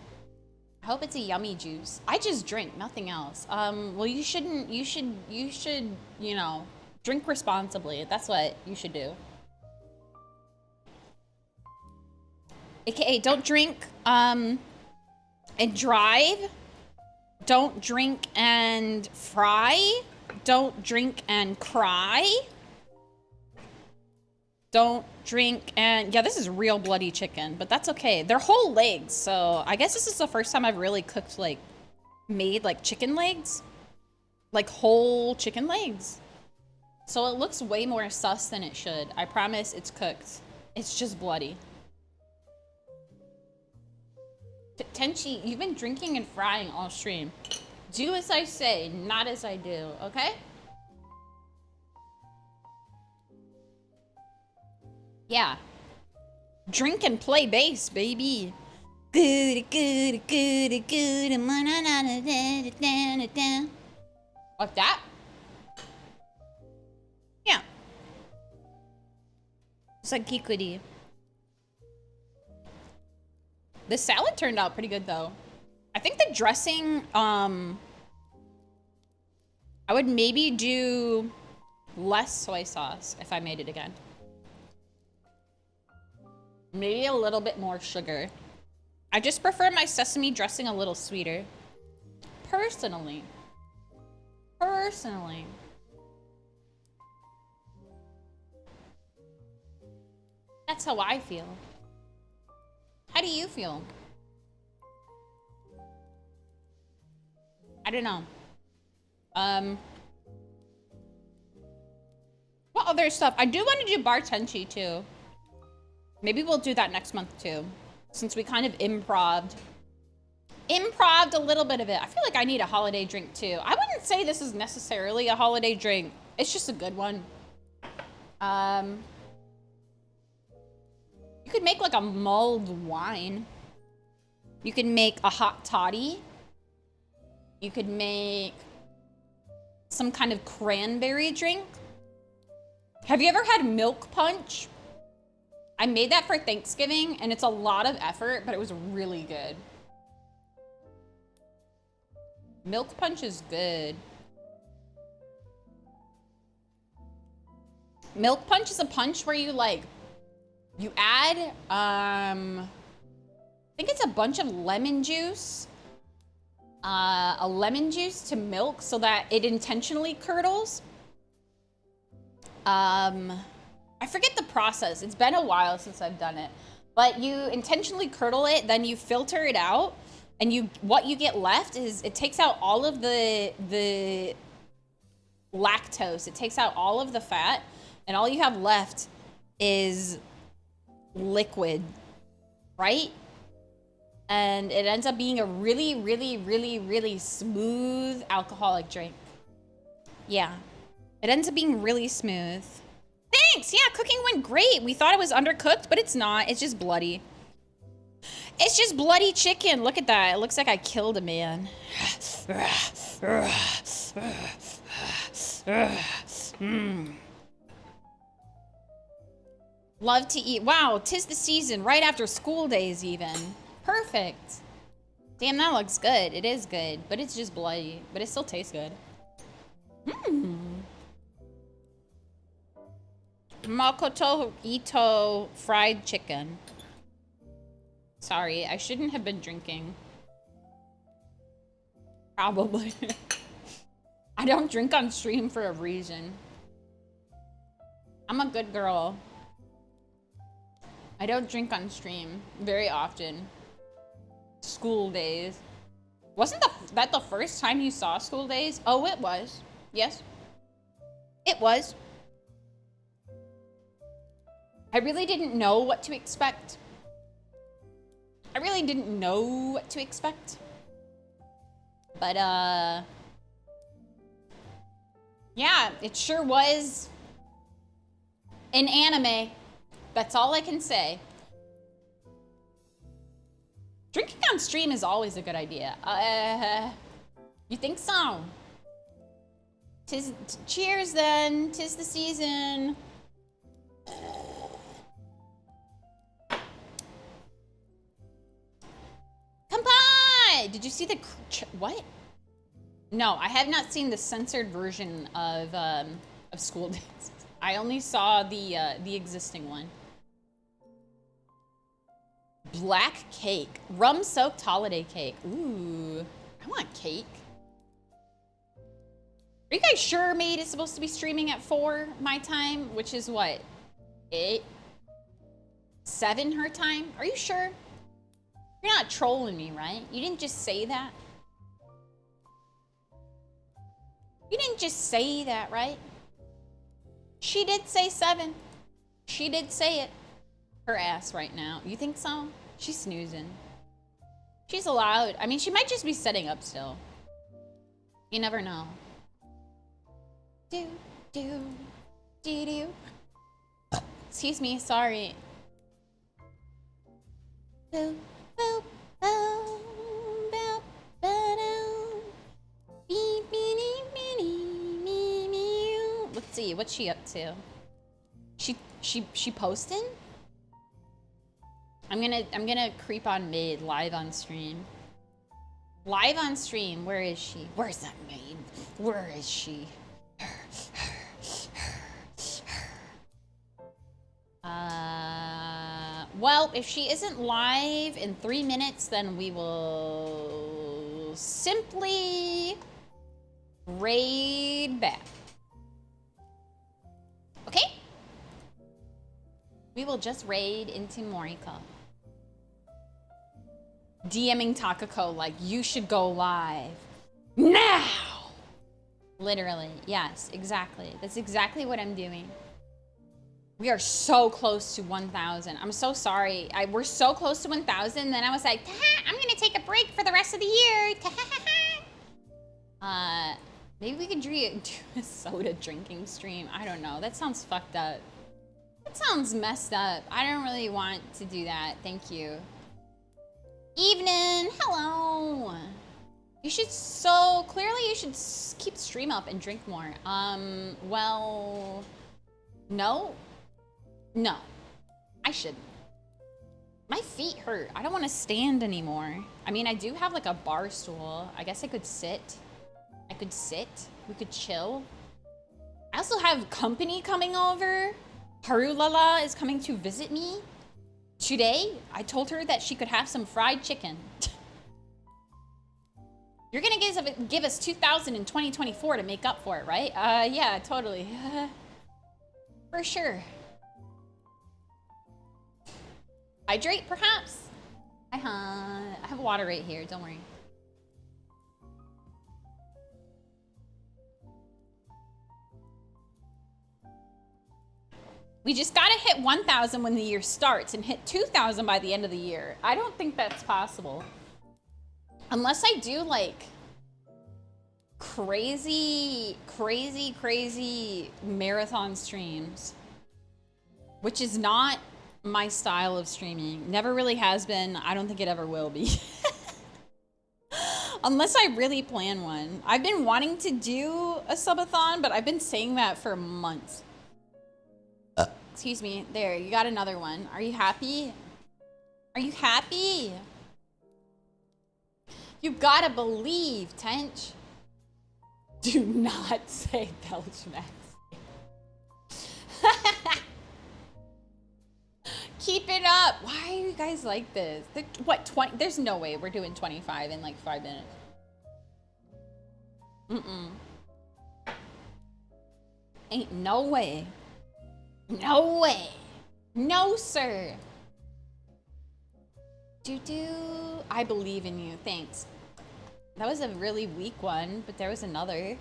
I hope it's a yummy juice. I just drink, nothing else. Well, you should, you know, drink responsibly. That's what you should do. AKA, don't drink, and drive. Don't drink and fry. Don't drink and cry. Don't drink and, yeah, this is real bloody chicken, but that's okay. They're whole legs, so I guess this is the first time I've really cooked, like, made, like, chicken legs. Like, whole chicken legs. So it looks way more sus than it should. I promise it's cooked. It's just bloody. Tenshi, you've been drinking and frying all stream. Do as I say, not as I do, okay? Yeah. Drink and play bass, baby. Good, good, good, good. Like that? Yeah. It's like Kikudi. The salad turned out pretty good though. I think the dressing, I would maybe do less soy sauce if I made it again. Maybe a little bit more sugar. I just prefer my sesame dressing a little sweeter. Personally. Personally. That's how I feel. How do you feel? I don't know. What other stuff? I do want to do bar tenchi too. Maybe we'll do that next month too. Since we kind of improv'd a little bit of it. I feel like I need a holiday drink too. I wouldn't say this is necessarily a holiday drink. It's just a good one. You could make like a mulled wine. You could make a hot toddy. You could make some kind of cranberry drink. Have you ever had milk punch? I made that for Thanksgiving and it's a lot of effort, but it was really good. Milk punch is good. Milk punch is a punch where you add, I think it's a bunch of lemon juice. A lemon juice to milk so that it intentionally curdles. I forget the process. It's been a while since I've done it. But you intentionally curdle it, then you filter it out, and what you get left is it takes out all of the lactose. It takes out all of the fat, and all you have left is liquid, right? And it ends up being a really, really, really, really smooth alcoholic drink. Yeah. It ends up being really smooth. Thanks! Yeah, cooking went great. We thought it was undercooked, but it's not. It's just bloody. It's just bloody chicken. Look at that. It looks like I killed a man. Love to eat. Wow, 'tis the season. Right after school days even. Perfect. Damn, that looks good. It is good, but it's just bloody. But it still tastes good. Makoto Ito fried chicken. Sorry, I shouldn't have been drinking. Probably. I don't drink on stream for a reason. I'm a good girl. I don't drink on stream very often. School days. Wasn't that the first time you saw School Days? Oh, it was. Yes. It was. I really didn't know what to expect. I really didn't know what to expect. But, yeah, it sure was an anime. That's all I can say. Drinking on stream is always a good idea. You think so? Cheers then. 'Tis the season. Kampai! Did you see the what? No, I have not seen the censored version of School Days. I only saw the existing one. Black cake. Rum-soaked holiday cake. Ooh, I want cake. Are you guys sure Maid is supposed to be streaming at 4 my time? Which is what? 8? 7 her time? Are you sure? You're not trolling me, right? You didn't just say that? You didn't just say that, right? She did say 7. She did say it. Her ass right now. You think so? She's snoozing. She's allowed. I mean, she might just be setting up still. You never know. Do. Excuse me, sorry. Boop, boop, see. What's she up to? She posting? I'm gonna creep on maid live on stream. Live on stream. Where is she? Where's that maid? Where is she? Well, if she isn't live in 3 minutes, then we will simply raid back. Okay? We will just raid into Morika. DMing Takako like, you should go live. Now! Literally, yes, exactly. That's exactly what I'm doing. We are so close to 1,000. I'm so sorry. We're so close to 1,000. Then I was like, I'm gonna take a break for the rest of the year. Maybe we could do a soda drinking stream. I don't know. That sounds fucked up. That sounds messed up. I don't really want to do that. Thank you. Evening. Hello. You should clearly you should keep stream up and drink more. Well, no. No, I shouldn't. My feet hurt. I don't want to stand anymore. I mean, I do have like a bar stool. I guess I could sit. I could sit. We could chill. I also have company coming over. Harulala is coming to visit me today. I told her that she could have some fried chicken. You're gonna give us 2,000 in 2024 to make up for it, right? Yeah, totally. For sure. Hydrate, perhaps? I have water right here, don't worry. We just gotta hit 1,000 when the year starts and hit 2,000 by the end of the year. I don't think that's possible. Unless I do like crazy marathon streams, which is not my style of streaming. Never really has been. I don't think it ever will be. Unless I really plan one. I've been wanting to do a subathon, but I've been saying that for months. Excuse me. There, you got another one. Are you happy? Are you happy? You gotta believe, Tench. Do not say Belchmax. Keep it up. Why are you guys like this? What, 20? There's no way we're doing 25 in like 5 minutes. Ain't no way. No way. No, sir. I believe in you. Thanks. That was a really weak one, but there was another.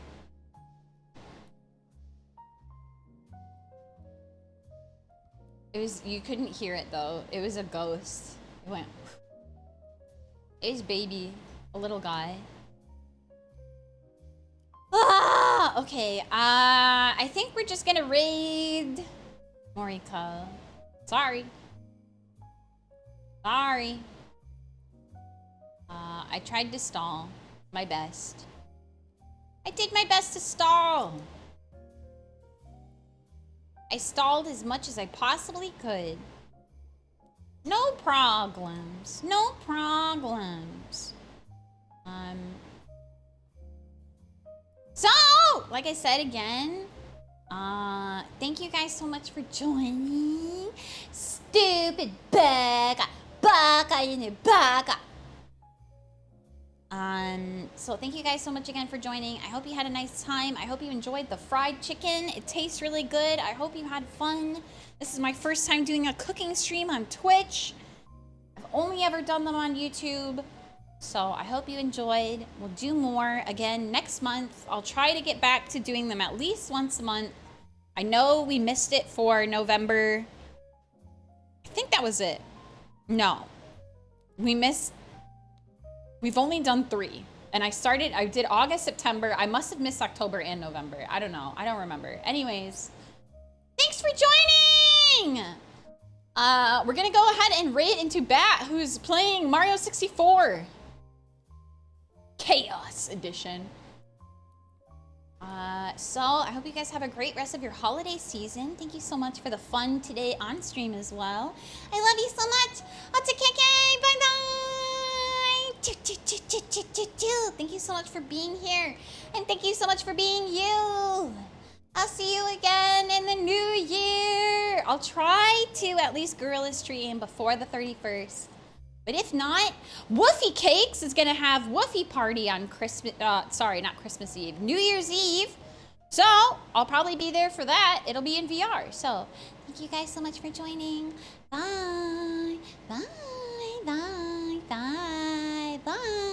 You couldn't hear it though. It was a ghost. It went. It's baby, a little guy. Ah, okay. I think we're just gonna raid Morika. Sorry. Sorry. I tried to stall my best. I did my best to stall. I stalled as much as I possibly could. No problems. No problems. So, like I said again, thank you guys so much for joining. Stupid baka. Baka in your baka. So thank you guys so much again for joining. I hope you had a nice time. I hope you enjoyed the fried chicken. It tastes really good. I hope you had fun. This is my first time doing a cooking stream on Twitch. I've only ever done them on YouTube. So I hope you enjoyed. We'll do more again next month. I'll try to get back to doing them at least once a month. I know we missed it for November. I think that was it. No. We've only done 3. And I did August, September. I must have missed October and November. I don't know. I don't remember. Anyways, thanks for joining. We're gonna go ahead and raid into Bat, who's playing Mario 64. Chaos Edition. So I hope you guys have a great rest of your holiday season. Thank you so much for the fun today on stream as well. I love you so much. KK, bye bye. Thank you so much for being here, and thank you so much for being you. I'll see you again in the new year. I'll try to at least gorilla stream before the 31st. But if not, Woofy Cakes is gonna have Woofy Party on Christmas, sorry, not Christmas Eve, New Year's Eve. So I'll probably be there for that. It'll be in VR. So thank you guys so much for joining. Bye, bye, bye, bye, bye.